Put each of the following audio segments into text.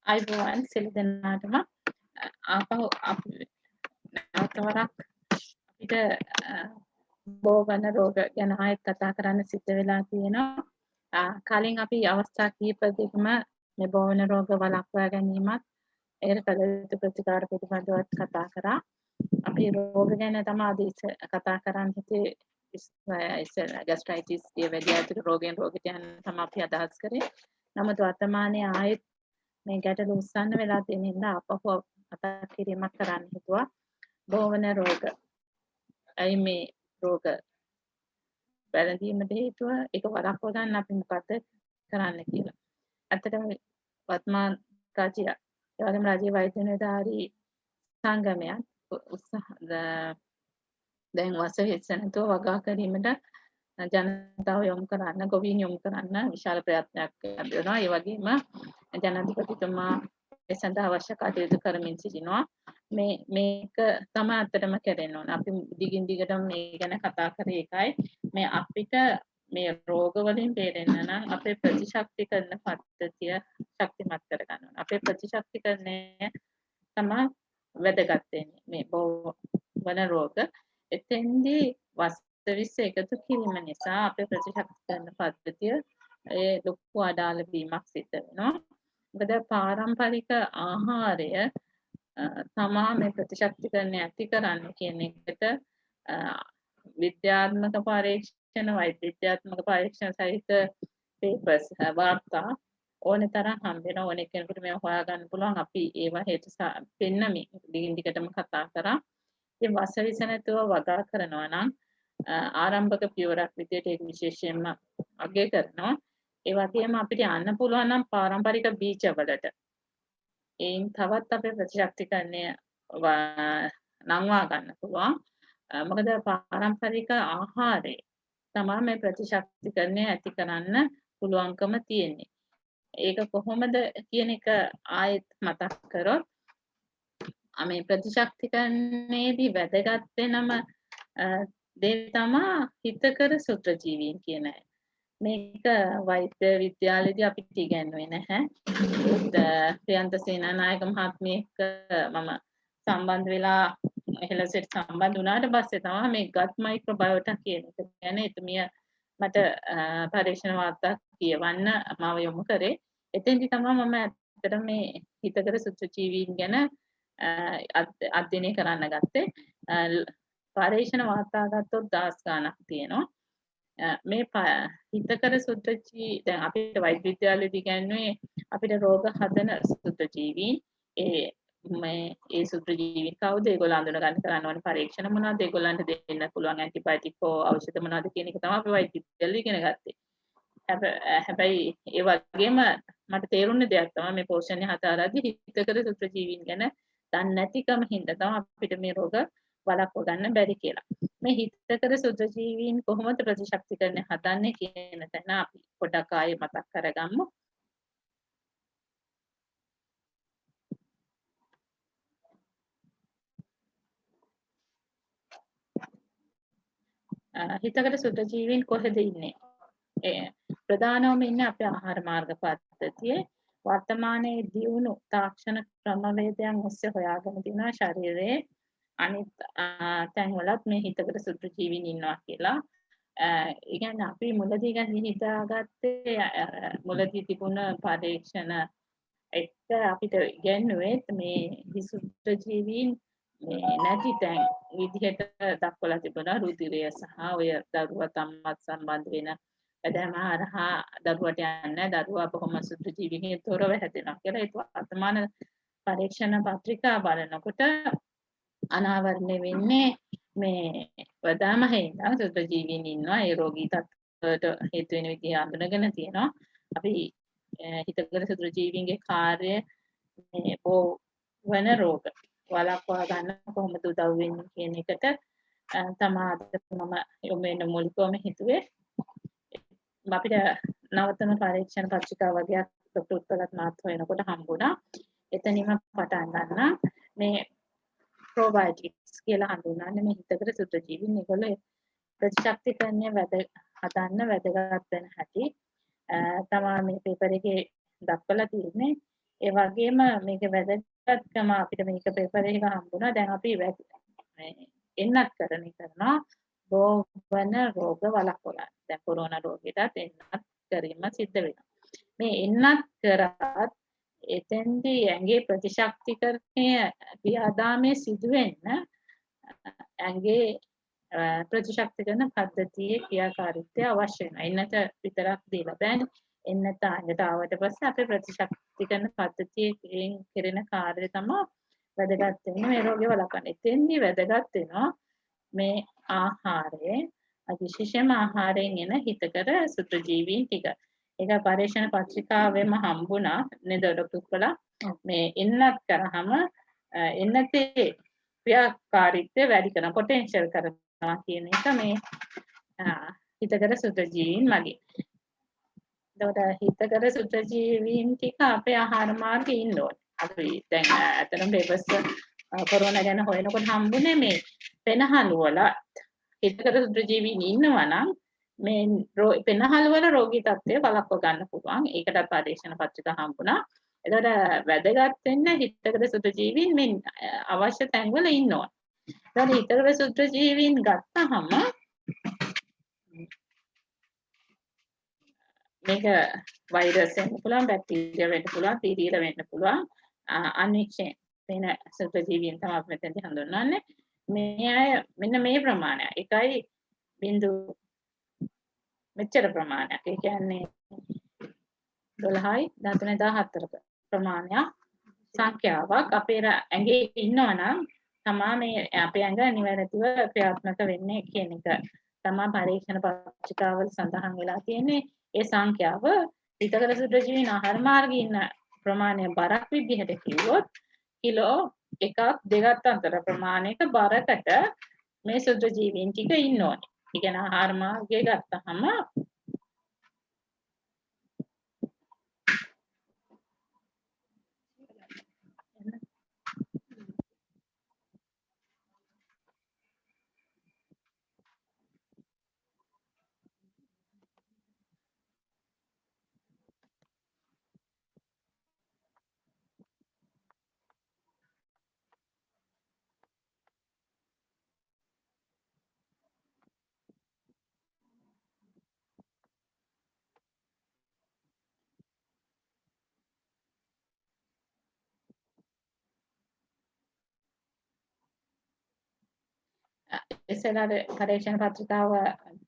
අයිබෝවන් සියලු දෙනාටම ආපහු අපි නැවත වරක් අපිට බෝවන රෝග ගැන ආයෙත් කතා කරන්න සිද්ධ වෙලා තියෙනවා. කලින් අපි අවස්ථා කිහිපයකම මේ බෝවන රෝග වළක්වා ගැනීමත් ඒකට කළ යුතු ප්‍රතිකාර පිළිබඳව කතා කරා. අපි රෝග ගැන තමයි කතා කරන්න හිතේ ગેස්ට්‍රයිටිස් ඒ වගේ අතුරු රෝගයට යන තමයි අපි අදහස් කරේ. නමුත් වර්තමානයේ ආයෙත් මේ ගැටලු උස්සන්න වෙලා තියෙන හින්දා අපහු මතක් කිරීමක් කරන්න හිතුවා. බෝවන රෝග. අයි මේ රෝග වැළඳීමට හේතුව ඒක වළක්වා ගන්න අපි මොකද කරන්න කියලා. ඇත්තටම වර්තමාන රාජ්‍ය ඒ වගේම රාජ්‍ය වෛද්‍ය නිලධාරී සංගමයන් උත්සාහ දැන් වසවිස නැතුව වගා කිරීමට ජනතාව යොමු කරන්න, ගොවීන් යොමු කරන්න විශාල ප්‍රයත්නයක් කරනවා. ඒ වගේම ජනාධිපතිතුමා ඒ සඳහා අවශ්‍ය කටයුතු කරමින් සිටිනවා. මේක තමයි අත්‍තරම කරන්න ඕන. අපි දිගින් දිගටම මේ ගැන කතා කරේ එකයි. මේ අපිට මේ රෝග වලින් බේරෙන්න නම් අපේ ප්‍රතිශක්තිකරණ පද්ධතිය ශක්තිමත් කරගන්න ඕන. අපේ ප්‍රතිශක්තිකරණය තමයි වැදගත් වෙන්නේ. මේ බෝවන රෝග එතෙන්දී වස්තවිස එකතු කිරීම නිසා අපේ ප්‍රතිශක්තිකරණ පද්ධතිය ඒ ලොකු අඩාල වීමක් සිද්ධ වෙනවා. මොකද පාරම්පරික ආහාරය තමා මේ ප්‍රතිශක්තිකරණය ඇති කරන්න කියන එකට විද්‍යාත්මක පරීක්ෂණ වෛද්‍ය විද්‍යාත්මක පරීක්ෂණ සහිත පේපර්ස් වාර්තා ඕනේ තරම් හම්බ වෙනවා. ඕනේ කෙනෙකුට මේව හොයාගන්න පුළුවන්. අපි ඒවා හේතු පෙන්නමි. දිගින් දිගටම කතා කරා. ඉතින් වසවිස නැතුව වගා කරනවා නම් ආරම්භක පියවරක් විදියට ඒක විශේෂයෙන්ම අගය කරනවා. ඒ වගේම අපිට යන්න පුළුවන් නම් පාරම්පරික බීජවලට. ඒන් තවත් අපේ ප්‍රතිශක්තිකරණය නංවා ගන්න පුළුවන්. මොකද පාරම්පරික ආහාරය තමයි මේ ප්‍රතිශක්තිකරණය ඇති කරන්න පුළුවන්කම තියෙන්නේ. ඒක කොහොමද කියන එක ආයෙත් මතක් කරොත් මේ ප්‍රතිශක්තිකරණයේදී වැදගත් වෙනම දේ තමයි හිතකර සුත්‍රජීවීන් කියන අය. මේක වෛද්‍ය විද්‍යාලයේදී අපිට ඉගෙනුවේ නැහැ. ප්‍රියන්ත සේනානායක මහත්මියක මම සම්බන්ධ වෙලා හෙළසෙට සම්බන්ධ වුණාට පස්සේ තමයි මේ ගත් මයික්‍රොබයෝටා කියන එක ගැන එතුමිය මට පරීක්ෂණ වාර්තා කියවන්න මාව යොමු කරේ. එතෙන්දි තමයි මම ඇත්තටම මේ හිතකර සුත්‍රජීවීන් ගැන අධ්‍යයනය කරන්න ගත්තේ. පරීක්ෂණ වාර්තා ගත්තොත් 10 ගණක් තියෙනවා. මේ හිතකර සුත්‍රජී දැන් අපිට වෛද්‍ය විද්‍යාලයේදී කියන්නේ අපිට රෝග හදන සුත්‍රජීවීන් ඒ සුත්‍රජීවීන් කවුද ඒගොල්ලෝ අඳුන ගන්න කරන්න ඕනේ පරීක්ෂණ මොනවද ඒගොල්ලන්ට දෙන්න පුළුවන් ඇන්ටිබයොටික් හෝ ඖෂධ මොනවද කියන එක තමයි අපි වෛද්‍ය විද්‍යාලයේ ඉගෙන ගත්තේ. හැබැයි ඒ වගේම මට තේරුණ දෙයක් තමයි මේ පෝෂණය හදාරද්දී හිතකර සුත්‍රජීවීන් ගැන දන්නේ නැතිකම හින්දා තමයි අපිට මේ රෝග වළක්ව ගන්න බැරි කියලා. මේ හිතකර සුත්‍රජීවීන් කොහොමද ප්‍රතිශක්තිකරණය හදන්නේ කියන තැන අපි පොඩක් ආයෙ මතක් කරගමු. හිතකර සුත්‍රජීවීන් කොහෙද ඉන්නේ? ප්‍රධානවම ඉන්නේ අපේ ආහාර මාර්ග පද්ධතියේ. වර්තමානයේ දියුණු තාක්ෂණ ක්‍රමවේදයන් ඔස්සේ හොයාගෙන තියෙනවා ශරීරයේ අනිත් තැන්වලත් මේ හිතකර සුත්‍රජීවීන් ඉන්නවා කියලා. ඒ කියන්නේ අපි මුලදී හිතාගත්තේ මුලදී තිබුණ පරීක්ෂණ එක්ක අපිට ඉගෙනුවේ මේ සුත්‍රජීවීන් මේ නැති තැන් විදිහට දක්වලා තිබුණා රුධිරය සහ ඔය දරුවා තම්මත් සම්බන්ධ වෙන එදමහරහා දරුවට යන්නේ දරුවා බොහොම සුත්‍රජීවීන්ගෙන් තොරව හැදෙනවා කියලා ඒක වර්තමාන පරීක්ෂණ පත්‍රිකා බලනකොට අනාවරණය වෙන්නේ මේ වදාම හේඳා සුත්‍රජීවීන් ඉන්නවා ඒ රෝගී තත්ත්වයට හේතු වෙන විදිහ අඳුනගෙන තියෙනවා අපි හිතකර සුත්‍රජීවීන්ගේ කාර්ය මේ වන රෝග වළක්වා ගන්න කොහොමද උදව් වෙන්නේ කියන එකට තමයි මම යොමු වෙන මූලිකවම හිතුවේ අපිට නවතම පරීක්ෂණ පත්‍රිකා වගේක් ડોક્ટર උත්පලත් මාත් වෙනකොට හම්බුණා. එතනින්ම පටන් ගන්න මේ ප්‍රොබයොටික්ස් කියලා හඳුන්වන්නේ මේ හිතකර සුත්‍රජීවීන් ඒගොල්ලෝ ප්‍රතිශක්තිකරණය හදන්න වැදගත් වෙන හැටි තමයි මේ පේපර් එකේ දක්වලා තියෙන්නේ. ඒ වගේම මේක වැදගත්කම අපිට මේක පේපර් එකක හම්බුණා. දැන් අපි එන්නත් කරණය කරනවා බෝවන රෝග වළක්වලා. දැන් කොරෝනා රෝගයටත් එන්නත් කිරීම සිද්ධ වෙනවා. මේ එන්නත් කරත් එතෙන්දී ඇඟේ ප්‍රතිශක්තිකරණය ක්‍රියාදාමයේ සිදුවෙන්න ඇඟේ ප්‍රතිශක්තිකරණ පද්ධතියේ ක්‍රියාකාරීත්වය අවශ්‍ය වෙනවා. එන්නත විතරක් දීලා බෑනේ. එන්නත ඇඟට ආවට පස්සේ අපේ ප්‍රතිශක්තිකරණ පද්ධතියේ කෙරෙන කාර්යය තමයි වැදගත් වෙන්නේ මේ රෝගේ වළක්වන්න. එතෙන්දී වැදගත් වෙනවා මේ ආහාරයේ විශේෂයෙන්ම ආහාරයෙන් එන හිතකර සුත්‍රජීවීන් ටික. ඒක පරීක්ෂණ පත්‍රිකාවෙම හම්බුණා නේද ඩොක්ටර් උප්පලා? මේ එන්නත් කරාම එන්නතේ ක්‍රියාකාරීත්වය වැඩි කරන පොටෙන්ෂල් කරනවා කියන එක මේ හිතකර සුත්‍රජීවීන් මගින්. එතකොට හිතකර සුත්‍රජීවීන් ටික අපේ ආහාර මාර්ගයේ ඉන්න ඕනේ. අපි දැන් අතනම් පේපර්ස් කොරෝනා ගැන හොයනකොට හම්බුනේ මේ පෙනහළු වල හිතකර සුත්‍රජීවීන් ඉන්නවා නම් මේ පෙනහළු වල රෝගී තත්ත්වය වළක්ව ගන්න පුළුවන්. ඒකට පරීක්ෂණ පත්‍රිකා හම්බුණා. එතකොට වැදගත් වෙන්න හිතකර සුත්‍රජීවීන් මේ අවශ්‍ය තැන්වල ඉන්න ඕනේ. එතකොට හිතකර සුත්‍රජීවීන් ගත්තහම මේක වෛරස් වෙන්න පුළුවන්, බැක්ටීරියා වෙන්න පුළුවන්, තීරීල වෙන්න පුළුවන්. අනිශ්චය වෙන සුත්‍රජීවීන් තමයි අපි මෙතනදී හඳුන්වන්නේ. මේ අය මෙන්න මේ ප්‍රමාණය 1.0 මෙච්චර ප්‍රමාණයක්. ඒ කියන්නේ 12.14 ප්‍රමාණයක් සංඛ්‍යාවක් අපේ ඇඟේ ඉන්නවා නම් තමා මේ අපේ ඇඟ නිවැරදිව ක්‍රියාත්මක වෙන්නේ කියන එක තමා පරීක්ෂණ පත්‍රිකාවල සඳහන් වෙලා තියෙන්නේ. ඒ සංඛ්‍යාව හිතකර සුත්‍රජීවීන් ආහාර මාර්ගයේ ඉන්න ප්‍රමාණය බරක් විදිහට කිව්වොත් කිලෝ 1ක් 2ක් අතර ප්‍රමාණයක බරකට මේ සුත්‍රජීවීන් ටික ඉන්න ඕනේ. ඒ කියන්නේ ආහාර මාර්ගය ගත්තහම ඉස්සෙල්ලාට පරීක්ෂණ පත්‍රිකාව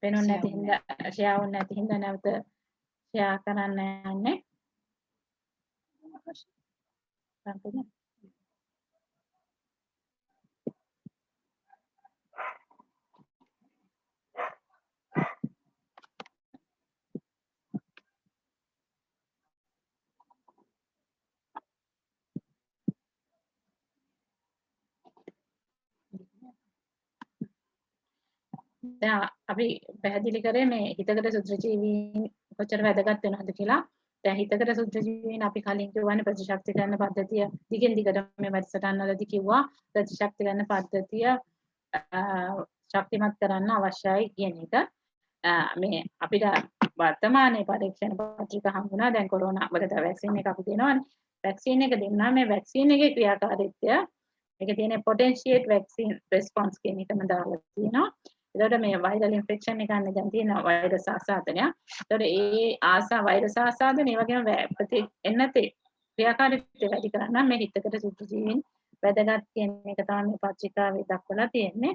පෙනුනේ නැති හින්දා ෂෙයා වුනේ නැති හින්දා නැවත ෂෙයා කරන්න යන්නේ. දැන් අපි පැහැදිලි කරේ මේ හිතකර සුත්‍රජීවීන් කොච්චර වැදගත් වෙනවද කියලා. දැන් හිතකර සුත්‍රජීවීන් අපි කලින් කියවනේ ප්‍රතිශක්තිකරණ පද්ධතිය දිගින් දිගට මේ වැඩසටහන් වලදී කිව්වා ප්‍රතිශක්තිකරණ පද්ධතිය ශක්තිමත් කරන්න අවශ්‍යයි කියන එක. මේ අපිට වර්තමානයේ පරීක්ෂණ පත්‍රිකා හම්බුණා. දැන් කොරෝනා වලට වැක්සින් එක අපි දෙනවනේ. වැක්සින් එක දෙන්නා මේ වැක්සින් එකේ ක්‍රියාකාරීත්වය මේකේ තියෙන පොටෙන්ෂියේට් වැක්සින් රෙස්පොන්ස් කියන එකම දාලා තියෙනවා. එතකොට මේ වෛරල් ඉන්ෆෙක්ෂන් එකක් නේ දැන් තියෙන වෛරස් ආසාදනය. එතකොට ඒ වෛරස් ආසාදනය ඒ වගේම එන්නතේ ක්‍රියාකාරීත්වය වැඩි කරන්න මේ හිතකට සුත්‍රජීවීන් වැදගත් කියන එක තමයි මේ පත්‍රිකාවේ දක්වලා තියෙන්නේ.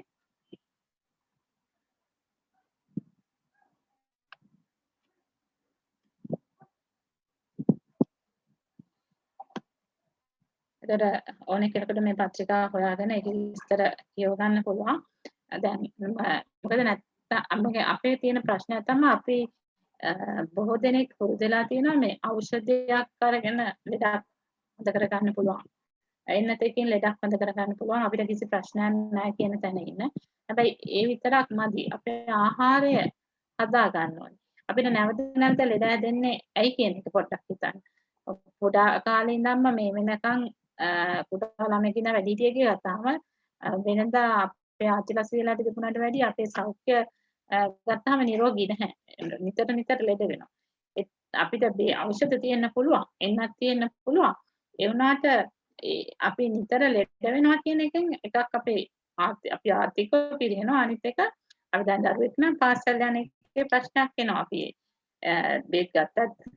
එතකොට ඕනෙ කෙනෙකුට මේ පත්‍රිකාව හොයාගෙන ඒක විස්තර කියව ගන්න පුළුවන්. දැන් මොකද නැත්තම් අපේ තියෙන ප්‍රශ්නය තමයි අපි බොහෝ දෙනෙක් පුරුදුලා තියෙනවා මේ ඖෂධයක් අරගෙන ලෙඩක් හොඳ කරගන්න පුළුවන්. එන්නතකින් ලෙඩක් හොඳ කරගන්න පුළුවන් අපිට කිසි ප්‍රශ්නයක් නැහැ කියන තැන ඉන්න. හැබැයි ඒ විතරක් මදි. අපේ ආහාරය හදා ගන්න ඕනේ. අපිට නැවත නැවත ලෙඩ හැදෙන්නේ ඇයි කියන එක පොඩ්ඩක් හිතන්න. පොඩා කාලේ ඉඳන්ම මේ වෙනකන් කුඩා ළමයෙක් ඉඳන් වැඩිහිටියෙක් ගත්තාම වෙනදා අපේ ආච්චිලා සීලාට තිබුණාට වැඩිය අපේ සෞඛ්‍ය ගත්තාම නිරෝගී නැහැ. නිතර නිතර ලෙඩ වෙනවා. අපිට මේ ඖෂධ තියෙන්න පුළුවන්. එන්නත් තියෙන්න පුළුවන්. ඒ වුණාට අපි නිතර ලෙඩ වෙනවා කියන එකෙන් එකක් අපේ අපි ආර්ථිකව පිරිනවනවා. අනිත් එක අපි දැන් දරුවෙක් නම් පාසල් යන එකේ ප්‍රශ්නයක් එනවා. අපි බේත් ගත්තත්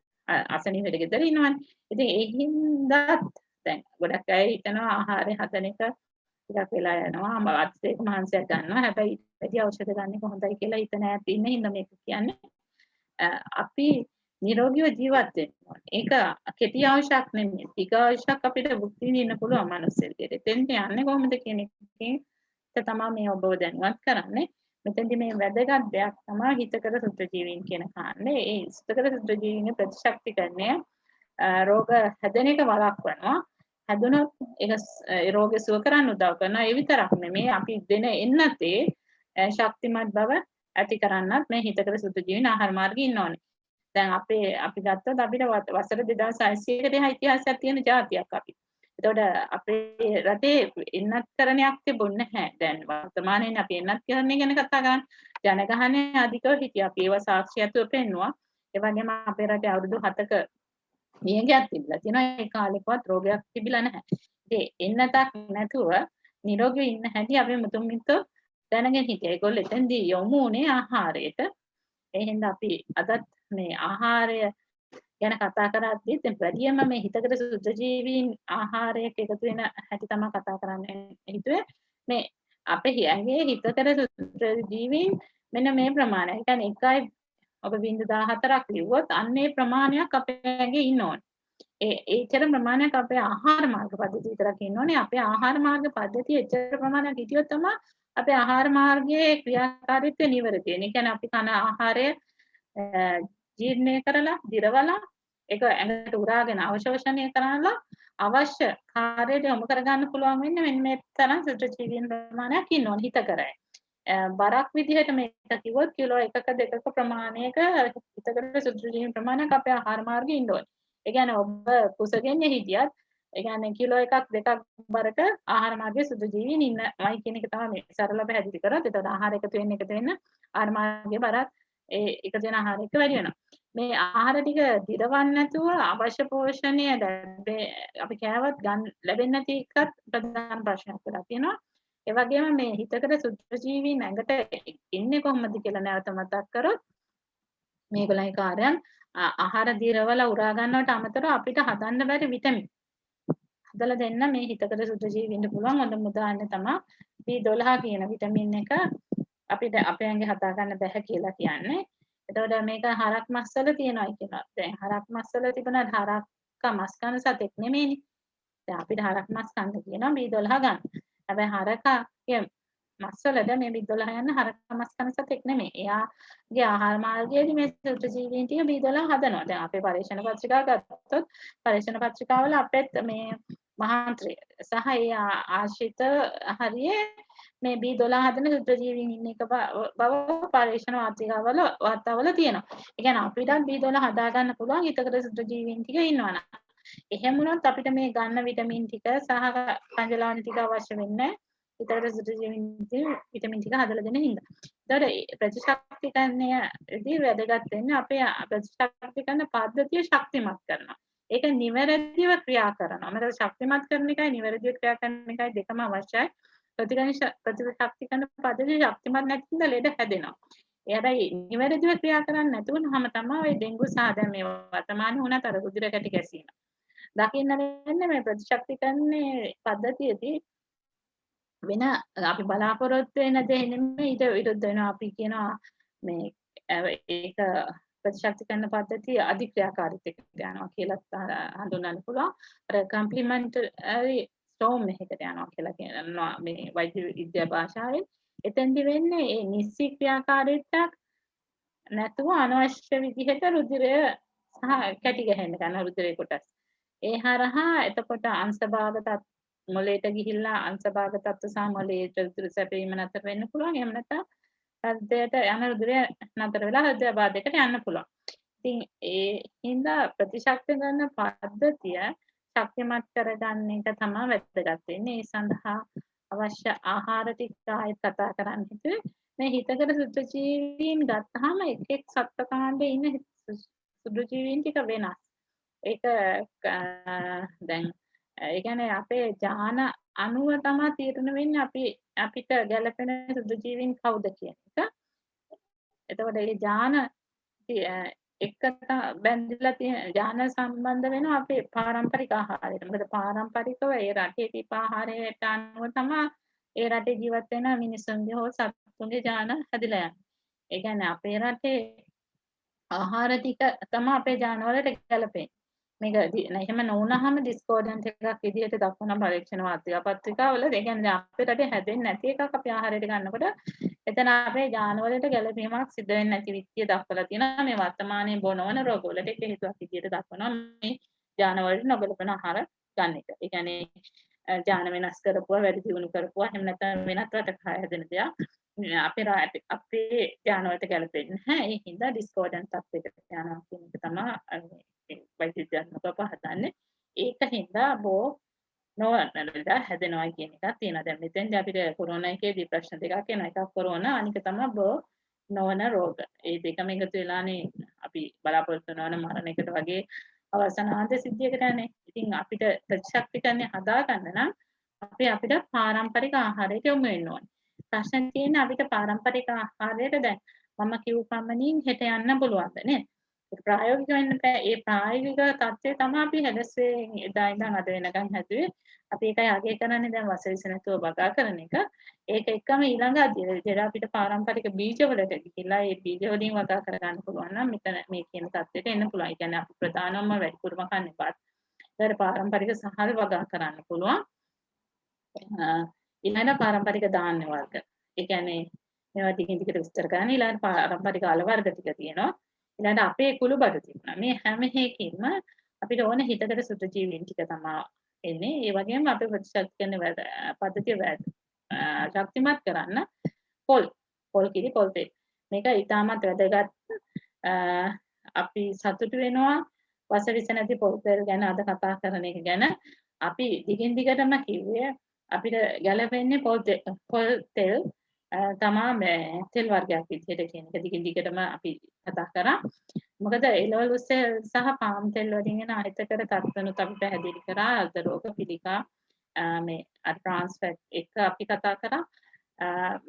අසනීපෙට ගෙදර ඉන්නවනේ. ඉතින් ඒ හින්දාත් දැන් ගොඩක් අය හිතනවා ආහාරය හදන එක ටිකක් වෙලා යනවා. අතිරේක මහන්සියක් ගන්නවා. හැබැයි ඊට වැඩි ඖෂධ ගන්න එක හොඳයි කියලා හිතන ඈත් ඉන්න හින්දා මේක කියන්නේ. අපි නිරෝගීව ජීවත් වෙන්න ඕනේ. ඒක කෙටි ආයුෂක් නෙමෙයි. දීර්ඝ ආයුෂක් අපිට භුක්ති විඳින්න පුළුවන් මනුස්ස විදියට. එතෙන්ට යන්නේ කොහොමද කියන එකෙන් තමයි මේ ඔබව දැනුවත් කරන්නේ. මෙතෙන්දි මේ වැදගත් දෙයක් තමයි හිතකර සුත්‍රජීවීන් කියන කාරණේ. ඒ හිතකර සුත්‍රජීවීන්ගේ ප්‍රතිශක්තිකරණය රෝග හැදෙන එක වළක්වනවා. හැදුනොත් ඒක රෝගය සුව කරන්න උදව් කරනවා. ඒ විතරක් නෙමෙයි අපි දෙන එන්නතේ ශක්තිමත් බව ඇති කරන්නත් මේ හිතකර සුත්‍රජීවීන් ආහාර මාර්ගය ඉන්න ඕනේ. දැන් අපි ගත්තොත් අපිට වසර 2600කට එහා ඉතිහාසයක් තියෙන ජාතියක් අපි. එතකොට අපේ රටේ එන්නත් කරණයක් තිබුණේ නැහැ. දැන් වර්තමානයේ අපි එන්නත් කරණය ගැන කතා කරන්නේ. ජනගහනය අධිකව හිටියා. අපි ඒවා සාක්ෂියත්ව පෙන්නවා. ඒ වගේම අපේ රටේ අවුරුදු 7ක නියගයක් තිබිලා තියෙනවා. ඒ කාලෙකවත් රෝගයක් තිබිලා නැහැ. ඉතින් එන්නතක් නැතුව නිරෝගීව ඉන්න හැටි අපි මුතුන් මිත්තෝ දැනගෙන හිටියා. ඒගොල්ලෝ එතෙන්දී යොමු වුණේ ආහාරයට. ඒ හින්දා අපි අදත් මේ ආහාරය ගැන කතා කරද්දී දැන් වැඩියෙන්ම මේ හිතකර සුද්ධජීවීන් ආහාරයක එකතු වෙන හැටි තමයි කතා කරන්න හිතුවේ. මේ අපේ ඇඟේ හිතකර සුද්ධජීවීන් මෙන්න මේ ප්‍රමාණය. ඒ කියන්නේ 1යි ඔබ 0.14ක් ලිව්වොත් අන්නේ ප්‍රමාණයක් අපේ ඇඟේ ඉන්න ඕනේ. ඒචර ප්‍රමාණයක් අපේ ආහාර මාර්ග පද්ධතිය විතරක් ඉන්න ඕනේ. අපේ ආහාර මාර්ග පද්ධතිය එච්චර ප්‍රමාණයක් හිටියොත් තමයි අපේ ආහාර මාර්ගයේ ක්‍රියාකාරීත්වය නිවැරදි වෙන්නේ. ඒ කියන්නේ අපි කන ආහාරය ජීර්ණය කරලා, දිරවලා, ඒක ඇඟට උරාගෙන අවශෝෂණය කරලා අවශ්‍ය කාර්යයට යොමු කරගන්න පුළුවන් වෙන්නේ මෙන්න මේ තරම් සුද්ධජීවීන් ප්‍රමාණයක් ඉන්න ඕනේ හිතකරයි. බරක් විදිහට මේක කිව්වොත් කිලෝ 1ක 2ක ප්‍රමාණයක හිතකර සුද්ධජීවීන් ප්‍රමාණයක් අපේ ආහාර මාර්ගයේ ඉන්න ඕනේ. ඒ කියන්නේ ඔබ කුසගෙන්නේ හිටියත් ඒ කියන්නේ කිලෝ 1ක් 2ක් බරක ආහාර මාර්ගයේ සුද්ධජීවීන් ඉන්නයි කියන එක තමයි මේ සරල පැහැදිලි කරොත්. එතකොට ආහාර එකතු වෙන්න ආහාර මාර්ගයේ බරත් ඒ එකතු වෙන ආහාර එක වැඩි වෙනවා. මේ ආහාර ටික දිරවන්න නැතුව අවශ්‍ය පෝෂණය අපි කෑවත් ගන්න ලැබෙන්නේ නැති එකත් ප්‍රධාන ප්‍රශ්නයක් වෙලා තියෙනවා. ඒ වගේම මේ හිතකර සුද්ධජීවීන් ඇඟට එන්නේ කොහොමද කියලා නැවත මතක් කරොත් මේගොල්ලන්ගේ කාර්යයන් ආහාර දිරවලා උරා ගන්නවට අමතරව අපිට හදන්න බැරි විටමින් හදලා දෙන්න මේ හිතකර සුද්ධජීවීන්ට පුළුවන් හොඳම උදාහරණය තමයි B12 කියන විටමින් එක අපිට අපේ ඇඟේ හදා ගන්න බැහැ කියලා කියන්නේ. එතකොට මේක හරක් මස් වල තියෙනවා කියනවා. දැන් හරක් මස් වල තිබුණාට හරක්ක මස් කන සතෙක් නෙමෙයිනේ. දැන් අපිට හරක් මස් කන්න කියනවා B12 ගන්න. හැබැයි හරකගේ මස් වලද මේ B12 යන හරක් මස් කන සතෙක් නෙමෙයි. එයාගේ ආහාර මාර්ගයේදී මේ සුත්‍රජීවීන් ටික B12 හදනවා. දැන් අපේ පරීක්ෂණ පත්‍රිකා ගත්තොත් පරීක්ෂණ පත්‍රිකාවල අපෙත් මේ මහාන්ත්‍රය සහ ඒ ආශ්‍රිත හරියේ මේ B12 හදන සුත්‍රජීවීන් ඉන්න එක බව පරීක්ෂණ වාර්තාවල තියෙනවා. ඒ කියන්නේ අපිටත් B12 හදා ගන්න පුළුවන් හිතකර සුත්‍රජීවීන් ටික ඉන්නවනම්. එහෙම වුණොත් අපිට මේ ගන්න විටමින් ටික සහ පංජලාවන ටික අවශ්‍ය වෙන්නේ හිතකර සුත්‍රජීවීන් විටමින් ටික හදලා දෙන හින්දා. ඒතකොට ප්‍රතිශක්තිකරණයේදී වැදගත් වෙන්නේ අපේ ප්‍රතිශක්තිකරණ පද්ධතිය ශක්තිමත් කරනවා. ඒක නිවැරදිව ක්‍රියා කරනවා. මොකද ශක්තිමත් කරන එකයි නිවැරදිව ක්‍රියා කරන එකයි දෙකම අවශ්‍යයි. ප්‍රතිශක්තිකරණ පද්ධතිය ශක්තිමත් නැතිනම් ලෙඩ හැදෙනවා. ඒ හැබැයි නිවැරදිව ක්‍රියා කරන්නේ නැතුවම තමයි ওই ඩෙන්ගු සහ දැන් මේ වර්තමානයේ වුණත් අර රුධිර කැටි ගැසීම. දකින්න වෙන්නේ මේ ප්‍රතිශක්තිකරණයේ පද්ධතියේදී වෙන අපි බලාපොරොත්තු වෙන දේ නෙමෙයි ඊට විරුද්ධ වෙනවා. අපි කියනවා මේ ඒක ප්‍රතිශක්තිකරණ පද්ධතිය අධික්‍රියාකාරීත්වයකට යනවා කියලා හඳුන්වන්න පුළුවන්. අර කම්ප්ලිමන්ටරි ස්ටෝම් එකකට යනවා කියලා කියනවා මේ වෛද්‍ය විද්‍යා භාෂාවෙන්. එතෙන්දි වෙන්නේ ඒ නිසි ක්‍රියාකාරීත්වයක් නැතුව අනවශ්‍ය විදිහට රුධිරය සහ කැටි ගහන්න ගන්න රුධිරේ කොටස්. ඒ හරහා එතකොට අංශභාග මොළයට ගිහිල්ලා අංශභාග තත්ත්ව සහ මොළයේ රුධිර සැපීම නතර වෙන්න පුළුවන්. එහෙම නැත්නම් හෘදයට යන රුධිරය නතර වෙලා හෘදයාබාධයකට යන්න පුළුවන්. ඉතින් ඒ හින්දා ප්‍රතිශක්තිකරණ පද්ධතිය ශක්තිමත් කරගන්න එක තමයි වැදගත් වෙන්නේ. ඒ සඳහා අවශ්‍ය ආහාර ටික ආයෙත් කතා කරන්න හිතුවේ. මේ හිතකර සුද්ධජීවීන් ගත්තාම එක් සත්ත්ව කාණ්ඩේ ඉන්න සුද්ධජීවීන් ටික වෙනස්. ඒක දැන් ඒ කියන්නේ අපේ ඥාන අනුව තමයි තීරණය වෙන්නේ අපිට ගැළපෙන සුදු ජීවීන් කවුද කියන එක. එතකොට ඒ ඥාන එක බැඳිලා තියෙන ඥාන සම්බන්ධ වෙනවා අපේ පාරම්පරික ආහාරයට. මොකද පාරම්පරිකව ඒ රටේ තිබ්බ ආහාරයට අනුව තමයි ඒ රටේ ජීවත් වෙන මිනිස්සුන්ගේ හෝ සත්තුන්ගේ ඥාන හැදිලා යන්නේ. ඒ කියන්නේ අපේ රටේ ආහාර ටික තමයි අපේ ඥාන වලට ගැලපෙන්නේ. මේක එහෙම නොවුනහම ඩිස්කෝඩන්ට් එකක් විදිහට දක්වන පරීක්ෂණ වාර්තා පත්‍රිකාවල ඒ කියන්නේ අපේ රටේ හැදෙන්නේ නැති එකක් අපි ආහාරයට ගන්නකොට එතන අපේ ඥාන වලට ගැලපීමක් සිද්ධ වෙන්නේ නැති විදිය දක්වලා තියෙනවා. මේ වර්තමානයේ බොනවන රෝගවලට ඒක හේතුවක් විදිහට දක්වනවා මේ ඥාන වලට නොගැලපෙන ආහාර ගන්න එක. ඒ කියන්නේ ඥාන වෙනස් කරපුවා වැඩි දියුණු කරපුවා එහෙම නැත්නම් වෙනත් රටක හැදෙන දෙයක් අපේ ඥාන වලට ගැලපෙන්නේ නැහැ. ඒ හින්දා ඩිස්කෝඩන්ට් තත්ත්වයකට යනවා කියන එක තමයි වෛද්‍යඥානක පහදන්නේ. ඒක හින්දා නොවැළඳ හැදෙනවා කියන එකක් තියෙනවා. දැන් මෙතෙන්දී අපිට කොරෝනා එකේදී ප්‍රශ්න දෙකක් එනවා. එකක් කොරෝනා අනික තමයි නොවන රෝග. ඒ දෙකම එකතු වෙලානේ අපි බලාපොරොත්තු වෙනවන මරණයකට වගේ අවසනාන්ත සිද්ධියකට යන්නේ. ඉතින් අපිට ප්‍රතිශක්තිකරණය හදා ගන්න නම් අපිට පාරම්පරික ආහාරයට යොමු වෙන්න ඕනේ. ප්‍රශ්න තියෙන්නේ අපිට පාරම්පරික ආහාරයට දැන් මම කිව් පමණින් හෙට යන්න පුළුවන්ද නේද? ප්‍රායෝගික වෙන්න බෑ. ඒ ප්‍රායෝගික தත්ත්වය තමයි අපි හැදස්සේ එදා ඉඳන් අද වෙනකන් හැදුවේ. අපි ඒකයි අගය කරන්නේ දැන් වසවිස නැතුව බගා කරන එක. ඒක එක්කම ඊළඟ අධ්‍යයනය අපිට පාරම්පරික බීජවලට ගිහිල්ලා ඒ බීජ වලින් වගා කරගන්න පුළුවන් නම් මෙතන මේ කියන தත්ත්වයට එන්න පුළුවන්. ඒ කියන්නේ අපි ප්‍රධානම වැඩිපුරම කන්නේ බත්. ඒතර පාරම්පරික සහල් වගා කරන්න පුළුවන්. ඊළඟ පාරම්පරික ධාන්‍ය වර්ග. ඒ කියන්නේ මේවා ටිකින් ටිකට විස්තර කරන්න ඊළඟ පාරම්පරික අල වර්ග ටික තියෙනවා. ඊළඟට අපේ කුළුබඩු තිබුණා. මේ හැම එකකින්ම අපිට ඕන හිතකට සුදු ජීවීන් ටික තමයි එන්නේ. ඒ වගේම අපේ ප්‍රතිශක්තිකරණ පද්ධතිය ශක්තිමත් කරන්න පොල් කිරි පොල් තෙල්. මේක ඉතාමත් වැදගත්. අපි සතුටු වෙනවා වසවිස නැති පොල් තෙල් ගැන අද කතා කරන එක ගැන. අපි දිගින් දිගටම කිව්වේ අපිට ගැලපෙන්නේ පොල් තෙල් තමා තෙල් වර්ගයක් විදිහට කියන එක දිගින් දිගටම අපි කතා කරා. මොකද එළවලු සෙල් සහ පාම් තෙල් වලින් එන අහිතකර තත්ත්වනුත් අපි පැහැදිලි කරා. අර්ධ රෝග පිළිකා මේ ට්‍රාන්ස් ෆැට් එක අපි කතා කරා.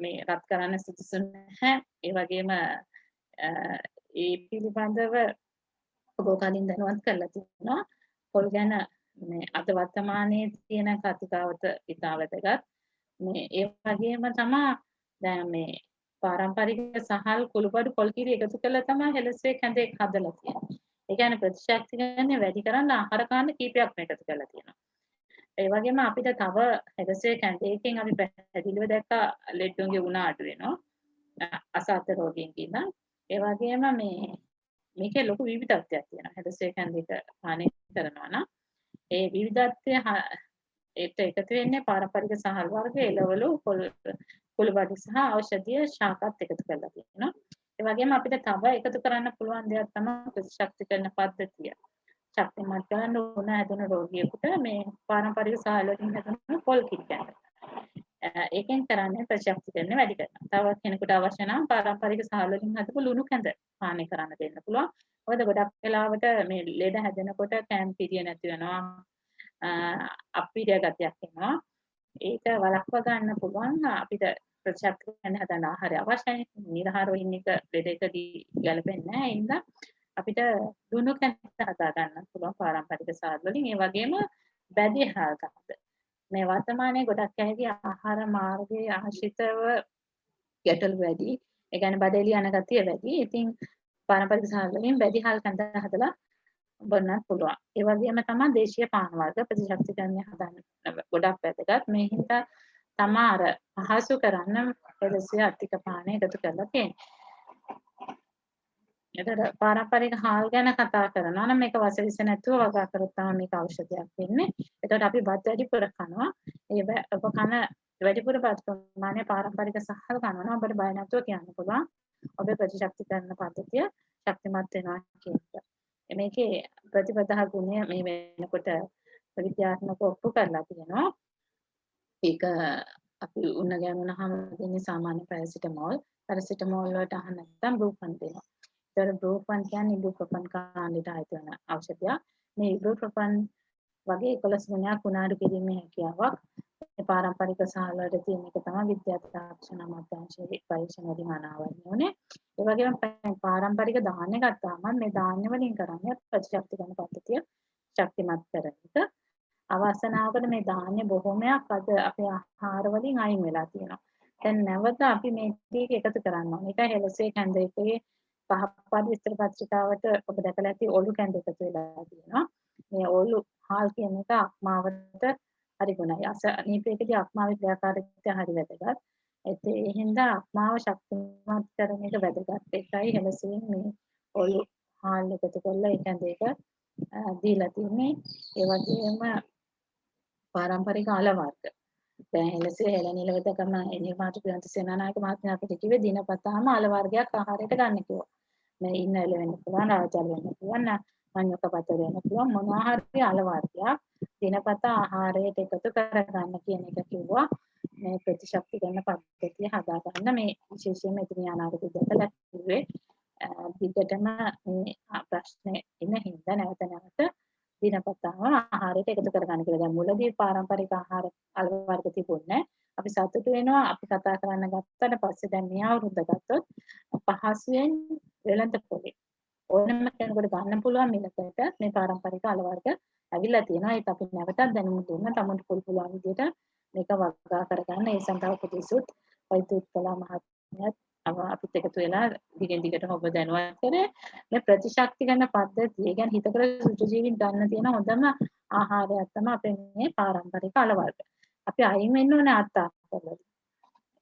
මේ රත් කරන්න සුදුසු නැහැ. ඒ වගේම ඒ පිළිබඳව ඔබ කලින් දැනුවත් කරලා තියෙනවා. පොල් ගැන මේ අද වර්තමානයේ තියෙන කතිකාවත ඉතා වැදගත්. මේ ඒ වගේම තමයි දැන් මේ පාරම්පරික සහල් කුළුබඩු පොල් කිරි එකතු කරලා තමයි හෙළසේ කැඳේ හදලා තියෙන්නේ. ඒ කියන්නේ ප්‍රතිශක්තිකරණය වැඩි කරන්න ආහාර කාණ්ඩ කීපයක් එකතු කරලා තියෙනවා. ඒ වගේම අපිට තව හෙළසේ කැඳේකින් අපි පැහැදිලිව දැක්ක ලෙඩුන්ගේ උණ අඩු වෙනවා. අසාත රෝගීන් කියන. ඒ වගේම මේකේ ලොකු විවිධත්වයක් තියෙනවා. හෙළසේ කැඳේක පානය කරනවා නම් ඒ විවිධත්වය ඒත් එකතු වෙන්නේ පාරම්පරික සහල් වර්ග එළවලු කුළුබඩු සහ ඖෂධීය ශාකත් එකතු කරලා තියෙනවා. ඒ වගේම අපිට තව එකතු කරන්න පුළුවන් දෙයක් තමයි ප්‍රතිශක්තිකරණ පද්ධතිය. ශක්තිමත් කරන්න උණ හැදෙන රෝගියෙකුට මේ පාරම්පරික සහල් වලින් හැදෙන පොල් කිරි ගන්න. ඒකෙන් කරන්නේ ප්‍රතිශක්තිකරණය වැඩි කරනවා. තව කෙනෙකුට අවශ්‍ය නම් පාරම්පරික සහල් වලින් හදපු ලුණු කැඳ පානය කරන්න දෙන්න පුළුවන්. මොකද ගොඩක් වෙලාවට මේ ලෙඩ හැදෙනකොට කෑම පිරිය නැති වෙනවා. අපිරිය ගතියක් එනවා. ඒක වළක්ව ගන්න පුළුවන් අපිට ප්‍රතිශක්තිකරණය හදන්න ආහාරය අවශ්‍යයි. නිරහාර වලින් එක ලෙඩකදී ගැලපෙන්නේ නැහැ. ඒ හින්දා අපිට දුණු කැඳ හදා ගන්න පුළුවන් පාරම්පරික සාධ වලින්. ඒ වගේම බැදි ආහාරකද මේ වර්තමානයේ ගොඩක් අයගේ ආහාර මාර්ගයේ ආශ්‍රිතව ගැටලු වැඩි. ඒ කියන්නේ බඩේලිය යන ගතිය වැඩි. ඉතින් පාරම්පරික සාධ වලින් බැදි හාල් කඳ හදලා බොන්නත් පුළුවන්. ඒ වගේම තමයි දේශීය පාන වර්ග ප්‍රතිශක්තිකරණය හදන්න ගොඩක් වැදගත්. මේ හින්දා තමයි අර පහසු කරන්න එලෙසිය අධික පානය එකතු කරලා තියෙන්නේ. එතකොට පාරම්පරික හාල් ගැන කතා කරනවා නම් මේක වසවිස නැතුව වගා කරොත් තමයි මේක ඖෂධයක් වෙන්නේ. එතකොට අපි බත් වැඩිපුර කනවා. ඔබ කන වැඩිපුර බත් ප්‍රමාණය පාරම්පරික සහල් කනවා නම් ඔබට බය නැතුව කියන්න පුළුවන්. ඔබේ ප්‍රතිශක්තිකරණ පද්ධතිය ශක්තිමත් වෙනවා කියන එක. මේකේ ප්‍රතිපදා ගුණය මේ වෙනකොට විද්‍යාත්මකව ඔප්පු කරලා තියෙනවා. ඒක අපි උණ ගෑනුනහම දෙන්නේ සාමාන්‍ය පැරසිටමෝල්. පැරසිටමෝල් වලට අහන්න නැත්නම් බ්‍රූෆන් දෙනවා. ඒතර බ්‍රූෆන් කියන්නේ ඉබුප්‍රොෆන් කාණ්ඩයට අයිති වෙන ඖෂධයක්. මේ ඉබුප්‍රොෆන් වගේ 11 ගුණයක් උනාඩු කිරීමේ හැකියාවක් මේ පාරම්පරික සාහල වල තියෙන එක තමයි විද්‍යා තාක්ෂණ අමාත්‍යාංශයේ පරීක්ෂණ වලින් අනාවරණය වුණේ. ඒ වගේම පාරම්පරික ධාන්‍ය ගත්තාම මේ ධාන්‍ය වලින් කරන්නේ ප්‍රතිශක්ති ගන්න පද්ධතිය ශක්තිමත් කරන එක. අවසනාවකට මේ ධාන්‍ය බොහොමයක් අද අපේ ආහාර වලින් අයින් වෙලා තියෙනවා. දැන් නැවත අපි මේ ටික එකතු කරන්න ඕනේ. ඒක හෙලසේ කැන්දේකේ පහපාද විස්තර පත්‍රිකාවට ඔබ දැකලා ඇති ඔලු කැන්ද එකතු වෙලා තියෙනවා. මේ ඔලු හාල් කියන එක අක්මාවට හරි ගුණයි. අසනීපයකදී අක්මාවේ ක්‍රියාකාරීත්වය හරි වැදගත්. ඒ හින්දා අක්මාව ශක්තිමත් කරන එක වැදගත්. ඒකයි හෙලසෙන් මේ ඔලු හාල් එකතු කරලා ඒ කැන්දේක දීලා තියෙන්නේ. ඒ වගේම පාරම්පරික ආල වර්ග. දැන් හෙලසේ හෙළනිල වෙදකම නිර්මාත ප්‍රියන්ත සේනානායක මහත්මයා අපිට කිව්වේ දිනපතාම ආල වර්ගයක් ආහාරයට ගන්න කිව්වා. මේ ඉන්න එළ වෙන්න පුළුවන්, රාජල් වෙන්න පුළුවන්, මඤ්ඤොක පතර වෙන්න පුළුවන් මොනවා හරි ආල වර්ගයක් දිනපතා ආහාරයට එකතු කරගන්න කියන එක කිව්වා. මේ ප්‍රතිශක්ති ගන්න පද්ධතිය හදාගන්න මේ විශේෂයෙන්ම ඉතිරි අනාගතය දැකලා කිව්වේ දිගටම මේ ප්‍රශ්නේ ඉන්න හින්දා නැවත නැවත දිනපතාම ආහාරයට එකතු කරගන්න කියලා. දැන් මුලදී පාරම්පරික ආහාර අල වර්ග තිබුණේ. අපි සතුටු වෙනවා අපි කතා කරන්න ගත්තට පස්සේ දැන් මේ අවුරුද්ද ගත්තොත් පහසුවෙන් වෙළඳ පොලේ ඕනම කෙනෙකුට ගන්න පුළුවන් මිලකට මේ පාරම්පරික අල වර්ග ඇවිල්ලා තියෙනවා. ඒක අපි නැවතත් දැනුම් දුන්නා. තමන්ට පුළුවන් විදිහට මේක වගා කරගන්න. ඒ සඳහා උපදෙසුත් වෛද්‍ය උත්කලා මහත්මියත් අපිත් එකතු වෙලා දිගින් දිගටම ඔබ දැනුවත් කරේ මේ ප්‍රතිශක්ති ගන්න පද්ධතිය. කියන්නේ හිතකර සුජීවීන් ගන්න තියෙන හොඳම ආහාරයක් තමයි අපේ මේ පාරම්පරික අල වර්ග. අපි අයින් වෙන්න ඕනේ අත්අඩංගුවලින්.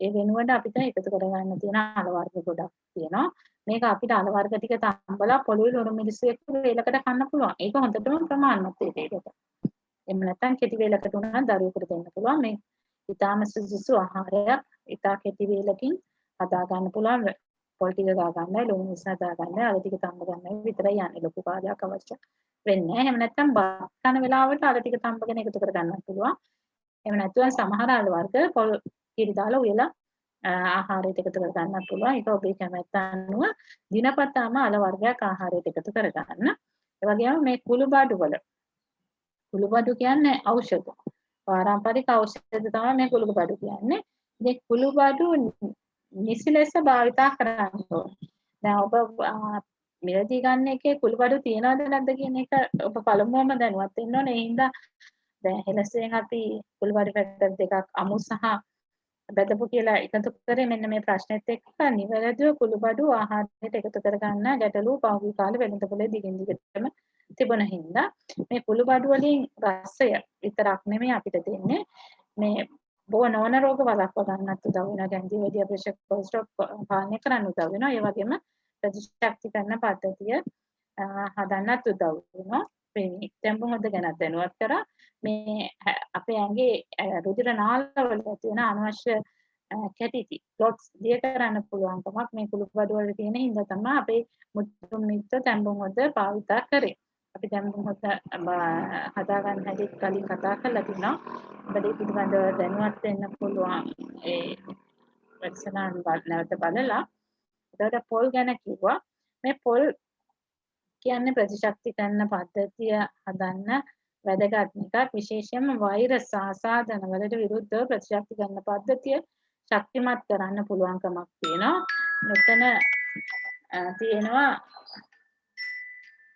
ඒ වෙනුවට අපිට එකතු කරගන්න තියෙන අල වර්ග ගොඩක් තියෙනවා. මේක අපිට අල වර්ග ටික තම්බලා පොළොවේ ලොරු මිරිස්සු එක්ක වේලකට කන්න පුළුවන්. ඒක හොඳටම ප්‍රමාණවත් ඒකට. එහෙම නැත්නම් කෙටි වේලකට උනන දරුවෙකුට දෙන්න පුළුවන්. මේ ඊටාම සුදුසු ආහාරයක්. ඊටා කෙටි වේලකින් හදා ගන්න පුළුවන්. පොල් ටික ගා ගන්නයි, ලුණු මිස හදා ගන්නයි, අල ටික තම්බ ගන්නයි විතරයි යන්නේ. ලොකු කාලයක් අවශ්‍ය වෙන්නේ නැහැ. එහෙම නැත්නම් බත් කන වෙලාවට අල ටික තම්බගෙන එකතු කර ගන්නත් පුළුවන්. එහෙම නැත්නම් සමහර අල වර්ග පොල් කිරි දාලා උයලා ආහාරයට එකතු කර ගන්නත් පුළුවන්. ඒක ඔබේ කැමැත්ත අනුව දිනපතාම අල වර්ගයක් ආහාරයට එකතු කර ගන්න. ඒ වගේම මේ කුළුබඩු වල කුළුබඩු කියන්නේ ඖෂධ. පාරම්පරික ඖෂධ තමයි මේ කුළුබඩු කියන්නේ. මේ කුළුබඩු නිසි ලෙස භාවිතා කරන්න ඕනේ. දැන් ඔබ මිලදී ගන්න එකේ කුළුබඩු තියනවද නැද්ද කියන එක ඔබ පළමුවම දැනුවත් වෙන්න ඕනේ. ඒ හින්දා දැන් හෙලසෙන් අපි කුළුබඩු පැකට් දෙකක් අමු සහ බෙදපු කියලා එකතු කරේ මෙන්න මේ ප්‍රශ්නෙත් එක්ක නිවැරදිව කුළුබඩු ආහාරයට එකතු කරගන්න ගැටලුව පහුගිය කාලේ වෙළඳපොලේ දිගින් දිගටම තිබුණ හින්දා මේ කුළුබඩු වලින් රසය විතරක් නෙමෙයි අපිට දෙන්නේ මේ බොහෝ නොවන රෝග වළක්වා ගන්නත් උදව් වෙනවා. දැන් දිවැඩිය ප්‍රෙෂර් කොලෙස්ටරෝල් පාලනය කරන්න උදව් වෙනවා. ඒ වගේම ප්‍රතිශක්ති කරන පද්ධතිය හදන්නත් උදව් වෙනවා. මේ තැඹුම් හොද ගැන දැනුවත් කරා මේ අපේ ඇඟේ රුධිර නාලවල තියෙන අනවශ්‍ය කැටිටි ක්ලොට්ස් දිය කරන්න පුළුවන්කමක් මේ කුළුබඩු වල තියෙන හින්දා තමයි අපේ මුතුන් මිත්ත තැඹුම් හොද භාවිතා කරේ. අපි තැඹුම් හොද හදා ගන්න හැටි කලින් කතා කරලා තිනවා. බඩේ පිළිබඳව දැනුවත් වෙන්න පුළුවන් ඒ වැක්සනාන් නැවත බලලා. ඒකට පොල් ගැන කිව්වා. මේ පොල් කියන්නේ ප්‍රතිශක්ති කරන පද්ධතිය හදන්න වැදගත් එකක්. විශේෂයෙන්ම වෛරස් ආසාදන වලට විරුද්ධව ප්‍රතිශක්ති කරන පද්ධතිය ශක්තිමත් කරන්න පුළුවන්කමක් තියෙනවා. මෙතන තියෙනවා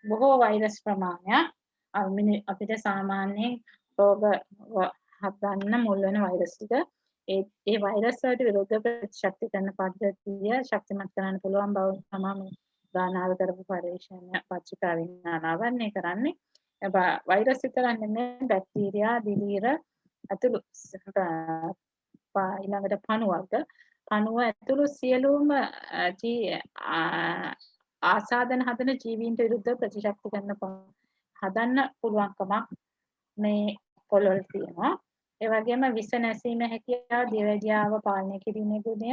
බොහෝ වෛරස් ප්‍රමාණයක්. අපිට සාමාන්‍යයෙන් රෝග හදන්න මුල් වෙන වෛරස් ටික ඒ වෛරස් වලට විරුද්ධ ප්‍රතිශක්ති කරන පද්ධතිය ශක්තිමත් කරන්න පුළුවන් බව තමයි ගානාව කරපු පරීක්ෂණ පත්‍රිකාවෙන් අනාවරණය කරන්නේ. වෛරස් විතරක් නෙමෙයි බැක්ටීරියා, දිලීර ඇතුළු ඊළඟට පණු වර්ග. පණුව ඇතුළු සියලුම ආසාදන හදන ජීවීන්ට විරුද්ධ ප්‍රතිශක්ති කරන හදන්න පුළුවන්කමක් මේ පොල් වල තියෙනවා. ඒ වගේම විස නැසීමේ හැකියාව, දියවැඩියාව පාලනය කිරීමේ ගුණය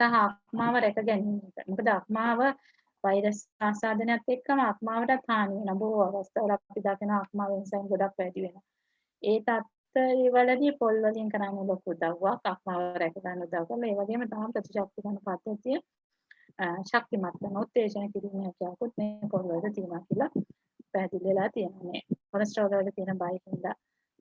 සහ අක්මාව රැක ගැනීම. මොකද අක්මාව වෛරස් ආසාදනයත් එක්කම අක්මාවටත් හානි වෙන බොහෝ අවස්ථාවල අපි දකින අක්මාව එන්සයිම් ගොඩක් වැඩි වෙනවා. ඒ තත්ත්වවලදී පොල් වලින් කරන්නේ ලොකු උදව්වක් අක්මාව රැක ගන්න උදව් කරලා. ඒ වගේම තමයි ප්‍රතිශක්ති කරන පද්ධතිය ශක්තිමත් කරන උත්තේජන කිරීමේ හැකියාවකුත් මේ පොල් වල තියෙනවා කියලා පැහැදිලි වෙලා තියෙනවා මේ කොලෙස්ටරෝල් වල තියෙන බය හින්දා.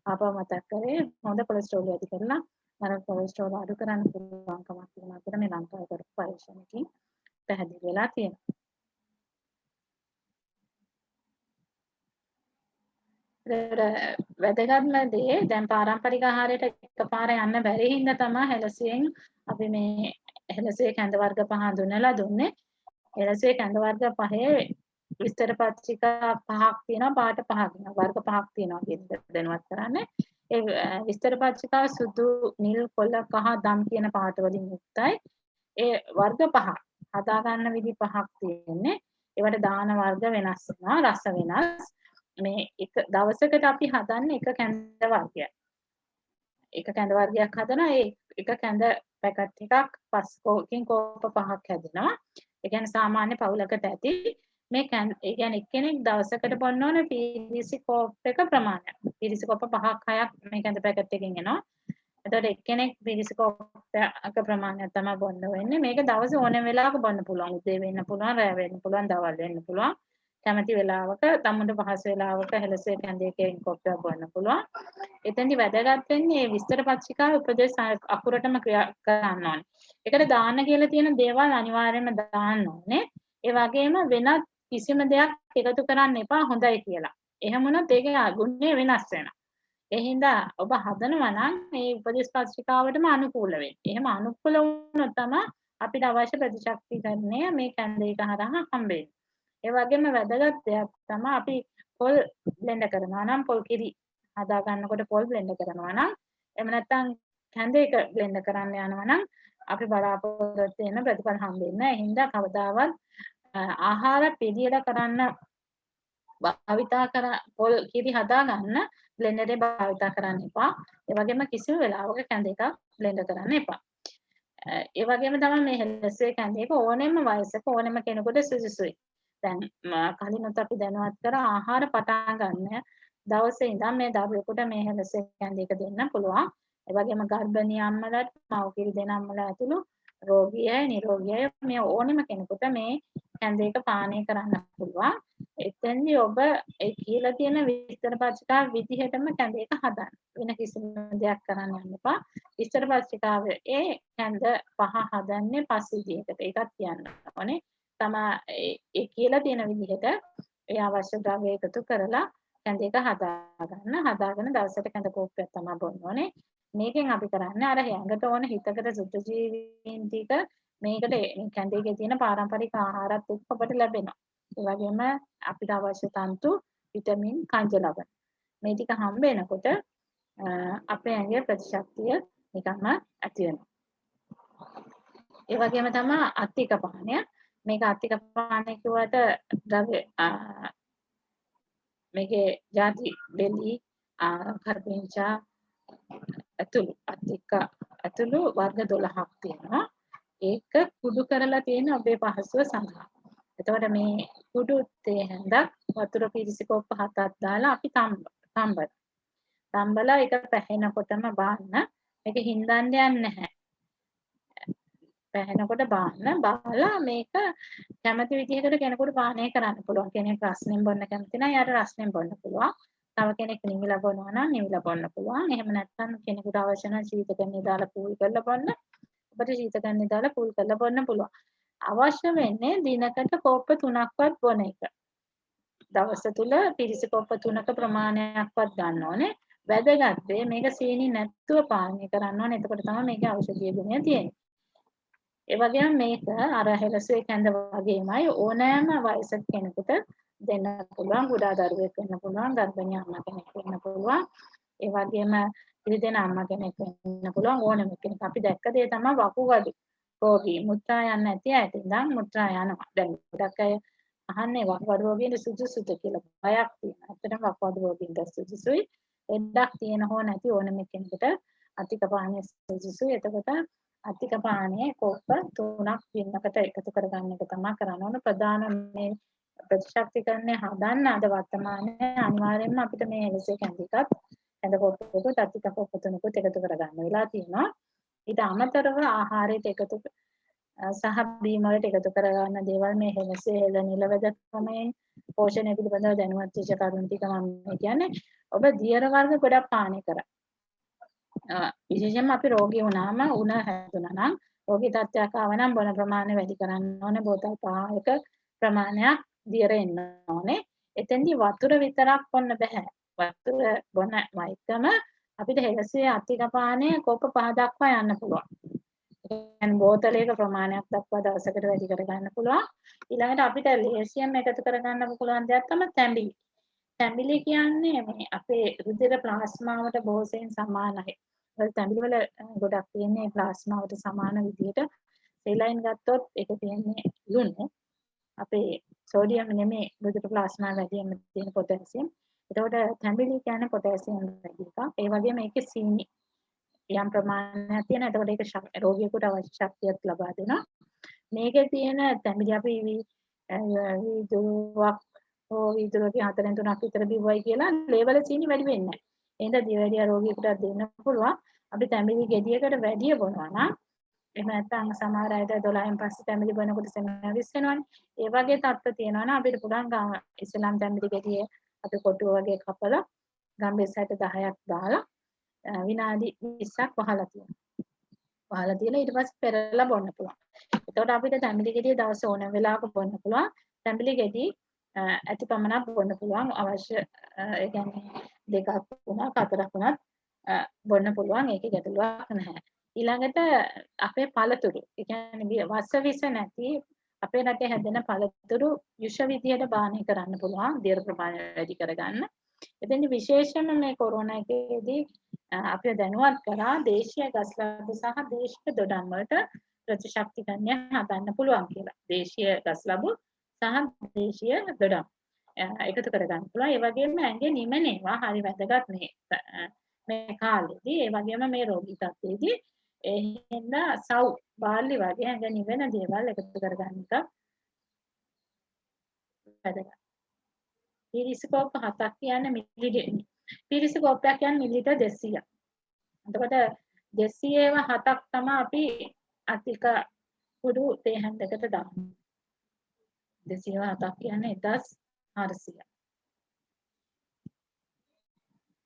ආපහු මතක් කරේ හොඳ කොලෙස්ටරෝල් වැඩි කරලා අර කොලෙස්ටරෝල් අඩු කරන්න පුළුවන්කමක් තියෙනවා කියලා මේ ලංකාවේ කරපු පරීක්ෂණකින් පැහැදිලි වෙලා තියෙනවා. වැදගත්ම දේ දැන් පාරම්පරික ආහාරයට එකපාර යන්න බැරි හින්දා තමයි හෙලසියෙන් අපි මේ හෙලසියේ කැඳ වර්ග 5 හඳුන්වලා දුන්නේ. හෙලසියේ කැඳ වර්ග 5 විස්තර පත්‍රිකා 5ක් තියෙනවා, පාට 5ක් තියෙනවා, වර්ග 5ක් තියෙනවා කියන එක දැනුවත් කරන්නේ. ඒ විස්තර පත්‍රිකාව සුදු, නිල්, කොළ, කහ, දම් කියන පාට වලින් යුක්තයි. ඒ වර්ග 5 හදා ගන්න විදි 5ක් තියෙන්නේ. ඒවට දාන වර්ග වෙනස් වෙනවා, රස වෙනස්. මේ එක දවසකට අපි හදන්නේ එක කැඳ වර්ගයක්. එක කැඳ වර්ගයක් හදනවා. ඒ එක කැඳ පැකට් එකක් පස්කෝකින් කෝප 5ක් හැදෙනවා. ඒ කියන්නේ සාමාන්‍ය පවුලකට ඇති මේ ඒ කියන්නේ එක්කෙනෙක් දවසකට බොන්න ඕන පීරිසි කෝප් එක ප්‍රමාණය. පීරිසි කෝප 5ක් 6ක් මේ කැඳ පැකට් එකකින් එනවා. එතකොට එක්කෙනෙක් පීරිසි කෝප් එක ප්‍රමාණයක් තමයි බොන්න වෙන්නේ. මේක දවස් ඕනෙම වෙලාවක බොන්න පුළුවන්. උදේ වෙන්න පුළුවන්, රැ වෙන්න පුළුවන්, දවල් වෙන්න පුළුවන්. කැමති වෙලාවක තමුන්ට පහසු වෙලාවක හෙලසේ කැඳේකෙන් කොප්පයක් බොන්න පුළුවන්. එතෙන්දි වැදගත් වෙන්නේ මේ විස්තර පත්‍රිකාවේ උපදේශ අකුරටම ක්‍රියා කරන්න ඕනේ. ඒකට දාන්න කියලා තියෙන දේවල් අනිවාර්යයෙන්ම දාන්න ඕනේ. ඒ වගේම වෙනත් කිසිම දෙයක් එකතු කරන්න එපා හොඳයි කියලා. එහෙම වුණොත් ඒකේ ගුණය වෙනස් වෙනවා. ඒ හින්දා ඔබ හදනවා නම් මේ උපදේශ පත්‍රිකාවටම අනුකූල වෙන්න. එහෙම අනුකූල වුණොත් තමයි අපිට අවශ්‍ය ප්‍රතිශක්තිකරණය මේ කැඳේක හරහා හම්බෙන්නේ. ඒ වගේම වැදගත් දෙයක් තමයි අපි පොල් බ්ලෙන්ඩ් කරනවා නම් පොල් කිරි හදා ගන්නකොට පොල් බ්ලෙන්ඩ් කරනවා නම් එහෙම නැත්නම් කැඳේක බ්ලෙන්ඩ් කරන්න යනවා නම් අපි බලාපොරොත්තු වෙන ප්‍රතිඵල හම්බෙන්නේ නැහැ. ඒ හින්දා කවදාවත් ආහාර පිළියෙල කරන්න භාවිතා කර පොල් කිරි හදා ගන්න බ්ලෙන්ඩරේ භාවිතා කරන්න එපා. ඒ වගේම කිසිම වෙලාවක කැඳේක බ්ලෙන්ඩ් කරන්න එපා. ඒ වගේම තමයි මේ හෙලසේ කැඳේක ඕනෙම වයසක ඕනෙම කෙනෙකුට සුදුසුයි. දැන් කලිනුත් අපි දැනුවත් කර ආහාර පටන් ගන්න දවසේ ඉඳන් මේ දරුවෙකුට මේ හෙලසේ කැඳේක දෙන්න පුළුවන්. ඒ වගේම ගර්භණී අම්මලාට, මව්කිරි දෙන අම්මලා ඇතුළු රෝගී අය, නිරෝගී අය මේ ඕනෙම කෙනෙකුට මේ කැඳේක පානය කරන්න පුළුවන්. එතෙන්දී ඔබ ඒ කියලා තියෙන විස්තර පත්‍රිකාව විදිහටම කැඳේක හදන්න. වෙන කිසිම දෙයක් කරන්න යන්න එපා. විස්තර පත්‍රිකාවේ ඒ කැඳ 5 හදන්නේ 5 විදිහකට. ඒකත් කියන්න ඕනේ. ඒ කියලා තියෙන විදිහට ඒ අවශ්‍ය ද්‍රව්‍ය එකතු කරලා කැඳේක හදාගෙන දවසට කැඳ කෝප්පයක් තමයි බොන්න ඕනේ. මේකෙන් අපි කරන්නේ අර හැඟට ඕන හිතකට සුද්ධ ජීවීන් ටික මේකට කැඳේකේ තියෙන පාරම්පරික ආහාරات එක්ක අපට ලැබෙනවා. ඒ වගේම අපිට අවශ්‍ය තන්තු, විටමින්, කංජ ලබන. මේ ටික හම්බ වෙනකොට අපේ ඇඟේ ප්‍රතිශක්තිය නිකම්ම ඇති වෙනවා. ඒ වගේම තමයි අත්තික පානය. මේක අත්තික පානය කියුවට ද්‍රව්‍ය මේකේ ಜಾති බෙලි කරපිංචා ඇතුළු අත්තික ඇතුළු වර්ග 12ක් තියෙනවා. ඒක කුඩු කරලා තියෙන ඔබේ පහසුව සඳහා. එතකොට මේ කුඩු තේ හැඳක් වතුර පිරිසි කොප්ප 7ක් දාලා අපි තම්බලා ඒක පැහෙනකොටම බාන්න. මේක හින්දන්න යන්නේ නැහැ. පැහෙනකොට බාලා මේක කැමති විදිහකට කෙනෙකුට පානය කරන්න පුළුවන්. කෙනෙක් රස්නෙන් බොන්න කැමති නම් යාට රස්නෙන් බොන්න පුළුවන්. තව කෙනෙක් නිවිලා බොනවා නම් නිවිලා බොන්න පුළුවන්. එහෙම නැත්නම් කෙනෙකුට අවශ්‍ය නම් ශීතකරණය දාලා පූල් කරලා බොන්න. ඔබට ශීතකරණය දාලා පූල් කරලා බොන්න පුළුවන්. අවශ්‍ය වෙන්නේ දිනකට කෝප්ප 3ක්වත් බොන එක. දවස තුල පිරිසි කෝප්ප 3ක ප්‍රමාණයක්වත් ගන්න ඕනේ. වැදගත් දේ මේක සීනි නැතුව පානය කරන්න ඕනේ. එතකොට තමයි මේකේ ඖෂධීය ගුණය තියෙන්නේ. ඒ වගේම මේක අර හෙලසේ කැඳ වගේමයි ඕනෑම වයසක කෙනෙකුට දෙන්න පුළුවන්. කුඩා දරුවෙක් වෙන්න පුළුවන්, ගර්භණී අම්මා කෙනෙක් වෙන්න පුළුවන්. ඒ වගේම පිළිදෙන අම්මා කෙනෙක් වෙන්න පුළුවන් ඕනෑම කෙනෙක්. අපි දැක්ක දේ තමයි වකුගඩු රෝගී මුත්‍රා යන්නේ නැති අයට ඉඳන් මුත්‍රා යනවා. දැන් ගොඩක් අය අහන්නේ වකුගඩු රෝගීන්ට සුදුසුද කියලා බයක් තියෙනවා. ඇත්තටම වකුගඩු රෝගීන්ට සුදුසුයි. එඩක් තියෙන හෝ නැති ඕනෑම කෙනෙකුට අතික පානය සුදුසුයි. එතකොට අතික පානයේ කෝප්ප 3ක් දිනකට එකතු කරගන්න එක තමයි කරන්න ඕන. ප්‍රධාන මේ ප්‍රතිශක්තිකරණය හදන්න අද වර්තමානයේ අනිවාර්යයෙන්ම අපිට මේ හෙලසේ කැඳ කෝප්පයකට අතික කෝප්ප 3කුත් එකතු කරගන්න වෙලා තියෙනවා. ඊට අමතරව ආහාරයට එකතු සහ බීම වලට එකතු කරගන්න දේවල් මේ හෙලසේ හෙළ නිලවද ක්‍රමයෙන් පෝෂණය පිළිබඳව දැනුවත් වෙච්ච කරුණු ටික මම කියන්නේ ඔබ දියර වර්ග ගොඩක් පානය කරා. විශේෂයෙන්ම අපි රෝගී වුණාම උණ හැදුනා නම් රෝගී තත්ත්වයක් ආව නම් බොන ප්‍රමාණය වැඩි කරන්න ඕනේ. බෝතල් 5ක ප්‍රමාණයක් දියර එන්න ඕනේ. එතෙන්දී වතුර විතරක් බොන්න බෑ. වතුර බොන වයිකම අපිට හෙලසේ අතික පානය කෝප 5 දක්වා යන්න පුළුවන්. කියන්නේ බෝතලයක ප්‍රමාණයක් දක්වා දවසකට වැඩි කර ගන්න පුළුවන්. ඊළඟට අපිට ලේසියෙන් එකතු කර ගන්න පුළුවන් දෙයක් තමයි තැඹිලි. තැඹිලි කියන්නේ මේ අපේ රුධිර ප්ලාස්මාවට බොහෝසෙයින් සමානයි. වල තැඹිලි වල ගොඩක් තියෙන්නේ ප්ලාස්මාවට සමාන විදිහට. සෙලයින් ගත්තොත් ඒක තියෙන්නේ ලුණු. අපේ සෝඩියම් නෙමෙයි රුධිර ප්ලාස්මා වැඩියෙන් තියෙන පොටෑසියම්. එතකොට තැඹිලි කියන්නේ පොටෑසියම් වැඩි එකක්. ඒ වගේම මේකේ සීනි යම් ප්‍රමාණයක් තියෙන. එතකොට ඒක රෝගියෙකුට අවශ්‍ය ශක්තියක් ලබා දෙනවා. මේකේ තියෙන තැඹිලි අපි වීදුරුවක් වීදුරුවකින් 4න් 3ක් විතර බිව්වයි කියලා ලේවල සීනි වැඩි වෙන්නේ නැහැ. එහෙනම් දියවැඩියා රෝගියෙකුට දෙන්න පුළුවන්. අපි තැඹිලි ගෙඩියකට වැඩිය බොනවා නම් එහෙම නැත්නම් සමහර අයට 12න් පස්සේ තැඹිලි බොනකොට සෙම විශ්වෙනවනේ. ඒ වගේ තත්ත්ව තියෙනවා නම් අපිට පුළුවන් ඉස්ලාම් තැඹිලි ගෙඩිය අපි කොටුව වගේ කපලා ගම්බෙස් 10ක් දාලා විනාඩි 20ක් වහලා තියෙනවා. වහලා තියලා ඊට පස්සේ පෙරලා බොන්න පුළුවන්. එතකොට අපිට තැඹිලි ගෙඩිය දවස් ඕන වෙලාවක බොන්න පුළුවන්. තැඹිලි ගෙඩි ඇති පමණක් බොන්න පුළුවන්. අවශ්‍ය ඒ කියන්නේ 2ක් 3ක් 4ක් වුණත් බොන්න පුළුවන්. ඒකේ ගැටලුවක් නැහැ. ඊළඟට අපේ පළතුරු. ඒ කියන්නේ වස විස නැති අපේ රටේ හැදෙන පළතුරු යුෂ විදියට බාහනය කරන්න පුළුවන්. දියර ප්‍රමාණය වැඩි කරගන්න. එතෙන්දි විශේෂයෙන්ම මේ කොරෝනා එකේදී අපිව දැනුවත් කරා දේශීය ගස්ලබු සහ දේශීය දොඩම් වලට ප්‍රතිශක්තිකරණය හදන්න පුළුවන් කියලා. දේශීය ගස්ලබු සහ දේශීය දොඩම් එකතු කරගන්න පුළුවන්. ඒ වගේම ඇඟේ නිමනේවා හරි වැදගත් මේ කාලේදී. ඒ වගේම මේ රෝගී තත්ත්වයේදී එහෙනම් සව් බාර්ලි වගේ ඇඟ නිවෙන දේවල් එකතු කරගන්න එක වැදගත්. පිරිසිකෝප 7ක් කියන්නේ පිරිසිකෝපයක් කියන්නේ මිලිලිටර් 200ක්. එතකොට 200ව 7ක් තමයි අපි අතික කුඩු තේ හැන්දකට දාන්නේ. 200ව 7ක් කියන්නේ 1400.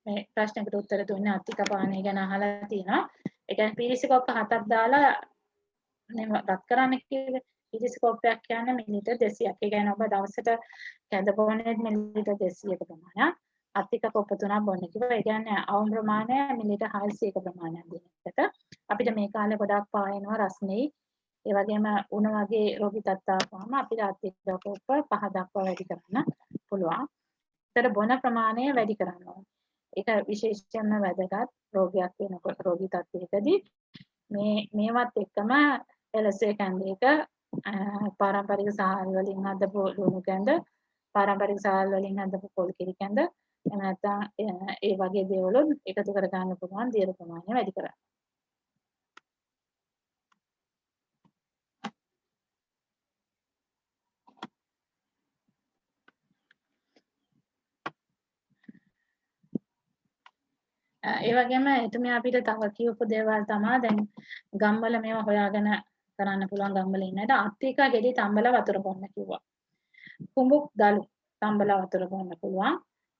මේ ප්‍රශ්නෙකට උත්තර දුන්නේ අතික පානය ගැන අහලා තිනවා. ඒ කියන්නේ පිරිසිකෝප 7ක් දාලා රත් කරන්න කිව්වේ. පිරිසිකෝපයක් කියන්නේ මිලිලිටර් 200ක්. ඒ කියන්නේ ඔබ දවසට කැඳ බොන්නේ මිලිලිටර් 200ක ප්‍රමාණයක්. අතික කොප 3ක් බොන්න කිව්වා. ඒ කියන්නේ අවම ප්‍රමාණය මිලිලිටර් 600ක ප්‍රමාණයක් දෙන එකට අපිට මේ කාලේ ගොඩක් පායනවා රස්නෙයි. ඒ වගේම උණ වගේ රෝගී තත්ත්වයන්ම අපිට අතික කොප 5 දක්වා වැඩි කරන්න පුළුවන්. ඒතර බොන ප්‍රමාණය වැඩි කරන්න ඕනේ. ඒක විශේෂයෙන්ම වැදගත් රෝගයක් වෙනකොට රෝගී තත්ත්වයකදී මේවත් එක්කම එලසේ කැන්දේක පාරම්පරික සාහල් වලින් හදපු ලුණු කැඳ පාරම්පරික සාහල් වලින් හදපු පොල් කිරි කැඳ එහෙම නැත්නම් ඒ වගේ දේවල් එකතු කර ගන්න පුළුවන් දියර ප්‍රමාණය වැඩි කරන්න. ඒ වගේම එතුමිය අපිට තව කියපු දේවල් තමයි දැන් ගම්වල මේවා හොයාගෙන කරන්න පුළුවන් ගම්වල ඉන්නට අත්තික ගෙඩි තම්බල වතුර බොන්න කිව්වා. කුඹුක් දලු තම්බල වතුර බොන්න පුළුවන්.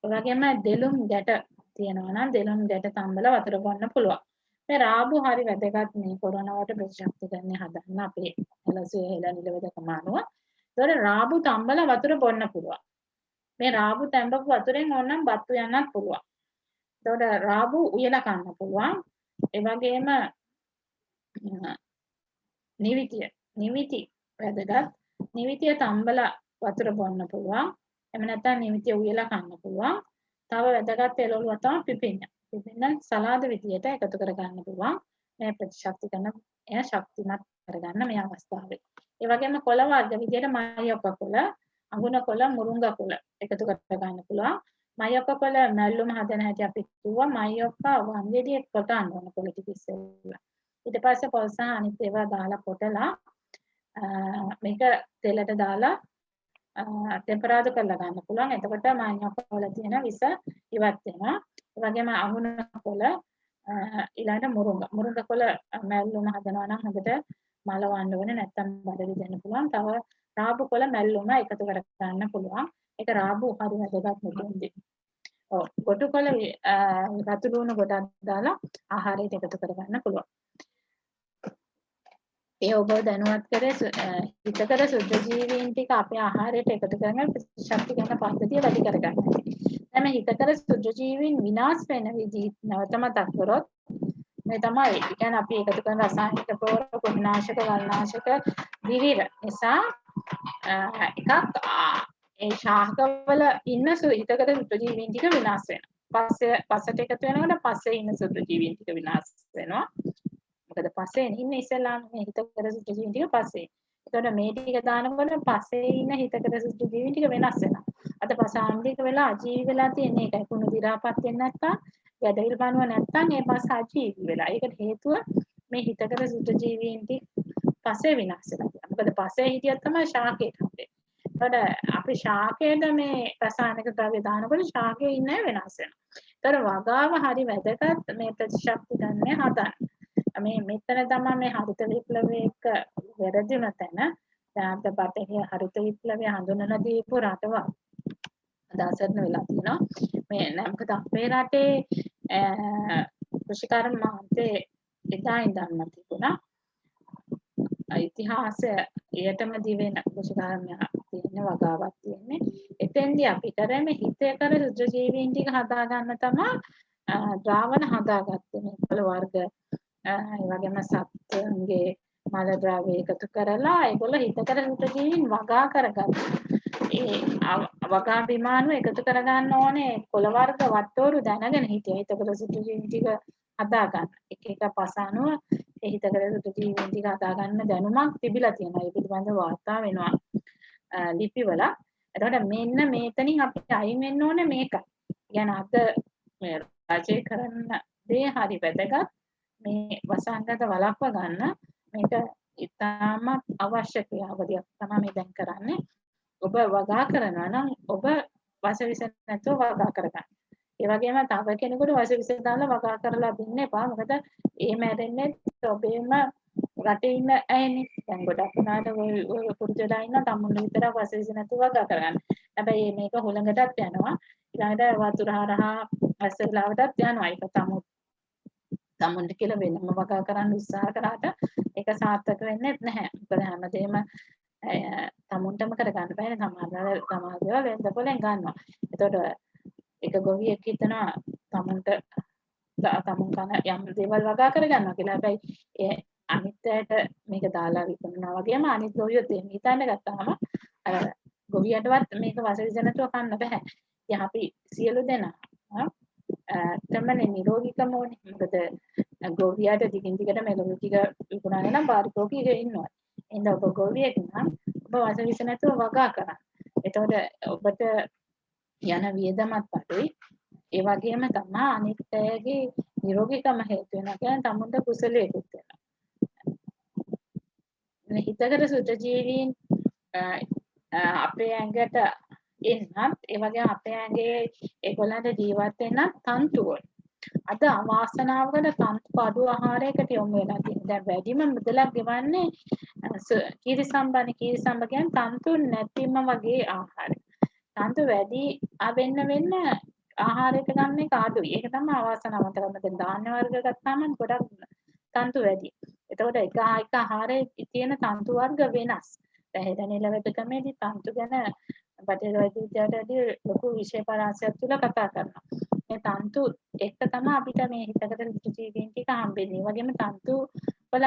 ඒ වගේම දෙලුම් ගැට තියෙනවා නම් දෙලුම් ගැට තම්බල වතුර බොන්න පුළුවන්. මේ රාබු හරි වැදගත් මේ කොරෝනාවට ප්‍රතිශක්තිකරණය හදන්න අපේ එලසේ හෙළ නිලවදකම අනුව. ඒතකොට රාබු තම්බල වතුර බොන්න පුළුවන්. මේ රාබු තැඹපු වතුරෙන් ඕනනම් බත්තු යන්නත් පුළුවන්. එතකොට රාබු උයලා කන්න පුළුවන්. ඒ වගේම නිවිති වැදගත්. නිවිතිය තම්බලා වතුර බොන්න පුළුවන්. එහෙම නැත්නම් නිවිතිය උයලා කන්න පුළුවන්. තව වැදගත් එළවලුව තමයි පිපින්න. පිපින්න සලාද විදියට එකතු කර ගන්න පුළුවන්. මේ ප්‍රතිශක්තිකරණ එය ශක්තිමත් කරගන්න මේ අවස්ථාවේ. ඒ වගේම කොළ වර්ග විදියට මයොක්ක කොළ, අඟුණ කොළ, මුරුංගා කොළ එකතු කර ගන්න පුළුවන්. මයොක්ක කොළ මැල්ලුම හදන හැටි අපි කිව්වා. මයොක්ක වංගෙඩිය කොටන්න ඕන කොළ ටික ඉස්සෙල්ලා. ඊට පස්සේ පොල් සහ අනිත් ඒවා දාලා කොටලා මේක තෙලට දාලා ටෙම්පරාදු කරලා ගන්න පුළුවන්. එතකොට මයොක්ක වල තියෙන විස ඉවත් වෙනවා. ඒ වගේම අඟුණ කොළ ඊළඟට මුරුංගා කොළ මැල්ලුම හදනවා නම් හොඳට මලවන්න ඕනේ නැත්තම් බඩගි දෙන්න පුළුවන්. තව රාබු කොළ මැල්ලුම එකතු කර ගන්න පුළුවන්. ඒක රාබු හරි වැදගත් මෙතෙන්දී. ඔව් කොටු කොළ රතු ලුණු ගොඩක් දාලා ආහාරයට එකතු කර ගන්න පුළුවන්. ඒ ඔබ දැනුවත් කරේ හිතකර සුද්ධ ජීවීන් ටික අපේ ආහාරයට එකතු කරගෙන ශක්ති ගන්න පද්ධතිය වැඩි කරගන්න. දැන් මේ හිතකර සුද්ධ ජීවීන් විනාශ වෙන විදිහ නැවත මතක් කරොත් මේ තමයි. ඒ කියන්නේ අපි එකතු කරන රසායනික ප්‍රෝර, කුණාශක, වල්නාශක, දිවිර නිසා එකක් ඒ ශාකවල ඉන්න හිතකර සුද්ධ ජීවීන් ටික විනාශ වෙනවා. පස්සට එකතු වෙනකොට පස්සේ ඉන්න සුද්ධ ජීවීන් ටික විනාශ වෙනවා. මොකද පස්සේ ඉන්නේ ඉස්සෙල්ලාම මේ හිතකර සුද්ධ ජීවීන් ටික පස්සේ. එතකොට මේ ටික දානකොට පස්සේ ඉන්න හිතකර සුද්ධ ජීවීන් ටික වෙනස් වෙනවා. අද පසාන්දික වෙලා අජීවී වෙලා තියෙන එකයි. කුණු දි รา පත් වෙන්නේ නැත්තම්, ගැඩවිල් බනුව නැත්තම් ඒ පස්ස අජීවී වෙලා. ඒකට හේතුව මේ හිතකර සුද්ධ ජීවීන් ටික පස්සේ විනාශ වෙලා. මොකද පස්සේ හිටියත් තමයි ශාකයට හම්බෙන්නේ. එතකොට අපි ශාකයට මේ රසායනික ද්‍රව්‍ය දානකොට ශාකයේ ඉන්නේ වෙනස් වෙනවා. ඒතර වගාව හරි වැදගත් මේ ප්‍රතිශක්ති ගන්න හදන්න. මේ මෙතන තමයි මේ හරිත විප්ලවයේ එක වැරදිම තැන. දැන් අපිට බටහිර හරිත විප්ලවය හඳුන්වලා දීපු රටවල් අදහසක් වෙලා තිනවා. මේ මොකද අපේ රටේ කෘෂිකර්ම මාන්තේ එදා ඉඳන්ම තිබුණා. ඉතිහාසයටම දිවෙන කෘෂිකර්මයක් තියෙන වගාවක් තියෙන්නේ. එතෙන්දී අපි කරන්නේ හිතේ කර සුද්ධ ජීවීන් ටික හදා ගන්න තමයි ද්‍රාවණ හදාගත්තේ මේ පොළ වර්ග ඒ වගේම සත්ත්වයන්ගේ මල ද්‍රව්‍ය එකතු කරලා ඒගොල්ලෝ හිතකර සුද්ධ ජීවීන් වගා කරගත්තා. ඒ වගා විමානු එකතු කරගන්න ඕනේ පොළ වර්ග වට්ටෝරු දැනගෙන හිටියා. හිතකර සුද්ධ ජීවීන් ටික හදා ගන්න. එක එක පසානුව ඒ හිතකර සුද්ධ ජීවීන් ටික හදා ගන්න දැනුමක් තිබිලා තියෙනවා. ඒ පිළිබඳව වාර්තා වෙනවා ලිපිවල. එතකොට මෙන්න මේතනින් අපිට අයින් වෙන්න ඕනේ මේකයි. يعني අද මේ රජය කරන දේ හරි වැදගත්. මේ වසංගත වළක්ව ගන්න මේක ඉතාමත් අවශ්‍ය ක්‍රියාවලියක් තමයි මේ දැන් කරන්නේ. ඔබ වගා කරනවා නම් ඔබ වසවිස නැතුව වගා කරගන්න. ඒ වගේම තව කෙනෙකුට වසවිස දාලා වගා කරලා දෙන්න එපා. මොකද ඒ මැරෙන්නේ ඔබේම රටේ ඉන්න අයනේ. දැන් ගොඩක් උනාට ඔය පුරුදුලා ඉන්න තමුන් විතර වසවිස නැතුව වගා කරගන්න. හැබැයි මේක හොලඟටත් යනවා. ඊළඟට වතුර හරහා ඇස්සලාවටත් යනවා. ඒක තමුන්ට කියලා වෙනම වගා කරන්න උත්සාහ කරාට ඒක සාර්ථක වෙන්නේ නැහැ. මොකද හැමදේම තමුන්ටම කරගන්න බෑනේ. සමාජවල වෙන්දපොලෙන් ගන්නවා. එතකොට එක ගොවියෙක් හිතනවා තමුන් කන යම් දේවල් වගා කරගන්නවා කියලා. හැබැයි ඒ අනිත් අයට මේක දාලා විකුණනවා වගේම අනිත් ගොවියොත් එහෙම හිතන්න ගත්තාම අර ගොවියටවත් මේක වසවිස නැතුව කන්න බෑ. ඉතින් අපි සියලු දෙනා තමනේ නිරෝගීකම ඕනේ. මොකද ගොවියාට දිගින් දිගට මෙලොව ටික විකුණන්න නම් පාරිභෝගිකයෝ ඉන්නවා. එහෙනම් ඔබ ගොවියෙක් නම් ඔබ වසවිස නැතුව වගා කරන්න. එතකොට ඔබට යන වියදමත් අඩුයි. ඒ වගේම තමයි අනිත් අයගේ නිරෝගීකම හේතු වෙනවා. කියන්නේ තමුන්ට කුසලයකුත් වෙනවා. හිතකර සුද්ධ ජීවීන් අපේ ඇඟට එන්නත් ඒ වගේම අපේ ඇඟේ ඒගොල්ලන්ට ජීවත් වෙන්න තන්තු ඕන. අද අවාසනාවකට තන්තු පාඩු ආහාරයකට යොමු වෙලා තියෙනවා. දැන් වැඩිම මුදලක් ගෙවන්නේ කීරිසම්බ කියන්නේ තන්තු නැතිම වගේ ආහාර. තන්තු වැඩි වෙන්න ආහාරයට ගන්න එක අඩුයි. ඒක තමයි අවාසනාවන්ත කරන. දැන් ධාන්‍ය වර්ග ගත්තාම ගොඩක් තන්තු වැඩි. එතකොට එක ආහාරයේ තියෙන තන්තු වර්ග වෙනස්. පැහැදිලි ලෙවටකමේදී තන්තු ගැන බටහිර වෛද්‍ය විද්‍යාවේදී ලොකු විෂය පරාසයක් තුල කතා කරනවා. මේ තන්තු එක තමයි අපිට මේ හිතකට ජීවීන් ටික හම්බෙන්නේ. ඒ වගේම තන්තු වල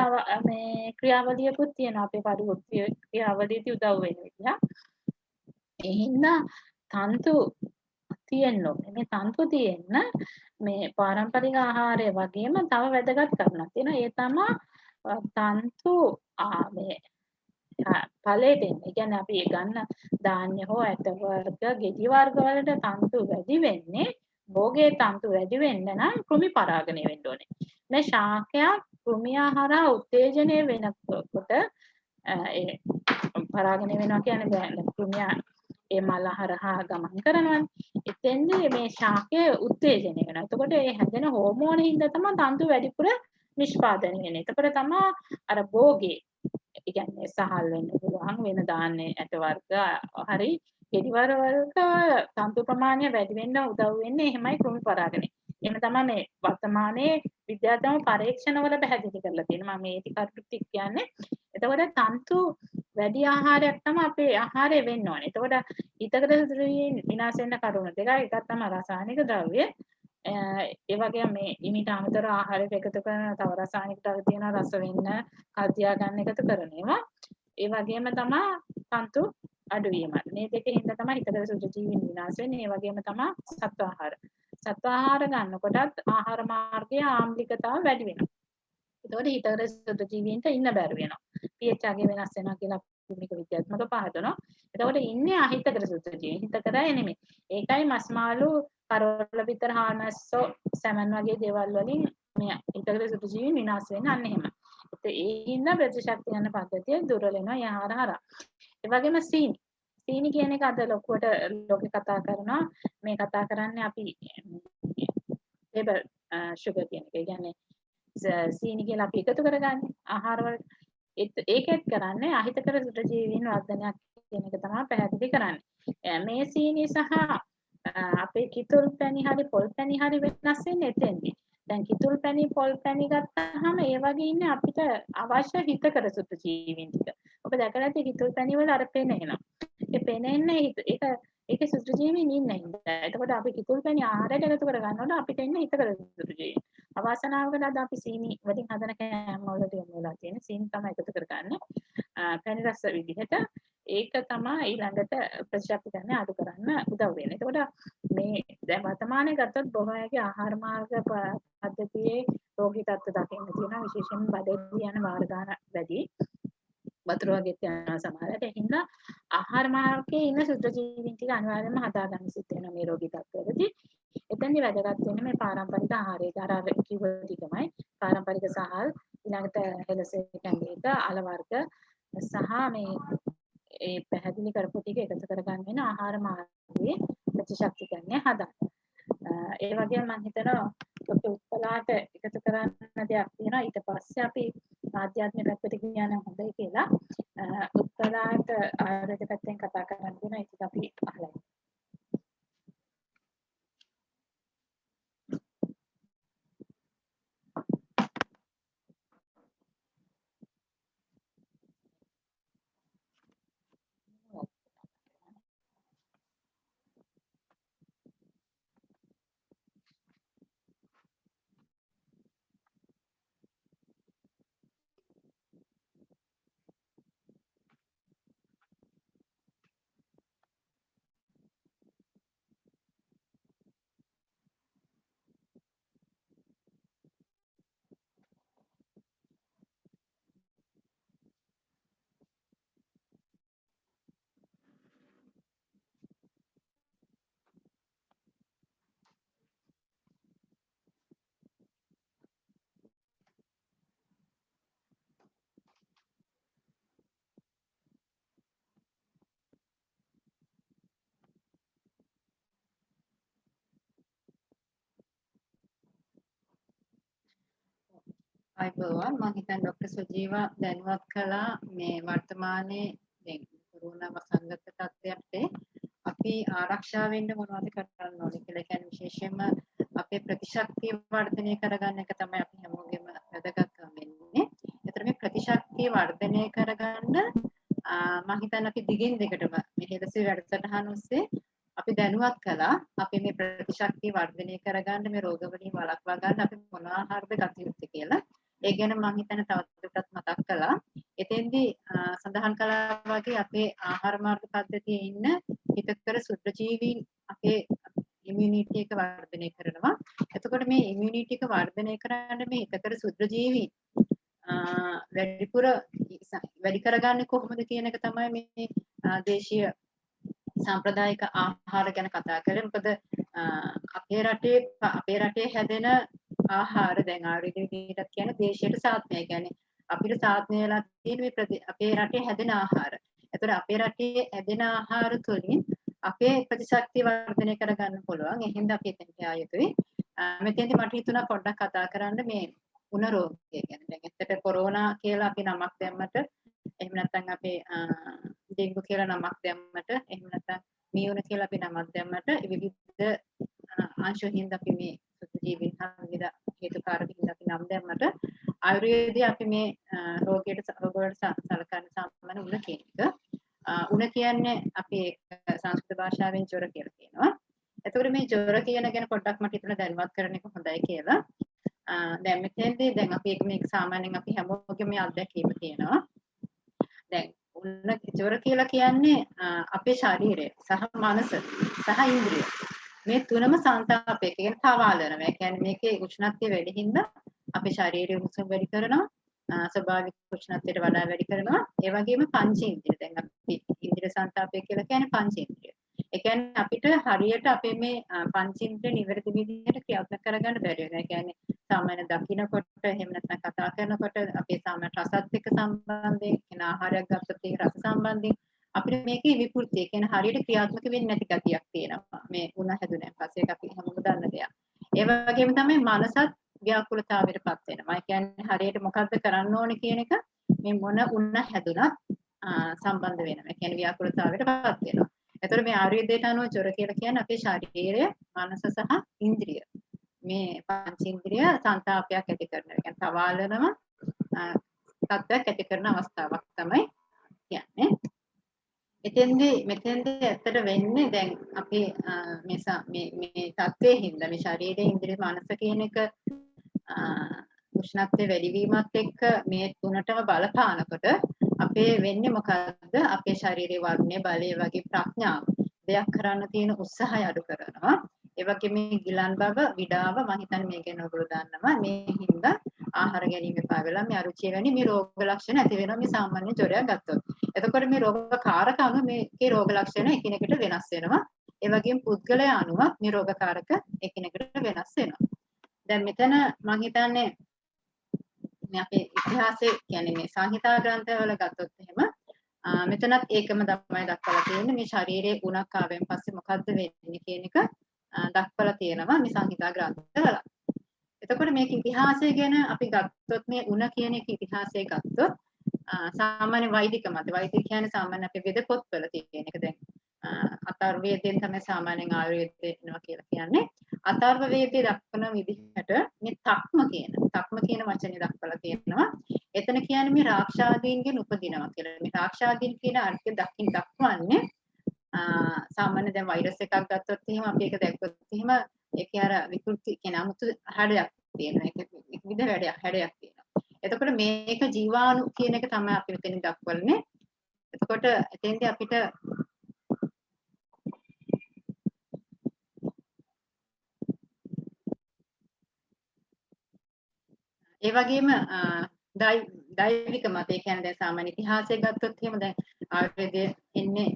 මේ ක්‍රියාවලියකුත් තියෙනවා. අපේ පරිවෘත්තීය ක්‍රියාවලියදී උදව් වෙන විදිහ. ඒ හින්දා තන්තු තියෙන්න ඕනේ. මේ තන්තු තියෙන්න මේ පාරම්පරික ආහාරය වගේම තව වැදගත් කරුණක් තියෙනවා. ඒ තමයි තන්තු මේ ඵලයට එන්නේ. ඒ කියන්නේ අපි ගන්න ධාන්‍ය හෝ ඇට වර්ග, ගෙඩි වර්ග වලට තන්තු වැඩි වෙන්නේ භෝගයේ තන්තු වැඩි වෙන්න නම් කෘමි පරාගණය වෙන්න ඕනේ. මේ ශාකයක් කෘමියා හරහා උත්තේජනය වෙනකොට ඒ පරාගණය වෙනවා කියන්නේ බෑ. කෘමියා ඒ මල හරහා ගමන් කරනවා. එතෙන්දී මේ ශාකය උත්තේජනය වෙනවා. එතකොට ඒ හැදෙන හෝමෝන හින්දා තමයි තන්තු වැඩිපුර නිෂ්පාදනය වෙන්නේ. එතකොට තමයි අර භෝගේ ඒ කියන්නේ සහල් වෙන්න පුළුවන් වෙන ධාන්‍ය ඇට වර්ග හරි ගෙඩිවර වලට තන්තු ප්‍රමාණය වැඩි වෙන්න උදව් වෙන්නේ එහෙමයි කෘමි පරාගණය. එහෙම තමයි මේ වර්තමානයේ විද්‍යාත්මක පරීක්ෂණවල පැහැදිලි කරලා තියෙනවා. මම මේ ටික කියන්නේ. එතකොට තන්තු වැඩි ආහාරයක් තමයි අපේ ආහාරය වෙන්න ඕනේ. එතකොට හිතකඩ සුදුසුකම් විනාශ වෙන්න කරුණු දෙකයි. එකක් තමයි රසායනික ද්‍රව්‍ය. ඒ වගේම මේ ඊට අමතරව ආහාරයට එකතු කරන තව රසායනික ද්‍රව්‍ය තියෙනවා රස වෙන්න, කල් තියා ගන්න එකතු කරන ඒවා. ඒ වගේම තමයි තන්තු අඩුවීම. මේ දෙකෙන් හින්දා තමයි හිතකඩ සුදුසුකම් විනාශ වෙන්නේ. ඒ වගේම තමයි සත්ව ආහාර. සත්ව ආහාර ගන්නකොටත් ආහාර මාර්ගයේ ආම්ලිකතාව වැඩි වෙනවා. එතකොට හිතකඩ සුදුසුකම්ට ඉන්න බැරි වෙනවා. pH අගය වෙනස් වෙනවා කියලා භූමික විද්‍යාත්මක පහදනවා. එතකොට ඉන්නේ අහිතකර සුදුසුකම්. හිතකරයි නෙමෙයි. ඒකයි මස් මාළු කරවල විතර හානස්සෝ සැමන් වගේ දේවල් වලින් මේ හිතකර සුදුසුකම් විනාශ වෙන්නේ අන්න එහෙම. ඒ හින්දා ප්‍රතිශක්ති යන පද්ධතිය දුර්වල වෙනවා යහාර හරහා. ඒ වගේම සීනි. සීනි කියන එක අද ලොකුවට ලෝකේ කතා කරනවා. මේ කතා කරන්නේ අපි ටේබල් sugar කියන එක. ඒ කියන්නේ සීනි කියලා අපි එකතු කරගන්නේ ආහාර වලට. ඒකෙත් කරන්නේ අහිතකර සුද්ධජීවීන් වර්ධනයක් කියන එක තමයි පැහැදිලි කරන්නේ. මේ සීනි සහ අපේ කිතුල් පැණි හරි පොල් පැණි හරි වෙනස් වෙන්නේ එතෙන්දී. දැන් කිතුල් පැණි පොල් පැණි ගත්තාම ඒ වගේ ඉන්නේ අපිට අවශ්‍ය හිතකර සුද්ධජීවීන් ටික. ඔබ දැකලා ඇති කිතුල් පැණි වල අර පෙන එනවා. ඒ පෙන එන්නේ ඒකේ සුද්ධජීවීන් ඉන්නේ නැහැ. එතකොට අපි කිතුල් පැණි ආහාරයට එකතු කර ගන්නකොට අපිට එන්නේ හිතකර සුද්ධජීවීන්. අවාසනාවකට අද අපි සීනි වලින් හදන කෑම වලට යොමු වෙලා තියෙන සීනි තමයි එකතු කරගන්නේ. පැණි රස විදිහට ඒක තමයි ඊළඟට ප්‍රතිශක්තිකරණය අඩු කරන්න උදව් වෙන්නේ. එතකොට මේ දැන් වර්තමානයේ ගත්තොත් බොහෝමයගේ ආහාර මාර්ග පද්ධතියේ රෝගී තත්ත්ව දකින්න තියෙනවා. විශේෂයෙන්ම බඩේ යන වාර ගන්න වැඩි. වතුර වගේ යන සමහරට ඒ හින්දා ආහාර මාර්ගයේ ඉන්න සුද්ධජීවීන් ටික අනිවාර්යයෙන්ම හදා ගන්න සිද්ධ වෙනවා මේ රෝගී තත්ත්වවලදී. එතෙන්දි වැදගත් වෙන්නේ මේ පාරම්පරික ආහාරයේ අර කිව්ව ටිකමයි. පාරම්පරික සහල් ඊළඟට හෙලසේ කැඳේක අල වර්ග සහ මේ ඒ පැහැදිලි කරපු ටික එකතු කරගන්න වෙන ආහාර මාර්ගයේ ප්‍රතිශක්තිකරණය හදන්න. ඒ වගේම මම හිතනවා ඔක උත්පලාට එකතු කරන්න දෙයක් තියෙනවා. ඊට පස්සේ අපි ආධ්‍යාත්මික පැත්තට කියන හොඳයි කියලා. උත්පලාට ආයුර්වේද පැත්තෙන් කතා කරන්න දෙනවා. ඒක අපි අහලා අයිබෝවන් මම හිතන්නේ ડોક્ટર සුජීවා දැනුවත් කළා මේ වර්තමානයේ දැන් කොරෝනා වසංගත තත්ත්වයට අපි ආරක්ෂා වෙන්න මොනවද කරන්න ඕනේ කියලා. කියන්නේ විශේෂයෙන්ම අපේ ප්‍රතිශක්තිය වර්ධනය කරගන්න එක තමයි අපි හැමෝගෙම වැදගත්කම වෙන්නේ. ඒතර මේ ප්‍රතිශක්තිය වර්ධනය කරගන්න මම හිතන්නේ අපි දිගින් දිගටම මේ හෙලසේ වැඩසටහන ඔස්සේ අපි දැනුවත් කළා අපි මේ ප්‍රතිශක්තිය වර්ධනය කරගන්න මේ රෝග වලින් වළක්වා ගන්න අපි මොන ආහාරද ගත යුත්තේ කියලා. ඒ ගැන මම හිතන්නේ තවදුරටත් මතක් කළා. එතෙන්දී සඳහන් කළා වගේ අපේ ආහාර මාර්ග පද්ධතියේ ඉන්න හිතකර සුද්ධජීවීන් අපේ ඉමුනිටි එක වර්ධනය කරනවා. එතකොට මේ ඉමුනිටි එක වර්ධනය කරන්න මේ හිතකර සුද්ධජීවීන් වැඩිපුර වැඩි කරගන්නේ කොහොමද කියන එක තමයි මේ දේශීය සාම්ප්‍රදායික ආහාර ගැන කතා කරේ. මොකද අපේ රටේ හැදෙන ආහාර දැන් ආයුර්වේද විදිහට කියන්නේ දේශීයට සාත්මය. කියන්නේ අපිට සාත්මය වෙලා තියෙන මේ අපේ රටේ හැදෙන ආහාර. ඒතර අපේ රටේ හැදෙන ආහාර තුලින් අපේ ප්‍රතිශක්තිය වර්ධනය කරගන්න පුළුවන්. ඒ හින්දා අපි එතනට ආ යුතුයි. මෙතෙන්දී මට හිතුණා පොඩ්ඩක් කතා කරන්න මේ උණ රෝගය ගැන. දැන් ඇත්තට කොරෝනා කියලා අපි නමක් දැම්මට එහෙම නැත්නම් අපේ ඩෙන්ගු කියලා නමක් දැම්මට එහෙම නැත්නම් මියුන කියලා අපි නමක් දැම්මට විවිධ අංශු හින්දා අපි මේ සුජීවීන් විවිධ හේතුකාරක හින්දා අපි නම් දැම්මට ආයුර්වේදයේ අපි මේ රෝග වලට සලකන සාමාන්‍ය උණ කියන එක. උණ කියන්නේ අපි සංස්කෘත භාෂාවෙන් ජොර කියලා කියනවා. එතකොට මේ ජොර කියන ගැන පොඩ්ඩක් මට හිතුණා දැනුවත් කරන එක හොඳයි කියලා. දැන් මෙතෙන්දී දැන් අපි මේක සාමාන්‍යයෙන් අපි හැමෝගෙම මේ අත්දැකීම තියෙනවා. දැන් උණ ජොර කියලා කියන්නේ අපේ ශරීරය සහ මනස සහ ඉන්ද්‍රිය මේ තුනම සංතාපයක කියන තවාලනවා. ඒ කියන්නේ මේකේ උෂ්ණත්වය වැඩි හින්දා අපේ ශරීරයේ උණුසුම වැඩි කරනවා. ස්වභාවික උෂ්ණත්වයට වඩා වැඩි කරනවා. ඒ වගේම පංචේන්ද්‍රිය. දැන් අපි ඉන්ද්‍රිය සංතාපය කියලා කියන්නේ පංචේන්ද්‍රිය. ඒ කියන්නේ අපිට හරියට අපේ මේ පංචේන්ද්‍රිය නිවැරදි විදිහට ක්‍රියාත්මක කරගන්න බැරි වෙනවා. ඒ කියන්නේ සාමාන්‍ය දකින්නකොට එහෙම නැත්නම් කතා කරනකොට අපේ සාමාන්‍ය රසත් එක්ක සම්බන්ධයෙන් කියන ආහාරයක් ගත්තොත් ඒ රස සම්බන්ධයෙන් අපිට මේකේ විකෘතිය කියන හරියට ක්‍රියාත්මක වෙන්නේ නැති ගතියක් තියෙනවා. මේ උණ හැදුනන් පස්සේ ඒක අපි හැමෝම දන්න දෙයක්. ඒ වගේම තමයි මනසත් ව්‍යාකූලතාවයටපත් වෙනවා. ඒ කියන්නේ හරියට මොකද්ද කරන්න ඕනේ කියන එක මේ මොන උණ හැදුනත් සම්බන්ධ වෙනවා. ඒ කියන්නේ ව්‍යාකූලතාවයටපත් වෙනවා. එතකොට මේ ආයුර්වේදයට අනුව ජොර කියලා කියන්නේ අපේ ශරීරය, මනස සහ ඉන්ද්‍රිය. මේ පංචේන්ද්‍රිය සංතාපයක් ඇති කරනවා. ඒ කියන්නේ තවාලනම තත්ත්වයක් ඇති කරන අවස්ථාවක් තමයි කියන්නේ. මෙතෙන්දී ඇත්තට වෙන්නේ දැන් අපි මේ තත්ත්වයේ හින්දා මේ ශරීරයේ ඉන්ද්‍රිය මනස කියන එක උෂ්ණත්වයේ වැඩිවීමත් එක්ක මේ තුනටම බලපානකොට අපේ වෙන්නේ මොකද්ද? අපේ ශරීරයේ වර්ණය, බලය වගේ ප්‍රඥාව දෙයක් කරන්න තියෙන උත්සාහය අඩු කරනවා. ඒ වගේ මේ ගිලන් බව, විඩාව මම හිතන්නේ මේ ගැන ඔයගොල්ලෝ දන්නවා. මේ හින්දා ආහාර ගැනීම එපා වෙලා මේ අරුචිය වැනි මේ රෝග ලක්ෂණ ඇති වෙනවා මේ සාමාන්‍ය ජොරයක් ගත්තොත්. එතකොට මේ රෝග කාරක අනුව මේකේ රෝග ලක්ෂණ එකිනෙකට වෙනස් වෙනවා. ඒ වගේම පුද්ගලයා අනුව මේ රෝග කාරක එකිනෙකට වෙනස් වෙනවා. දැන් මෙතන මම හිතන්නේ මේ අපේ ඉතිහාසයේ කියන්නේ මේ සංහිතා ග්‍රන්ථවල ගත්තොත් එහෙම මෙතනත් ඒකම තමයි දක්වලා තියෙන්නේ මේ ශරීරයේ උණක් ආවෙන් පස්සේ මොකද්ද වෙන්නේ කියන එක දක්වලා තියෙනවා මේ සංහිතා ග්‍රන්ථවල. එතකොට මේක ඉතිහාසය ගැන අපි ගත්තොත් මේ උණ කියන එක ඉතිහාසය ගත්තොත් සාමාන්‍ය වෛදික මත වෛදික කියන්නේ සාමාන්‍ය අපේ වෙද පොත්වල තියෙන එක දැන් අථර්වවේදයෙන් තමයි සාමාන්‍යයෙන් ආයුර්වේදය එනවා කියලා කියන්නේ. අථර්වවේදයේ දක්වන විදිහට මේ තක්ම කියන වචනේ දක්වලා තියෙනවා. එතන කියන්නේ මේ රාක්ෂාදීන්ගෙන් උපදිනවා කියලා. මේ රාක්ෂාදීන් කියන අර්ථය දක්වන්නේ සාමාන්‍ය දැන් වෛරස් එකක් ගත්තොත් එහෙම අපි ඒක දැක්කොත් එහෙම ඒකේ අර විකෘති කියන 아무තු හැඩයක් තියෙනවා. ඒක විවිධ හැඩයක් තියෙනවා. එතකොට මේක ජීවාණු කියන එක තමයි අපි මෙතනින් දක්වන්නේ. එතකොට එතෙන්දී අපිට ඒ වගේම දෛවික මත ඒ කියන්නේ දැන් සාමාන්‍ය ඉතිහාසය ගත්තොත් එහෙම දැන් ආයුර්වේදයේ එන්නේ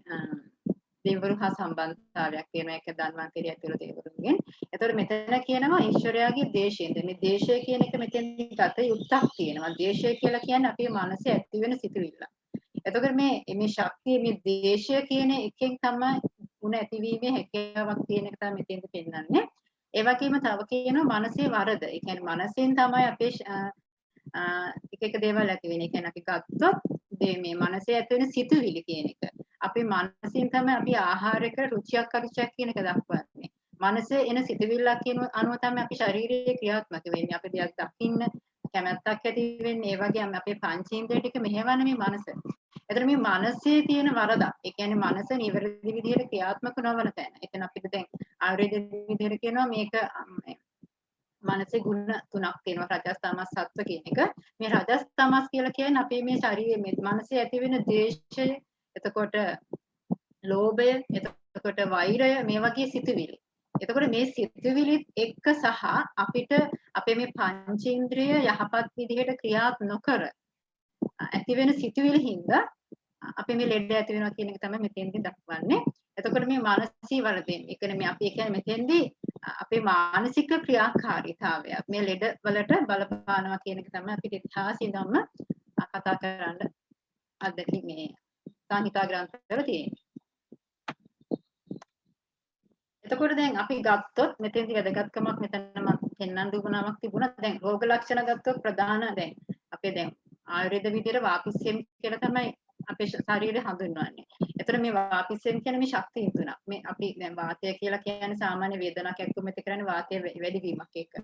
දෙවිවරු හා සම්බන්ධතාවයක් තියෙනවා. ඒක ධන්වන්තරිය ඇතුළත දෙවිවරුන්ගෙන්. ඒතකොට මෙතන කියනවා ඊශ්වරයාගේ දේශයෙන්. මේ දේශය කියන එක මෙතෙන් ගත යුක්තක් තියෙනවා. දේශය කියලා කියන්නේ අපේ මනසේ ඇති වෙන සිතුවිල්ල. එතකොට මේ ශක්තිය මේ දේශය කියන එකෙන් තමයි ಗುಣ ඇතිවීමේ හැකියාවක් තියෙන එක තමයි මෙතෙන්ද පෙන්වන්නේ. ඒ වගේම තව කියනවා මනසේ වරද. ඒ කියන්නේ මනසෙන් තමයි අපේ එක දේවල් ඇති වෙන්නේ. ඒ කියන්නේ අපි ගත්තොත් මේ මනසේ ඇති වෙන සිතුවිලි කියන එක. අපේ මනසින් තමයි අපි ආහාරයක රුචියක් අරුචියක් කියන එක දක්වන්නේ. මනසේ එන සිතුවිල්ලක් කියන අනුව තමයි අපි ශාරීරික ක්‍රියාත්මක වෙන්නේ. අපි දෙයක් දකින්න කැමැත්තක් ඇති වෙන්නේ. ඒ වගේම අපේ පංචේන්ද්‍රිය ටික මෙහෙවන්නේ මේ මනස. එතන මේ මනසේ තියෙන වරදක්. ඒ කියන්නේ මනස නිවැරදි විදිහට ක්‍රියාත්මක නොවන තැන. එතන අපිට දැන් ආයුර්වේද විදිහට කියනවා මේක මනසේ ගුණ තුනක් තියෙනවා. රජස් තමස් සත්ව කියන එක. මේ රජස් තමස් කියලා කියන්නේ අපේ මේ ශරීරයේ මේ මනසේ ඇති වෙන ද්වේෂය, එතකොට ලෝභය, එතකොට වෛරය මේ වගේ සිතුවිලි. එතකොට මේ සිතුවිලිත් එක්ක සහ අපිට අපේ මේ පංචේන්ද්‍රිය යහපත් විදිහට ක්‍රියාත් නොකර ඇති වෙන සිතුවිලි හින්දා අපි මේ ලෙඩ ඇති වෙනවා කියන එක තමයි මෙතෙන්දී දක්වන්නේ. එතකොට මේ මානසික වලදීන් ඒ කියන්නේ මේ අපි කියන්නේ මෙතෙන්දී අපේ මානසික ක්‍රියාකාරීතාවය මේ ලෙඩ වලට බලපානවා කියන එක තමයි අපිට ඉතිහාසයෙන්ම කතා කරන්න අත්දැකීම් මේ සංහිතා ග්‍රන්ථවල තියෙන්නේ. එතකොට දැන් අපි ගත්තොත් මෙතෙන්දී වැදගත්කමක් මෙතන මම පෙන්වන්න දුනාවක් තිබුණා. දැන් රෝග ලක්ෂණ ගත්තොත් ප්‍රධාන දැන් අපේ දැන් ආයුර්වේද විදිහට වාපිස්සෙන් කියලා තමයි අපේ ශරීරය හඳුන්වන්නේ. ඒතර මේ වාපිස්සෙන් කියන්නේ මේ ශක්තිය තුනක්. මේ අපි දැන් වාතය කියලා කියන්නේ සාමාන්‍ය වේදනාවක් එක්කම ඇති කරන්නේ වාතය වැඩි වීමක් එක්ක.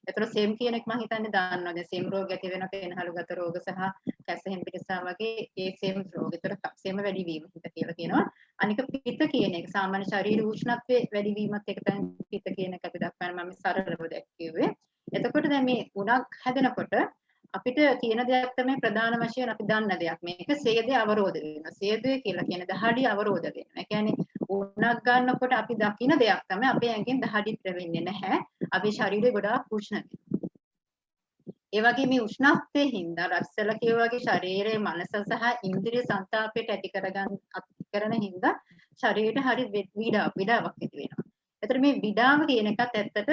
ඒතර සෙම් කියන එක මම හිතන්නේ දන්නවා. දැන් සෙම් රෝග ඇති වෙන පෙනහළුගත රෝග සහ කැසෙම් පිටසා වගේ ඒ සෙම් රෝග. ඒතර සෙම වැඩි වීම හිත කියලා කියනවා. අනික පිත කියන එක සාමාන්‍ය ශරීර උෂ්ණත්වයේ වැඩි වීමත් එක්ක තමයි පිත කියන එක අපි දක්වන්නේ. මම සරලව දැක්කුවේ. එතකොට දැන් මේ උණක් හැදෙනකොට අපිට තියෙන දෙයක් තමයි ප්‍රධාන වශයෙන් අපි දන්න දෙයක්. මේක සේදේ අවරෝධ වෙනවා. සේදේ කියලා කියන්නේ දහඩිය අවරෝධ වෙනවා. ඒ කියන්නේ උණක් ගන්නකොට අපි දකින දෙයක් තමයි අපේ ඇඟෙන් දහඩි පිට වෙන්නේ නැහැ. අපේ ශරීරය ගොඩාක් උෂ්ණ වෙනවා. ඒ වගේ මේ උෂ්ණත්වයේ හින්දා රස්සල කියව වගේ ශරීරයේ මනස සහ ඉන්ද්‍රිය සංතාපයට ඇති කරන හින්දා ශරීරයට හරි විඩාවක් ඇති වෙනවා. ඒතර මේ විඩාව කියන එකත් ඇත්තට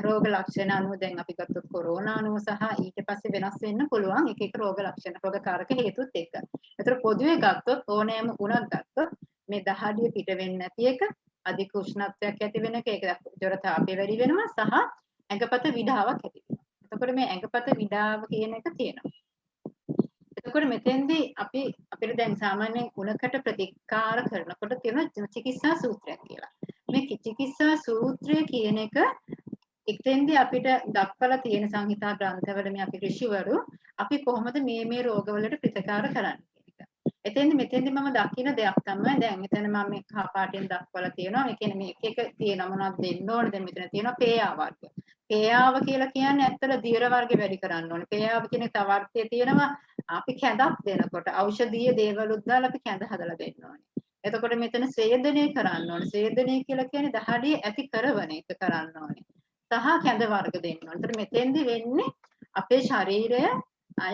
රෝග ලක්ෂණ අනුව දැන් අපි ගත්තොත් කොරෝනා අනුව සහ ඊට පස්සේ වෙනස් වෙන්න පුළුවන් එක එක රෝග ලක්ෂණ රෝග කාරක හේතුත් එක්ක. ඒතර පොදුවේ ගත්තොත් ඕනෑම උණක් ගත්තොත් මේ දහඩිය පිට වෙන්නේ නැති එක අධික උෂ්ණත්වයක් ඇති වෙන එක ඒක ජොර තාපය වැඩි වෙනවා සහ ඇඟපත විඩාවක් ඇති වෙනවා. එතකොට මේ ඇඟපත විඩාව කියන එක තියෙනවා. එතකොට මෙතෙන්දී අපිට දැන් සාමාන්‍යයෙන් උණකට ප්‍රතිකාර කරනකොට තියෙන චිකිත්සා සූත්‍රයක් කියලා. මේ චිකිත්සා සූත්‍රය කියන එක එතෙන්දී අපිට දක්වලා තියෙන සංහිතා ග්‍රන්ථවල මේ අපි ඍෂිවරු අපි කොහොමද මේ රෝගවලට ප්‍රතිකාර කරන්නේ කියන එක. එතෙන්දී මෙතෙන්දී මම දකින දෙයක් තමයි දැන් මෙතන මම මේ කහ පාටින් දක්වලා තියෙනවා. මේ කියන්නේ මේ එක තියෙන මොනවද දෙන්න ඕනේ. දැන් මෙතන තියෙනවා පේයා වර්ග. පේයාව කියලා කියන්නේ ඇත්තට දියර වර්ග වැඩි කරන්න ඕනේ. පේයාව කියන තව අර්ථය තියෙනවා අපි කැඳක් දෙනකොට ඖෂධීය දේවලුත් දාලා අපි කැඳ හදලා දෙන්න ඕනේ. එතකොට මෙතන සේදනය කරන්න ඕනේ. සේදනය කියලා කියන්නේ දහඩිය ඇති කරවන එක කරන්න ඕනේ. සහ කැඳ වර්ග දෙන්න ඕනේ. ඒතර මෙතෙන්දි වෙන්නේ අපේ ශරීරය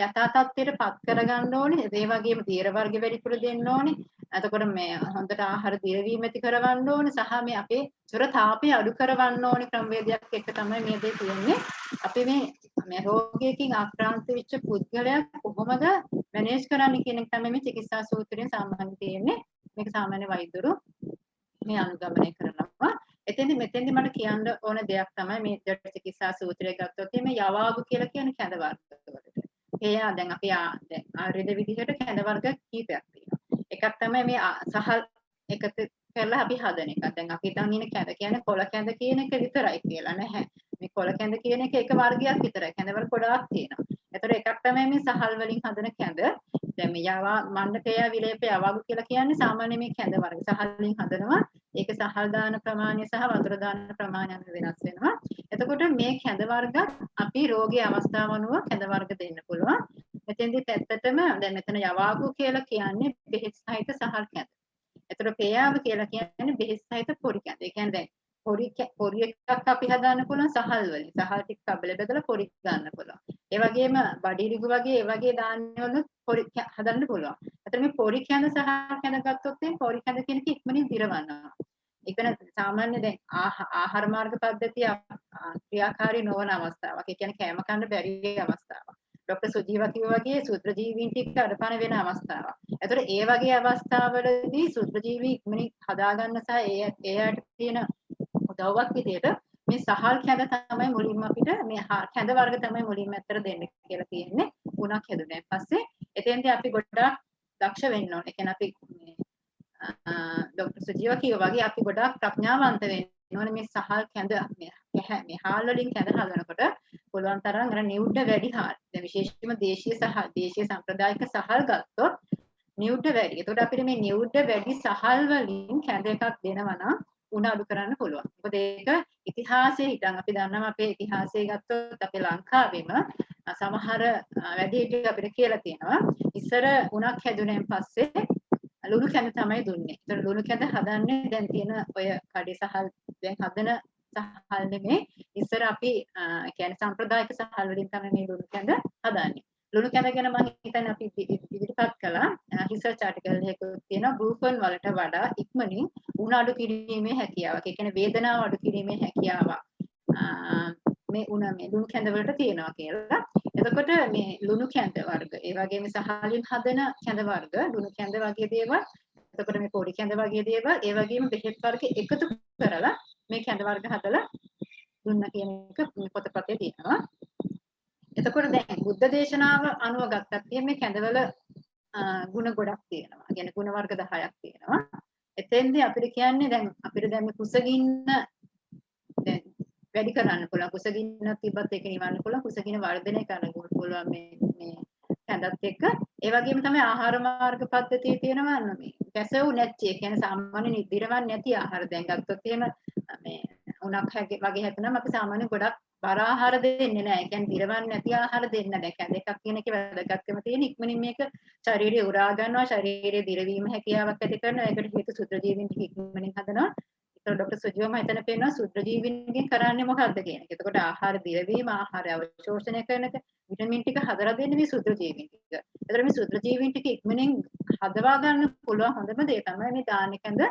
යථා තත්ත්වයට පත් කරගන්න ඕනේ. ඒ වගේම දියර වර්ග වැඩිපුර දෙන්න ඕනේ. එතකොට මේ හොඳට ආහාර දිරවීම ඇති කරවන්න ඕනේ. සහ මේ අපේ චොර තාපය අඩු කරවන්න ඕනේ ක්‍රමවේදයක් එක තමයි මේ දේ තියෙන්නේ. අපි මේ රෝගයකින් ආක්‍රාන්ත වෙච්ච පුද්ගලයා කොහොමද මැනේජ් කරන්නේ කියන එක තමයි මේ චිකිත්සා සූත්‍රයෙන් සාමාන්‍යයෙන් තියෙන්නේ. මේක සාමාන්‍ය වෛද්‍යවරු මේ අනුගමනය කරනවා. මෙතෙන්දි මට කියන්න ඕන දෙයක් තමයි මේ ජඩ චිකිත්සා සූත්‍රය ගත්තොත් මේ යවාගු කියලා කියන කැඳ වර්ගවලට. එයා දැන් අපි දැන් ආයුර්වේද විදිහට කැඳ වර්ග කීපයක් තියෙනවා. එකක් තමයි මේ සහල් එකතු කරලා අපි හදන එක. දැන් අපි හිතන් ඉන්නේ කැඳ කියන්නේ කොළ කැඳ කියන එක විතරයි කියලා නැහැ. මේ කොළ කැඳ කියන එක වර්ගයක් විතරයි. කැඳ වර්ග ගොඩාක් තියෙනවා. ඒතර එකක් තමයි මේ සහල් වලින් හදන කැඳ. දැන් මේ යවා මණ්ඩකය විලේප යවාගු කියලා කියන්නේ සාමාන්‍ය මේ කැඳ වර්ග. සහල් වලින් හදනවා. ඒක සහල් දාන ප්‍රමාණය සහ වතුර දාන ප්‍රමාණය අනුව වෙනස් වෙනවා. එතකොට මේ කැඳ වර්ග අපි රෝගී අවස්ථාව අනුව කැඳ වර්ග දෙන්න පුළුවන්. මෙතෙන්දි පැත්තටම දැන් මෙතන යවාගු කියලා කියන්නේ බෙහෙත් සහිත සහල් කැඳ. එතකොට පේයාව කියලා කියන්නේ බෙහෙත් සහිත පොඩි කැඳ. ඒ කියන්නේ දැන් පොඩි එකක් අපි හදාන්න පුළුවන් සහල් වලින්. සහල් ටික කබල බෙදලා පොඩි ගන්න පුළුවන්. ඒ වගේම බඩිරිගු වගේ ඒ වගේ ධාන්‍ය වල පොඩි හදන්න පුළුවන්. එතකොට මේ පොඩි කැඳ සහ කැඳ ගත්තොත් මේ පොඩි කැඳ කියන එක ඉක්මනින් දිරවනවා. ඒකන සාමාන්‍ය දැන් ආහාර මාර්ග පද්ධතිය ක්‍රියාකාරී නොවන අවස්ථාවක්. ඒ කියන්නේ කැම කන්න බැරි අවස්ථාවක්. ડોક્ટર සුජීව කිව්වා වගේ සූත්‍රජීවීන් ටික අඩපාන වෙන අවස්ථාවක්. ඒතකොට ඒ වගේ අවස්ථාවලදී සූත්‍රජීවී ඉක්මනින් හදාගන්න සහ එයාට තියෙන උදව්වක් විදියට මේ සහල් කැඳ තමයි මුලින්ම අපිට මේ කැඳ වර්ග තමයි මුලින්ම ඇත්තට දෙන්න කියලා තියෙන්නේ. උණක් හැදුනන් පස්සේ එතෙන්දී අපි ගොඩාක් දක්ෂ වෙන්න ඕනේ. ඒ කියන්නේ අපි ડોક્ટર සුජීව කිව්වා වගේ අපි ගොඩාක් ප්‍රඥාවන්ත වෙන්න ඕනේ මේ සහල් කැඳ මේ හාල් වලින් කැඳ හදනකොට පුළුවන් තරම් අර නිවුඩ වැඩි හාල්. දැන් විශේෂයෙන්ම දේශීය සම්ප්‍රදායික සහල් ගත්තොත් නිවුඩ වැඩි. ඒකට අපිට මේ නිවුඩ වැඩි සහල් වලින් කැඳ එකක් දෙනවා නම් උණ අඩු කරන්න පුළුවන්. මොකද ඒක ඉතිහාසයේ හිටන් අපි දන්නවා අපේ ඉතිහාසයේ ගත්තොත් අපේ ලංකාවෙම සමහර වැඩිහිටියෝ අපිට කියලා තියෙනවා ඉස්සර උණක් හැදුනන් පස්සේ ලුණු කැඳ තමයි දුන්නේ. ඒතර ලුණු කැඳ හදන්නේ දැන් තියෙන ඔය කඩේ සහල් දැන් හදන සහල් නෙමෙයි. ඉස්සර අපි කියන්නේ සම්ප්‍රදායික සහල් වලින් තමයි මේ ලුණු කැඳ හදන්නේ. ලුණු කැඳ ගැන මම හිතන්නේ අපි ඉදිරිපත් කළා. රිසර්ච් ආටිකල් එකකුත් තියෙනවා බ්‍රූෆන් වලට වඩා ඉක්මනින් උණ අඩු කිරීමේ හැකියාවක්. ඒ කියන්නේ වේදනාව අඩු කිරීමේ හැකියාවක්. මේ ලුණු කැඳ වලට තියෙනවා කියලා. එතකොට මේ ලුණු කැඳ වර්ග, ඒ වගේම සහලින් හදන කැඳ වර්ග, ලුණු කැඳ වගේ දේවල්, එතකොට මේ පොඩි කැඳ වගේ දේවල්, ඒ වගේම බෙහෙත් වර්ග එකතු කරලා මේ කැඳ වර්ග හදලා දුන්න කියන එක පොතපතේ තියෙනවා. එතකොට දැන් බුද්ධ දේශනාව අනුව ගත්තත් මේ කැඳවල ಗುಣ ගොඩක් තියෙනවා. කියන්නේ ಗುಣ වර්ග 10ක් තියෙනවා. එතෙන්දී අපිට කියන්නේ දැන් අපිට දැන් මේ කුසගින්න දැන් වැඩි කරන්න පුළුවන්. කුසගින්න තිබ්බත් ඒක නිවන්න පුළුවන්. කුසගින්න වර්ධනය කරන්න පුළුවන් මේ කැඳත් එක්ක. ඒ වගේම තමයි ආහාර මාර්ග පද්ධතිය තියෙනවා මේ පැසවු නැති. ඒ කියන්නේ සාමාන්‍ය නිදිරවන්නේ නැති ආහාර. දැන් ගත්තොත් එහෙම මේ උණක් වගේ හැදුනම අපි සාමාන්‍ය ගොඩක් බර ආහාර දෙන්නේ නැහැ. ඒ කියන්නේ දිරවන්නේ නැති ආහාර දෙන්න. දැන් කැඳ එකක් කියන එකේ වැදගත්කම තියෙන ඉක්මනින් මේක ශරීරය උරා ගන්නවා. ශරීරයේ දිරවීම හැකියාවක් ඇති කරනවා. ඒකට හේතු සුද්ධ ජීවීන් ටික ඉක්මනින් හදනවා. ඒතකොට ડોક્ટર සුජීවම හිතන පේනවා සුද්ධ ජීවීන්ගෙන් කරන්නේ මොකක්ද කියන එක. එතකොට ආහාර දිරවීම, ආහාරය අවශෝෂණය කරන එක, විටමින් ටික හදලා දෙන්නේ මේ සුද්ධ ජීවීන් ටික. ඒතර මේ සුද්ධ ජීවීන් ටික ඉක්මනින් හදවා ගන්න පුළුවන් හොඳම දේ තමයි මේ දාන්නේ කැඳ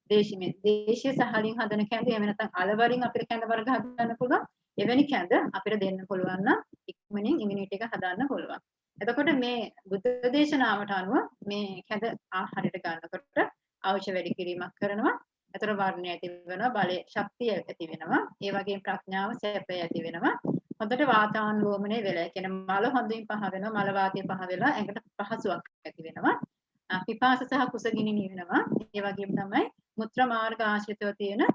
දේශීය සහලින් හදන කැඳ. එහෙම නැත්නම් අල වලින් අපිට කැඳ වර්ග හදන්න පුළුවන්. එවැනි කැඳ අපිට දෙන්න පුළුවන් නම් ඉක්මනින් ඉමුනිටි එක හදන්න පුළුවන්. එතකොට මේ බුද්ධ දේශනාවට අනුව මේ කැඳ ආහාරයට ගන්නකොට අවශ්‍ය වැඩි කිරීමක් කරනවා. එතකොට වර්ණය ඇති වෙනවා, බලය, ශක්තිය ඇති වෙනවා. ඒ වගේම ප්‍රඥාව, සැපය ඇති වෙනවා. හොඳට වාතානුලෝමනය වෙලා. ඒ කියන්නේ මල හොඳින් පහ වෙනවා, මල වාතය පහ වෙලා ඇඟට පහසුවක් ඇති වෙනවා. පිපාස සහ කුසගිනි නිවෙනවා. ඒ වගේම තමයි මුත්‍රා මාර්ග ආශ්‍රිතව තියෙන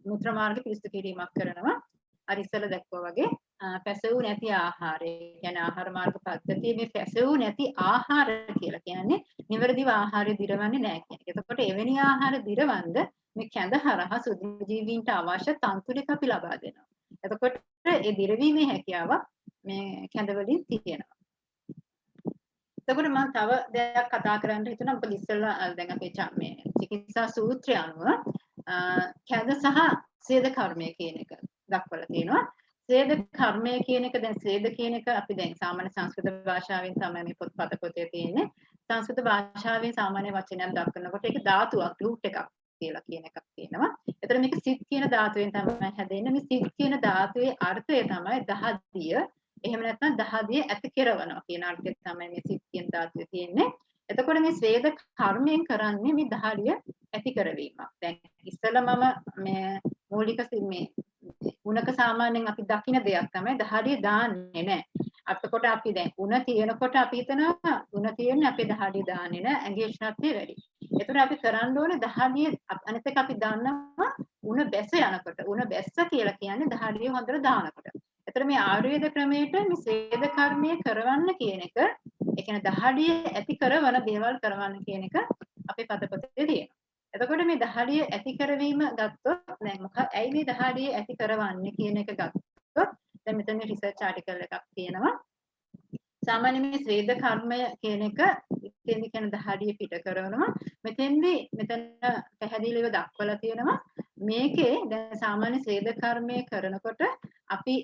මුත්‍රා මාර්ග පිරිසිදු කිරීමක් කරනවා. අර ඉස්සෙල්ලා දැක්වුවා වගේ පැසවු නැති ආහාරය. කියන්නේ ආහාර මාර්ග පද්ධතියේ මේ පැසවු නැති ආහාර කියලා කියන්නේ නිවැරදිව ආහාරය දිරවන්නේ නැහැ කියන එක. එතකොට එවැනි ආහාර දිරවන්න මේ කැඳ හරහා සුදු ජීවීන්ට අවශ්‍ය තන්තු ටික අපි ලබා දෙනවා. එතකොට ඒ දිරවීමේ හැකියාව මේ කැඳ වලින් තියෙනවා. එතකොට මම තව දෙයක් කතා කරන්න හිතුණා. මොකද ඉස්සෙල්ලා දැන් අපේ මේ චිකිත්සා සූත්‍රය අනුව කැඳ සහ ස්වේද කර්මය කියන එක දක්වලා තියෙනවා. ස්වේද කර්මය කියන එක දැන් ස්වේද කියන එක අපි දැන් සාමාන්‍ය සංස්කෘත භාෂාවෙන් තමයි මේ පොත්පත පොතේ තියෙන්නේ. සංස්කෘත භාෂාවේ සාමාන්‍ය වචනයක් දක්වනකොට ඒක ධාතුවක්, රූට් එකක් කියලා කියන එකක් තියෙනවා. එතන මේක සිත් කියන ධාතුවෙන් තමයි හැදෙන්නේ. මේ සිත් කියන ධාතුවේ අර්ථය තමයි දහදිය. එහෙම නැත්නම් දහදිය ඇති කරනවා කියන අර්ථය තමයි මේ සිත් කියන ධාතුවේ තියෙන්නේ. එතකොට මේ ස්වේද කර්මයෙන් කරන්නේ මේ දහදිය ඇති කරවීමක්. දැන් ඉස්සෙල්ලා මම මේ මූලික මේ උණක සාමාන්‍යයෙන් අපි දකින දෙයක් තමයි දහදිය දාන්නේ නැහැ. අතකොට අපි දැන් උණ තියෙනකොට අපි හිතනවා උණ තියෙන්නේ අපේ දහදිය දාන්නේ නැහැ. ඇඟේ උෂ්ණත්වය වැඩි. ඒතර අපි කරන්න ඕනේ දහදිය අනිත් එක අපි දන්නවා උණ බැස යනකොට උණ බැස්ස කියලා කියන්නේ දහදිය හොඳට දානකොට. ඒතර මේ ආයුර්වේද ක්‍රමයට මේ ස්වේද කර්මය කරවන්න කියන එක ඒ කියන්නේ දහදිය ඇති කරවන දේවල් කරවන්න කියන එක අපේ පදපතේ තියෙනවා. එතකොට මේ දහදිය ඇති කරවීම ගත්තොත් දැන් ඇයි මේ දහදිය ඇති කරවන්නේ කියන එක ගත්තොත් දැන් මෙතන රිසර්ච් ආටිකල් එකක් තියෙනවා. සාමාන්‍ය මේ ස්වේද කර්මය කියන එක ඉතින්දි කියන දහදිය පිට කරනවා. මෙතන පැහැදිලිව දක්වලා තියෙනවා. මේකේ දැන් සාමාන්‍ය ස්වේද කර්මය කරනකොට අපි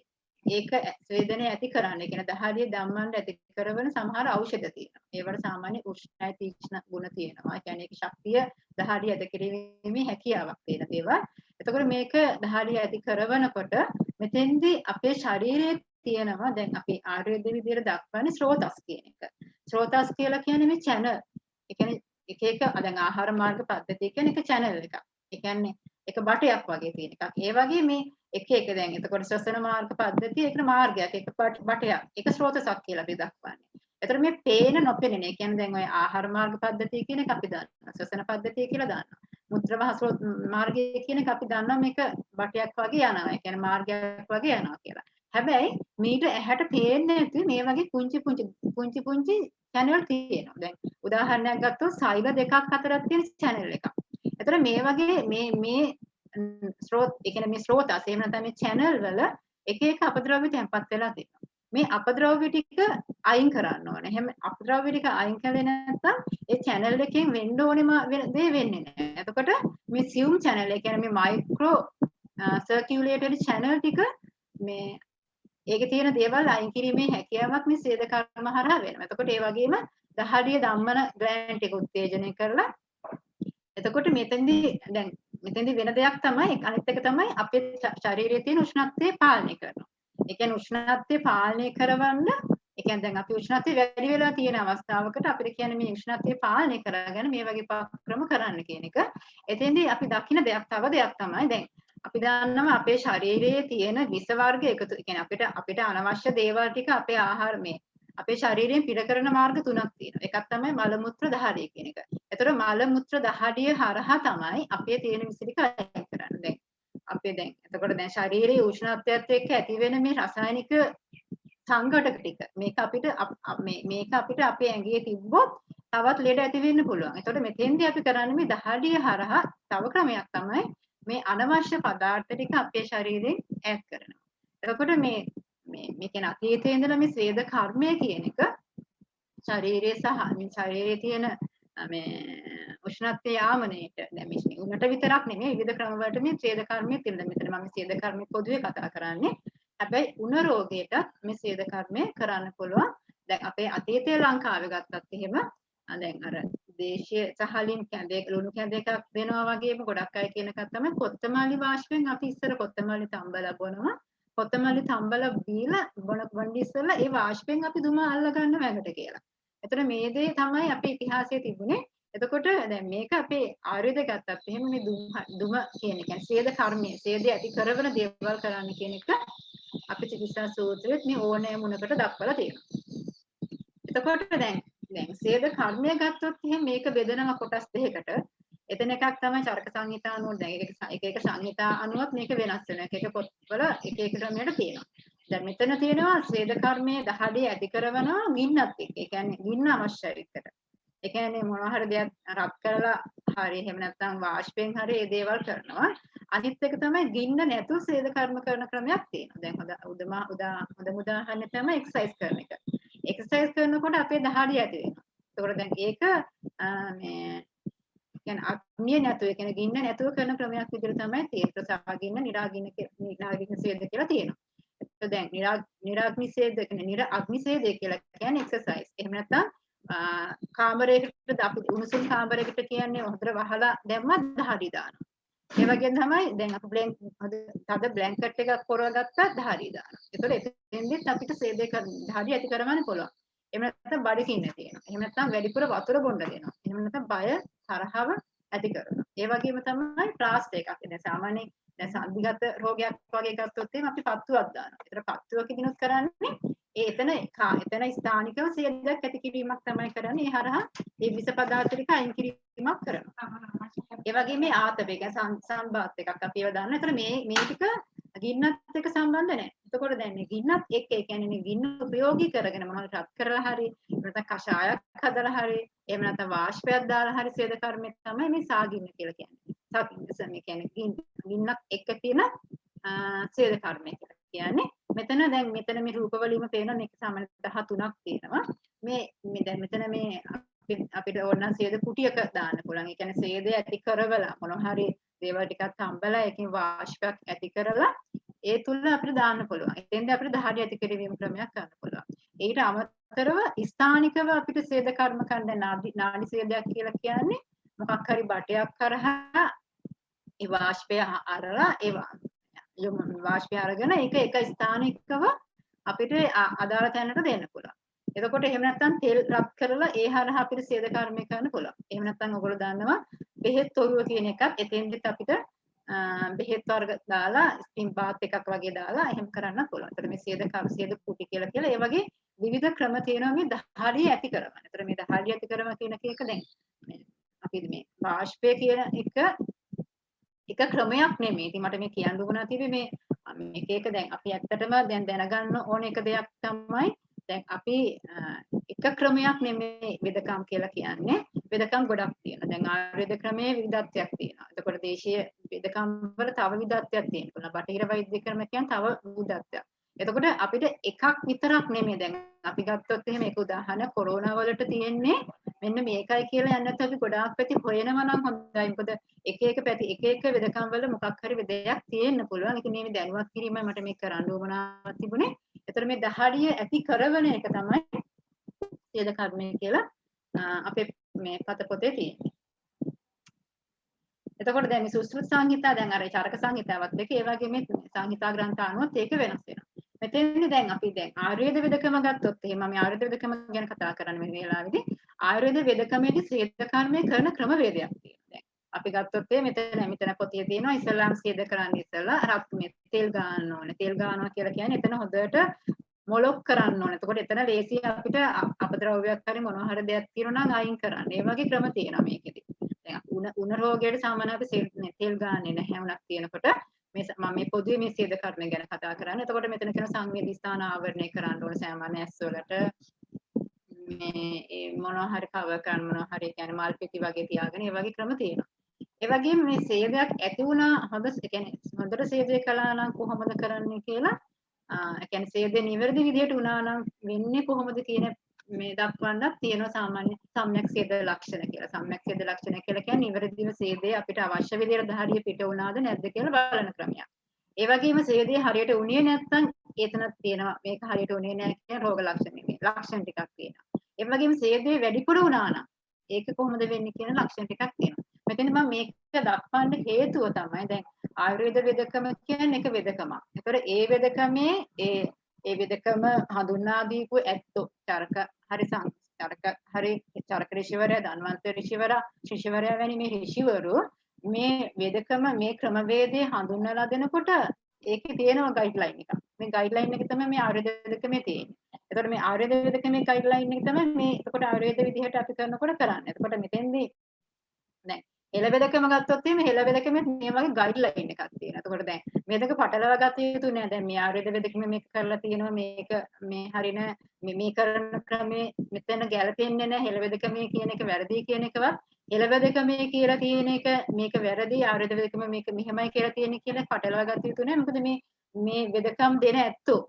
ඒක ස්වේදනය ඇති කරන්න. ඒ කියන්නේ දහදිය ධම්මන්ට ඇති කරන සමහර ඖෂධ තියෙනවා. ඒවට සාමාන්‍ය උෂ්ණයි තීක්ෂණ ගුණ තියෙනවා. ඒ කියන්නේ ඒක ශක්තිය දහදිය ඇති කිරීමේ හැකියාවක් තියෙන දේවල්. එතකොට මේක දහදිය ඇති කරනකොට මෙතෙන්දී අපේ ශරීරයේ තියෙනවා දැන් අපි ආයුර්වේද විදිහට දක්වන්නේ ස්රෝතස් කියන එක. ස්රෝතස් කියලා කියන්නේ මේ channel. ඒ කියන්නේ එක දැන් ආහාර මාර්ග පද්ධතිය කියන්නේ එක channel එකක්. ඒ කියන්නේ එක බටයක් වගේ තියෙන එකක්. ඒ වගේ මේ එක දැන් එතකොට ශ්වසන මාර්ග පද්ධතිය ඒකට මාර්ගයක් එක බටයක්. ඒක ස්රෝතසක් කියලා අපි දක්වන්නේ. එතකොට මේ පේන නොපෙනෙන ඒ කියන්නේ දැන් ඔය ආහාර මාර්ග පද්ධතිය කියන එක අපි දන්නවා. ශ්වසන පද්ධතිය කියලා දන්නවා. මුත්‍ර වහ මාර්ගය කියන එක අපි දන්නවා මේක බටයක් වගේ යනවා. ඒ කියන්නේ මාර්ගයක් වගේ යනවා කියලා. හැබැයි මීට ඇහැට පේන්නේ නැති මේ වගේ පුංචි channel තියෙනවා. දැන් උදාහරණයක් ගත්තොත් සෛල දෙකක් අතරක් තියෙන channel එකක්. එතකොට මේ වගේ මේ ස්රෝත ඒ කියන්නේ මේ ස්රෝතස් එහෙම නැත්නම් මේ channel වල එක අපද්‍රව්‍ය තැන්පත් වෙලා තියෙනවා. මේ අපද්‍රව්‍ය ටික අයින් කරන්න ඕනේ. එහෙම අපද්‍රව්‍ය ටික අයින් කළේ නැත්නම් ඒ channel එකෙන් වෙන්න ඕනෙම දේ වෙන්නේ නැහැ. එතකොට මේ සියුම් channel ඒ කියන්නේ මේ මයික්‍රෝ සර්කියුලේටරි channel ටික මේ ඒකේ තියෙන දේවල් අයින් කිරීමේ හැකියාවක් මේ ස්වේද කර්ම හරහා වෙනවා. එතකොට ඒ වගේම දහදිය ධම්මන ග්ලෑන්ඩ් ටික උත්තේජනය කරලා එතකොට මෙතෙන්දී වෙන දෙයක් තමයි අනිත් එක තමයි අපේ ශරීරයේ තියෙන උෂ්ණත්වය පාලනය කරනවා. ඒ කියන්නේ උෂ්ණත්වය පාලනය කරවන්න ඒ කියන්නේ දැන් අපි උෂ්ණත්වය වැඩි වෙලා තියෙන අවස්ථාවකට අපිට කියන්නේ මේ උෂ්ණත්වය පාලනය කරගෙන මේ වගේ උපක්‍රම කරන්න කියන එක. එතෙන්දී අපි දකින්න දෙයක් තව දෙයක් තමයි දැන් අපි දන්නවා අපේ ශරීරයේ තියෙන විස වර්ග එකතු කියන්නේ අපිට අනවශ්‍ය දේවල් ටික අපේ ආහාර මේ අපේ ශරීරයෙන් පිට කරන මාර්ග තුනක් තියෙනවා. එකක් තමයි මල මුත්‍ර දහඩිය කියන එක. ඒතර මල මුත්‍ර දහඩිය හරහා තමයි අපේ තියෙන විස ටික අයින් කරන්නේ. දැන් අපේ එතකොට දැන් ශරීරයේ උෂ්ණත්වයත් එක්ක ඇති වෙන මේ රසායනික සංඝටක ටික මේක අපිට අපේ ඇඟේ තිබ්බොත් තවත් ලෙඩ ඇති වෙන්න පුළුවන්. ඒතකොට මෙතෙන්දී අපි කරන්නේ මේ දහඩිය හරහා තව ක්‍රමයක් තමයි මේ අනවශ්‍ය පදාර්ථ ටික අපේ ශරීරයෙන් ඈඩ් කරනවා. එතකොට මේ කියන අතීතයේ ඉඳලා මේ ස්වේද කර්මය කියන එක ශරීරයේ සහ මේ ශරීරයේ තියෙන මේ උෂ්ණත්වයේ යාමනයේට දැන් මේ උණට විතරක් නෙමෙයි විවිධ ක්‍රම වලට මේ ස්වේද කර්මය තියෙනවා. මෙතන මම ස්වේද කර්මය පොදුවේ කතා කරන්නේ. හැබැයි උණ රෝගයට මේ ස්වේද කර්මය කරන්න පුළුවන්. දැන් අපේ අතීතයේ ලංකාවේ ගත්තත් එහෙම දැන් අර දේශීය සහලින් කැඳේ ලුණු කැඳ එකක් දෙනවා වගේම ගොඩක් අය කියන එකක් තමයි කොත්තමල්ලි වාෂ්පෙන් අපි ඉස්සර කොත්තමල්ලි තම්බලා බොනවා. කොත්තමල්ලි තම්බලා බීලා බොන්න ඉස්සෙල්ලා ඒ වාෂ්පෙන් අපි දුම අල්ල ගන්න වැඟට කියලා. එතන මේ දේ තමයි අපේ ඉතිහාසයේ තිබුණේ. එතකොට දැන් මේක අපේ ආයුර්වේද ගත්තත් එහෙම මේ දුම කියන එක ස්වේද කර්මයේ ස්වේද ඇති කරන දේවල් කරන්න කියන එක අපි චිකිත්සා සූත්‍රයේත් මේ ඕනෑම මුණකට දක්වලා තියෙනවා. එතකොට දැන් ස්වේද කර්මය ගත්තොත් එහෙනම් මේක බෙදනවා කොටස් දෙකකට. එතන එකක් තමයි චරක සංහිතා අනුව දැන් එක සංහිතා අනුවත් මේක වෙනස් වෙනවා. එක පොත්වල එක ක්‍රමයකට තියෙනවා. දැන් මෙතන තියෙනවා ස්වේද කර්මයේ දහඩිය ඇති කරනවා ගින්නත් එක්ක. ඒ කියන්නේ ගින්න අවශ්‍යයි එකට. ඒ කියන්නේ මොනවා හරි දෙයක් රත් කරලා හරි එහෙම නැත්නම් වාෂ්පයෙන් හරි මේ දේවල් කරනවා. අනිත් එක තමයි ගින්න නැතුව ස්වේද කර්ම කරන ක්‍රමයක් තියෙනවා. දැන් හොඳ උදාහරණය තමයි එක්සර්සයිස් කරන එක. එක්සර්සයිස් කරනකොට අපේ දහඩිය ඇති වෙනවා. ඒකෝර දැන් ඒක මේ කියන්නේ අග්නිය නැතුව ඒ කියන්නේ ගින්න නැතුව කරන ක්‍රමයක් විදිහට තමයි තීර්ථසාගින්න නිරාගින්න ස්වේද කියලා තියෙනවා. ඒක දැන් නිරාග්නි ස්වේද කියන්නේ නිරාග්නි ස්වේදය කියලා කියන්නේ එක්සර්සයිස්. එහෙම නැත්නම් කාමරයකට අපි උණුසුම් කාමරයකට කියන්නේ හොඳට වහලා දැම්මත් දහඩිය දානවා. ඒ වගේ තමයි දැන් අපි තද බ්ලැන්කට් එකක් පොරවගත්තා දහඩිය දානවා. ඒතකොට එතෙන්දෙත් අපිට ස්වේදේ දහඩිය ඇති කරවන්න පුළුවන්. එහෙම නැත්නම් බඩගින්න තියෙනවා. එහෙම නැත්නම් වැඩිපුර වතුර බොන්න දෙනවා. එහෙම නැත්නම් බය තරහව ඇති කරනවා. ඒ වගේම තමයි ප්ලාස්ටර් එකක්. දැන් සාමාන්‍යයෙන් දැන් සන්ධිගත රෝගයක් වගේ ගත්තොත් එහෙනම් අපි පත්තුවක් දානවා. ඒතර පත්තුවකදීනොත් කරන්නේ එතන ස්ථානිකව ස්වේදයක් ඇති කිරීමක් තමයි කරන්නේ. ඒ හරහා මේ විස පදාර්ථ ටික අයින් කිරීමක් කරනවා. ඒ වගේ මේ ආතපේ කියන්නේ සම්බාත් එකක් අපි ඒව දාන්න. ඒතර මේ ටික ගින්නත් එක්ක සම්බන්ධ නැහැ. එතකොට දැන් මේ ගින්නත් එක්ක ඒ කියන්නේ මේ ගින්න ප්‍රයෝගී කරගෙන මොනවද රත් කරලා හරි නැත්නම් කෂායක් හදලා හරි එහෙම නැත්නම් වාෂ්පයක් දාලා හරි ස්වේද කර්මයක් තමයි මේ සාගින්න කියලා කියන්නේ. සාගින්න කියන්නේ ගින්නක් එක්ක තියෙන ස්වේද කර්මය කියලා කියන්නේ. මෙතන මේ රූපවලින්ම පේන මේක සාමාන්‍ය 13ක් තියෙනවා. මේ දැන් මෙතන මේ අපිට ඕන ස්වේද කුටියක දාන්න පුළුවන්. ඒ කියන්නේ ස්වේදය ඇති කරවලා මොනවා හරි දේවල් ටිකක් තම්බලා ඒකෙන් වාෂ්පයක් ඇති කරලා ඒ තුල අපිට දාන්න පුළුවන්. එතෙන්ද අපිට දහඩිය ඇති කිරීම ක්‍රමයක් කරන්න පුළුවන්. ඊට අමතරව ස්ථානිකව අපිට ස්වේද කර්ම කරන්න නාඩි ස්වේදයක් කියලා කියන්නේ මොකක් හරි බටයක් කරහා ඒ වාෂ්පය අරලා වාෂ්පය අරගෙන ඒක ස්ථානිකව අපිට අදාළ තැනට දෙන්න පුළුවන්. එතකොට එහෙම නැත්නම් තෙල් රත් කරලා ඒ හරහා අපිට ස්වේද කර්මය කරන්න පුළුවන්. එහෙම නැත්නම් ඔයගොල්ලෝ දන්නවා බෙහෙත් ඔරුව කියන එකත් එතෙන්දිත් අපිට බෙහෙත් වර්ග දාලා ස්ටිම් බාත් එකක් වගේ දාලා එහෙම කරන්න පුළුවන්. ඒතර මේ ස්වේද කුටි කියලා ඒ වගේ විවිධ ක්‍රම තියෙනවා මේ දහඩිය ඇති කරගන්න. ඒතර මේ දහඩිය ඇති කරම කියන එක දැන් අපි මේ වාෂ්පය කියන එක ක්‍රමයක් නෙමෙයි. ඉතින් මට මේ කියන්න උගුණා තිබේ මේ එක දැන් අපි ඇත්තටම දැන් දැනගන්න ඕන එක දෙයක් තමයි දැන් අපි එක ක්‍රමයක් නෙමෙයි වෙදකම් කියලා කියන්නේ. වෙදකම් ගොඩක් තියෙනවා. දැන් ආයුර්වේද ක්‍රමයේ විවිධත්වයක් තියෙනවා. එතකොට දේශීය වෙදකම් වල තව විවිධත්වයක් තියෙනවා. බටහිර වෛද්‍ය ක්‍රම කියන්නේ තව විවිධත්වයක්. එතකොට අපිට එකක් විතරක් නෙමෙයි දැන් අපි ගත්තොත් එහෙම ඒක උදාහරණ කොරෝනා වලට තියෙන්නේ මෙන්න මේකයි කියලා යන්නත් අපි ගොඩාක් පැති හොයනවා නම් හොඳයි. මොකද එක පැති එක වෙදකම් වල මොකක් හරි දෙයක් තියෙන්න පුළුවන්. ඒක මේ දැනුවත් කිරීමයි මට මේ කරන්න උවමනාවක් තිබුණේ. ඒතර මේ දහඩිය ඇති කරවන එක තමයි ස්වේද කර්මය කියලා අපේ මේ පතපොතේ තියෙන්නේ. එතකොට දැන් මේ සුශ්‍රුත සංහිතා දැන් අර චරක සංහිතාවත් එක්ක ඒ වගේ මේ සංහිතා ග්‍රන්ථ අනුවත් ඒක වෙනස් වෙනවා. මෙතෙන්දී දැන් අපි දැන් ආයුර්වේද වෙදකම ගත්තොත් එහෙම මම ආයුර්වේද වෙදකම ගැන කතා කරන්න මේ වෙලාවේදී ආයුර්වේද වෙදකමේදී ස්වේද කර්මය කරන ක්‍රමවේදයක් තියෙනවා. අපි ගත්තොත් මෙතන පොතේ තියෙනවා ඉස්ලාම් සේද කරන්න ඉස්සලා රත් මේ තෙල් ගන්න ඕනේ. තෙල් ගන්නවා කියලා කියන්නේ එතන හොඳට මොලොක් කරන්න ඕනේ. එතකොට එතන ලේසි අපිට අපද්‍රව්‍යයක් හරි මොනවා හරි දෙයක් තියෙනවා නම් අයින් කරන්න. ඒ වගේ ක්‍රම තියෙනවා මේකෙදි. දැන් උණ රෝගයට සාමාන්‍යයෙන් අපි තෙල් ගන්නෙ නැහැ උණක් තියෙනකොට මම මේ පොදුවේ මේ සේද කර්ම ගැන කතා කරන්නේ. එතකොට මෙතන කියන සංවේදී ස්ථාන ආවරණය කරන්න ඕනේ සාමාන්‍ය ඇස් වලට මේ මොනවා හරි කවර් කරන්න මොනවා හරි කියන්නේ මල් පෙති වගේ තියාගෙන ඒ වගේ ක්‍රම තියෙනවා. ඒ වගේම මේ සේදයක් ඇති වුණා හොඳට සේදය කළා නම් කොහොමද කරන්නේ කියලා ඒ කියන්නේ සේදේ නිවැරදි විදිහට වුණා නම් වෙන්නේ කොහොමද කියන මේ දක්වන්නත් තියෙනවා සාමාන්‍ය සම්‍යක් සේද ලක්ෂණ කියලා. සම්‍යක් සේද ලක්ෂණ කියලා කියන්නේ නිවැරදිව සේදේ අපිට අවශ්‍ය විදිහට ධාරිය පිට වුණාද නැද්ද කියලා බලන ක්‍රමයක්. ඒ වගේම සේදේ හරියට උනේ නැත්නම් එතනක් තියෙනවා මේක හරියට උනේ නැහැ කියන රෝග ලක්ෂණ ටිකක් තියෙනවා. ඒ වගේම සේදේ වැඩිපුර වුණා නම් ඒක කොහොමද වෙන්නේ කියන ලක්ෂණ ටිකක් තියෙනවා. මෙතන මම මේක දක්වන්න හේතුව තමයි දැන් ආයුර්වේද වෙදකම කියන්නේ එක වෙදකමක්. ඒතර ඒ වෙදකමේ ඒ වෙදකම හඳුන්වා දීපු ඇත්තෝ චරක ඍෂිවරයා ධන්වන්ත ඍෂිවරයා වැනි මේ ඍෂිවරු මේ වෙදකම මේ ක්‍රමවේදයේ හඳුන්වලා දෙනකොට ඒකේ තියෙනවා ගයිඩ්ලයින් එකක්. මේ ගයිඩ්ලයින් එක තමයි මේ ආයුර්වේද වෙදකමේ තියෙන්නේ. එතකොට මේ ආයුර්වේද වෙදකමේ ගයිඩ්ලයින් එක තමයි මේ එතකොට ආයුර්වේද විදිහට අපි කරනකොට කරන්නේ. එතකොට මෙතෙන්දී දැන් හෙළවෙදකම ගත්තොත් එimhe හෙළවෙදකමේ මේ වගේ ගයිඩ්ලයින් එකක් තියෙනවා. එතකොට දැන් මේ දෙක පටලවා ගත යුතු නෑ. දැන් මේ ආයුර්වේද වෙදකමේ මේක කරලා තියෙනවා මේක මේ හරින මේ කරන ක්‍රමේ මෙතන ගැලපෙන්නේ නෑ. හෙළවෙදකමේ කියන එක වැරදි කියන එකවත් හෙළවෙදකමේ කියලා තියෙන එක මේක වැරදි ආයුර්වේද වෙදකම මේක මෙහෙමයි කියලා තියෙන කියලා පටලවා ගත යුතු නෑ. මොකද මේ වෙදකම් දෙන ඇත්තෝ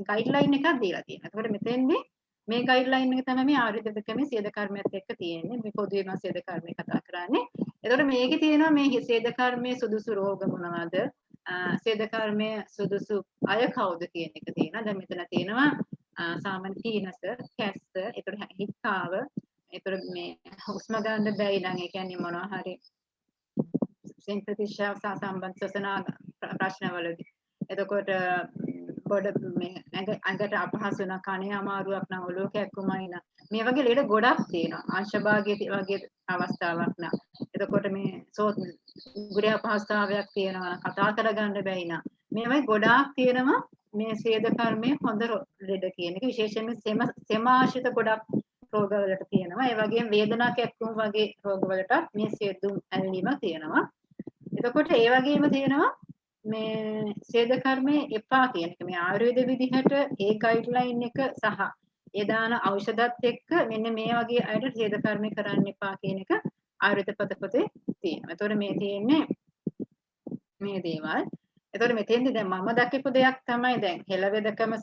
ගයිඩ්ලයින් එකක් දීලා තියෙනවා. එතකොට මෙතෙන්දී මේ ගයිඩ්ලයින් එක තමයි මේ ආයුර්වේද වෙදකමේ සේද කර්මයත් එක්ක තියෙන්නේ. මේ පොදුවේ මම සේද කර්මය කතා කරන්නේ. එතකොට මේකේ තියෙනවා මේ සේද කර්මයේ සුදුසු රෝග මොනවද? සේද කර්මයේ සුදුසු අය කවුද කියන එක තියෙනවා. දැන් මෙතන තියෙනවා සාමාන්‍ය තීනස, කැස්ස, එතකොට හික්කාව, එතකොට මේ හුස්ම ගන්න බැරි නම් ඒ කියන්නේ මොනවා හරි සින්තටිෂා සම්බන්ධ ශ්වසන ප්‍රශ්නවලදී. එතකොට බඩ මේ ඇඟට අපහසු වෙන කණේ අමාරුවක් නම් ඔලුව කැක්කුමයි නම් මේ වගේ ලෙඩ ගොඩක් තියෙනවා. අංශභාගයේ වගේ අවස්ථාවක් නම්. එතකොට මේ ගුරේ අපහසුතාවයක් තියෙනවා කතා කරගන්න බැයි නම් මේ වගේ ගොඩාක් තියෙනවා මේ සේද කර්මයේ හොඳ ලෙඩ කියන එක විශේෂයෙන්ම සෙමාශිත ගොඩක් රෝගවලට තියෙනවා. ඒ වගේම වේදනා කැක්කුම් වගේ රෝගවලට මේ සේදුම් ඇල්ලීම තියෙනවා. එතකොට ඒ වගේම තියෙනවා මේ සේද කර්මයේ එපා කියන එක මේ ආයුර්වේද විදිහට ඒ ගයිඩ්ලයින් එක සහ ඒ දාන ඖෂධත් එක්ක මෙන්න මේ වගේ අයට සේද කර්මය කරන්න එපා කියන එක ආයුර්වේද පොතේ තියෙනවා. ඒතකොට මේ තියෙන්නේ මේ දේවල්. ඒතකොට මෙතෙන්දී දැන් මම දකිපු දෙයක් තමයි දැන් හෙළවෙදකම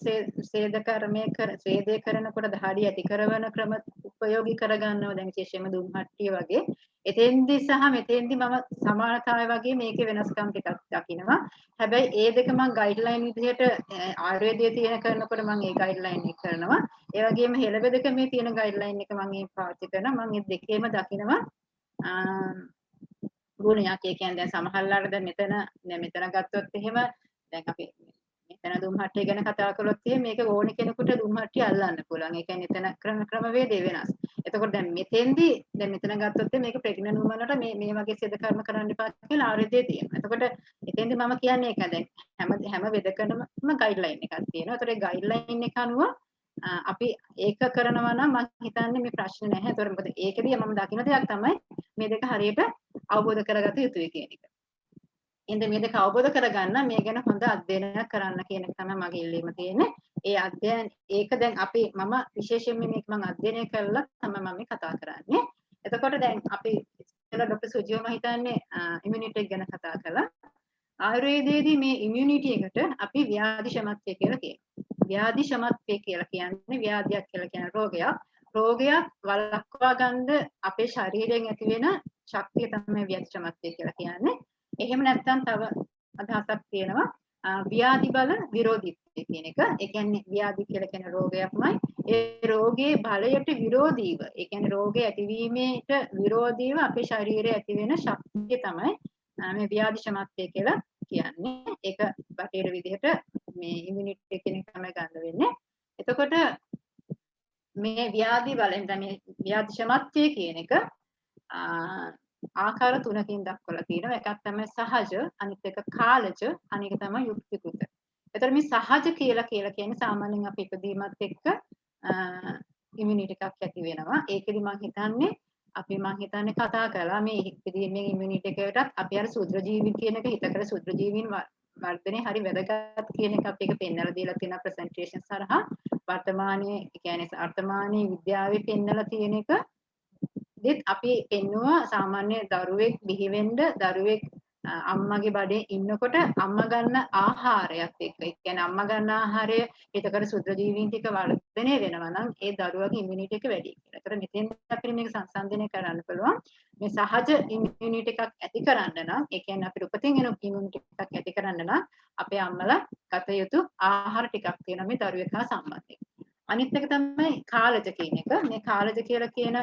සේද කර්මයේ සේදේ කරනකොට දහඩිය ඇති කරන ක්‍රම උපයෝගී කරගන්නවා. දැන් විශේෂයෙන්ම දුම්හට්ටිය වගේ. එතෙන්දී සහ මෙතෙන්දී මම සමානතාවය වගේ මේකේ වෙනස්කම් ටිකක් දකිනවා. හැබැයි ඒ දෙක මම ගයිඩ්ලයින් විදිහට ආයුර්වේදයේ තියෙන කරනකොට මම ඒ ගයිඩ්ලයින් එක කරනවා. ඒ වගේම හෙළවෙදකමේ තියෙන ගයිඩ්ලයින් එක මම පාවිච්චි කරනවා. මම මේ දෙකේම දකිනවා ගුණයක්. ඒ කියන්නේ දැන් සමහරවල්ලාට දැන් මෙතන ගත්තොත් එහෙම දැන් අපි මෙතන දුම්හට්ටිය ගැන කතා කළොත් මේක ඕනි කෙනෙකුට දුම්හට්ටිය අල්ලන්න පුළුවන්. ඒ කියන්නේ එතන ක්‍රමවේදය වෙනස්. එතකොට දැන් මෙතන ගත්තොත් මේක ප්‍රෙග්නන්ට් වුමන්ලට මේ වගේ සේද කර්ම කරන්න එපා කියලා ආයුර්වේදයේ තියෙනවා. එතකොට එතෙන්දී මම කියන්නේ ඒක දැන් හැම වෙදකනම ගයිඩ්ලයින් එකක් තියෙනවා. ඒතකොට ඒ ගයිඩ්ලයින් එක අනුව අපි ඒක කරනවා නම් මම හිතන්නේ මේ ප්‍රශ්න නැහැ. ඒතකොට මොකද ඒකදී මම දකින්න දෙයක් තමයි මේ දෙක හරියට අවබෝධ කරගත යුතුයි කියන එක. ඉතින් මේ දෙක අවබෝධ කරගන්න මේ ගැන හොඳ අධ්‍යයනයක් කරන්න කියන එක තමයි මගේ ඉල්ලීම තියෙන්නේ. ඒ අධ්‍යයන ඒක දැන් මම විශේෂයෙන්ම මේක මම අධ්‍යයනය කළා තමයි මම කතා කරන්නේ. එතකොට දැන් අපි ඉස්සෙල්ලා ડોક્ટર සුජිව මම හිතන්නේ ඉමුනිටි ගැන කතා කළා. ආයුර්වේදයේදී මේ ඉමුනිටි එකට අපි ව්‍යාධි ශමත්වය කියලා කියනවා. ව්‍යාධි ශමත්වය කියලා කියන්නේ ව්‍යාධියක් කියලා කියන රෝගයක්. රෝගයක් වළක්වා ගන්න අපේ ශරීරයෙන් ඇති වෙන ශක්තිය තමයි ව්‍යාධි ශමත්වය කියලා කියන්නේ. එහෙම නැත්නම් තව අදහසක් තියෙනවා ව්‍යාධි බල විරෝධීත්වය කියන එක. ඒ කියන්නේ ව්‍යාධි කියලා කියන රෝගයක්මයි. ඒ රෝගයේ බලයට විරෝධීව, ඒ කියන්නේ රෝගය ඇතිවීමට විරෝධීව අපේ ශරීරයේ ඇති වෙන ශක්තිය තමයි මේ ව්‍යාධි ශමත්වය කියලා කියන්නේ. ඒක බටේර විදිහට මේ ඉමුනිටි කියන එක තමයි ගන්න වෙන්නේ. එතකොට මේ ව්‍යාධි බලෙන් තමයි ව්‍යාධි ශමත්වය කියන එක ආකාර තුනකින් දක්වලා තියෙනවා. එකක් තමයි සහජ, අනිත් එක කාලජ, අනික තමයි යුක්තිකృత. එතකොට මේ සහජ කියලා කියන්නේ සාමාන්‍යයෙන් අපි ඉපදීමත් එක්ක ඉමුනිටි එකක් ඇති වෙනවා. ඒකෙදි මම හිතන්නේ කතා කළා මේ ඉපදීමේ ඉමුනිටි එකටත් අපි අර සුද්ධ ජීවීන් කියන එක හිතකර සුද්ධ ජීවීන් වර්ධනයේ හරි වැදගත් කියන එක අපි ඒක පෙන්වලා දීලා තියෙන ප්‍රසන්ටේෂන් සරහා වර්තමානයේ කියන්නේ වර්තමානයේ විද්‍යාවේ පෙන්වලා තියෙන එක දෙත් අපි පෙන්නුවා සාමාන්‍ය දරුවෙක් බිහි වෙන්න දරුවෙක් අම්මගේ බඩේ ඉන්නකොට අම්මා ගන්න ආහාරයත් එක්ක ඒ කියන්නේ අම්මා ගන්න ආහාරය හිතකර සුද්ධ ජීවීන් ටික වර්ධනය වෙනවා නම් ඒ දරුවගේ ඉමුනිටි එක වැඩි කියලා. ඒතර මෙතෙන් අපිට මේක සංසන්දනය කරන්න පුළුවන්. මේ සහජ ඉමුනිටි එකක් ඇති කරන්න නම් ඒ කියන්නේ අපිට උපතින් එන ඉමුනිටි එකක් ඇති කරන්න නම් අපේ අම්මලා ගත යුතු ආහාර ටිකක් තියෙනවා මේ දරුවෙක් හා සම්බන්ධයෙන්. අනිත් එක තමයි කාලජ කියන එක. මේ කාලජ කියලා කියන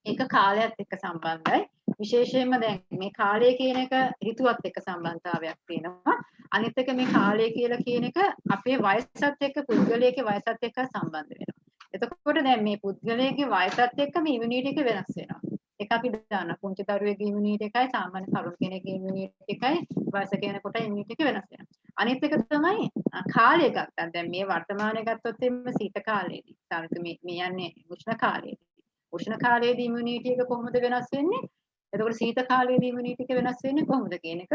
ඒක කාලයත් එක්ක සම්බන්ධයි. විශේෂයෙන්ම දැන් මේ කාලය කියන එක ඍතුවත් එක්ක සම්බන්ධතාවයක් තියෙනවා. අනිත් එක මේ කාලය කියලා කියන එක අපේ වයසත් එක්ක පුද්ගලයාගේ වයසත් එක්ක සම්බන්ධ වෙනවා. එතකොට දැන් මේ පුද්ගලයාගේ වයසත් එක්ක මේ ඉමුනිටි එක වෙනස් වෙනවා. ඒක අපි දන්නවා. පුංචි දරුවෙකුගේ ඉමුනිටි එකයි සාමාන්‍ය තරුණ කෙනෙකුගේ ඉමුනිටි එකයි වයස කෙනෙකුට ඉමුනිටි එක වෙනස් වෙනවා. අනිත් එක තමයි කාලය ගත්තා. දැන් මේ වර්තමානයේ ගත්තොත් එimhe සීත කාලයේදී. සාමාන්‍යයෙන් මේ යන්නේ උෂ්ණ කාලයේදී. උෂ්ණ කාලයේදී ඉමුනිටි එක කොහොමද වෙනස් වෙන්නේ? එතකොට සීත කාලයේදී ඉමුනිටි එක වෙනස් වෙන්නේ කොහොමද කියන එක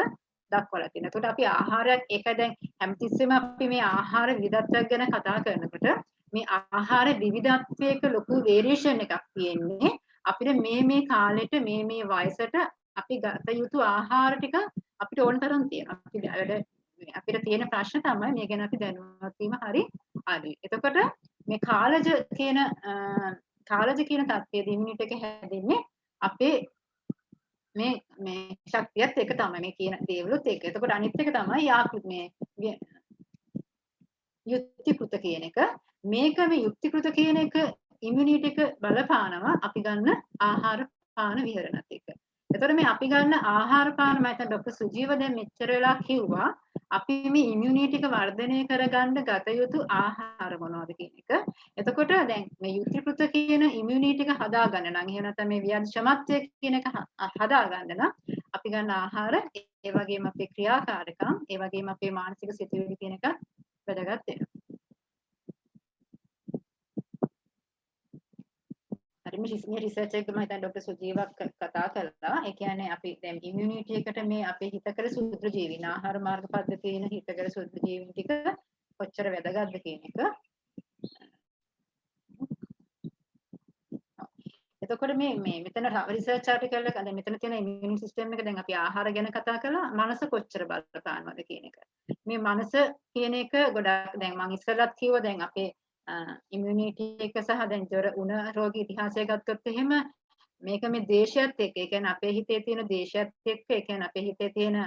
දක්වලා තියෙනවා. එතකොට අපි ආහාරයක් ඒක දැන් හැමතිස්සෙම අපි මේ ආහාර විවිධත්වයක් ගැන කතා කරනකොට මේ ආහාර විවිධත්වයක ලොකු වේරියේෂන් එකක් තියෙන්නේ. අපිට මේ කාලෙට මේ වයසට අපි ගත යුතු ආහාර ටික අපිට ඕන තරම් තියෙනවා. අපිට තියෙන ප්‍රශ්න තමයි මේ ගැන අපි දැනුවත් වීම හරි අඩුයි. එතකොට මේ කාලජ කියන තත්ත්වයේදී ඉමුනිටි එක හැදෙන්නේ අපේ මේ ශක්තියත් එක තමයි මේ කියන දේවලුත් එක. එතකොට අනිත් එක තමයි මේ යුක්තිකృత කියන එක. මේක මේ යුක්තිකృత කියන එක ඉමුනිටි එක බලපානවා අපි ගන්න ආහාර පාන විහරණත් එක්ක. එතකොට මේ අපි ගන්න ආහාර පාන මම හිතන්නේ ડોક્ટર සුජීව දැන් මෙච්චර වෙලා කිව්වා අපි මේ ඉමුනිටි එක වර්ධනය කරගන්න ගත යුතු ආහාර මොනවද කියන එක. එතකොට දැන් මේ යුක්තිකృత කියන ඉමුනිටි එක හදාගන්න නම් එහෙම නැත්නම් මේ ව්‍යාධි ක්ෂමත්වය කියන එක හදාගන්න නම් අපි ගන්න ආහාර ඒ වගේම අපේ ක්‍රියාකාරකම් ඒ වගේම අපේ මානසික සිතුවිලි කියන එක වැදගත් වෙනවා. හරි මේ රිසර්ච් එක මම හිතන්නේ ડોક્ટર සුජීවක් කතා කළා. ඒ කියන්නේ අපි දැන් ඉමුනිටි එකට මේ අපේ හිතකර සූත්‍ර ජීවීන් ආහාර මාර්ග පද්ධතියේ හිතකර සූත්‍ර ජීවීන් ටික කොච්චර වැදගත්ද කියන එක. එතකොට මේ මෙතන රිසර්ච් ආටිකල් එක දැන් මෙතන තියෙන ඉමුනිටි සිස්ටම් එක දැන් අපි ආහාර ගැන කතා කළා. මනස කොච්චර බලපානවද කියන එක. මේ මනස කියන එක ගොඩක් දැන් මම ඉස්සෙල්ලත් කිව්වා දැන් අපේ ඉමුනිටි එක සහ දැන් ජොර උණ රෝග ඉතිහාසය ගත්තොත් එහෙම මේක මේ දේශයත් එක්ක ඒ කියන්නේ අපේ හිතේ තියෙන දේශයත් එක්ක ඒ කියන්නේ අපේ හිතේ තියෙන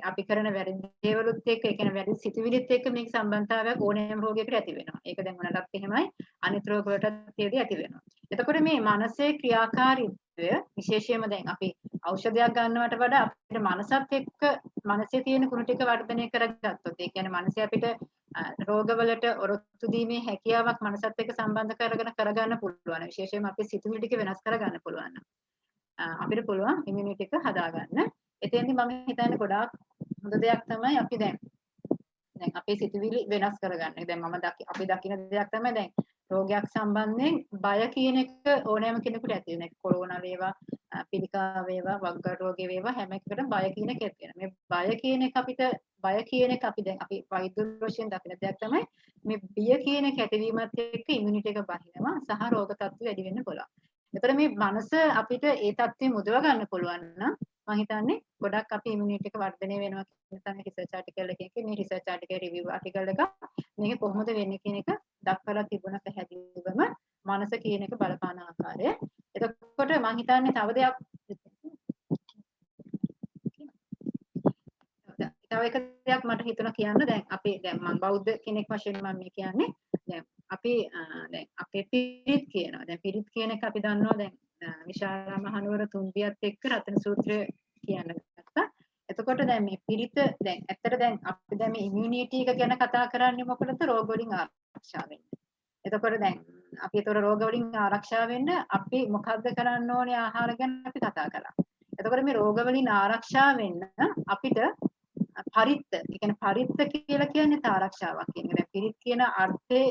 අපි කරන වැරදි දේවලුත් එක්ක ඒ කියන්නේ වැරදි සිතුවිලිත් එක්ක මේක සම්බන්ධතාවයක් ඕනෑම රෝගයකට ඇති වෙනවා. ඒක දැන් උනටත් එහෙමයි අනිත් රෝග වලටත් ඇති වෙනවා. එතකොට මේ මනසේ ක්‍රියාකාරීත්වය විශේෂයෙන්ම දැන් අපි ඖෂධයක් ගන්නවට වඩා අපිට මනසත් එක්ක මනසේ තියෙන කුණු ටික වර්ධනය කරගත්තොත් ඒ කියන්නේ මනසේ අපිට රෝගවලට ඔරොත්තු දීමේ හැකියාවක් මනසත් එක්ක සම්බන්ධ කරගන්න පුළුවන්. විශේෂයෙන්ම අපේ සිතුවිලි ටික වෙනස් කරගන්න පුළුවන්. අපිට පුළුවන් ඉමුනිටි එක හදාගන්න. එතෙන්දී මම හිතන්නේ ගොඩාක් හොඳ දෙයක් තමයි අපි දැන් අපේ සිතුවිලි වෙනස් කරගන්න. දැන් අපි දකින දෙයක් තමයි දැන් රෝගයක් සම්බන්ධයෙන් බය කියන එක ඕනෑම කෙනෙකුට ඇති වෙන. කොරෝනා වේවා, පිළිකා වේවා, වග්ගා රෝගේ වේවා හැම එකකටම බය කියන එක ඇති වෙනවා. මේ බය කියන එක අපි දැන් අපි වෛද්‍ය වශයෙන් දකින දෙයක් තමයි මේ බිය කියන එක ඇතිවීමත් එක්ක ඉමුනිටි එක බහිනවා සහ රෝග තත්ත්ව වැඩි වෙන්න පුළුවන්. ඒතර මේ මනස අපිට ඒ තත්ත්වෙ මුදව ගන්න පුළුවන් නම් මම හිතන්නේ ගොඩක් අපි ඉමුනිටි එක වර්ධනය වෙනවා කියන තමයි රිසර්ච් ආටිකල් එකකින් මේ රිසර්ච් ආටිකල් රිවිව් ආටිකල් එක මේක කොහොමද වෙන්නේ කියන එක දක්වලා තිබුණ පැහැදිලිවම මනස කියන එක බලපාන ආකාරය. එතකොට මම හිතන්නේ තව දෙයක් එක දෙයක් මට හිතුණා කියන්න දැන් මම බෞද්ධ කෙනෙක් වශයෙන් මම මේ කියන්නේ දැන් අපි දැන් අපේ පිරිත් කියනවා. දැන් පිරිත් කියන එක අපි දන්නවා දැන් විශාලා මහනුවර තුන්බියත් එක්ක රතන සූත්‍රය කියන්න ගත්තා. එතකොට දැන් මේ පිරිත දැන් ඇත්තට දැන් අපි දැන් මේ ඉමුනිටි එක ගැන කතා කරන්නේ මොකටද? රෝග වලින් ආරක්ෂා වෙන්න. එතකොට දැන් අපි ඒතර රෝග වලින් ආරක්ෂා වෙන්න අපි මොකද්ද කරන්න ඕනේ ආහාර ගැන අපි කතා කළා. එතකොට මේ රෝග වලින් ආරක්ෂා වෙන්න අපිට පරිත්ත, ඒ කියන්නේ පරිත්ත කියලා කියන්නේ ආරක්ෂාවක් කියන එක. දැන් පිරිත් කියන අර්ථේ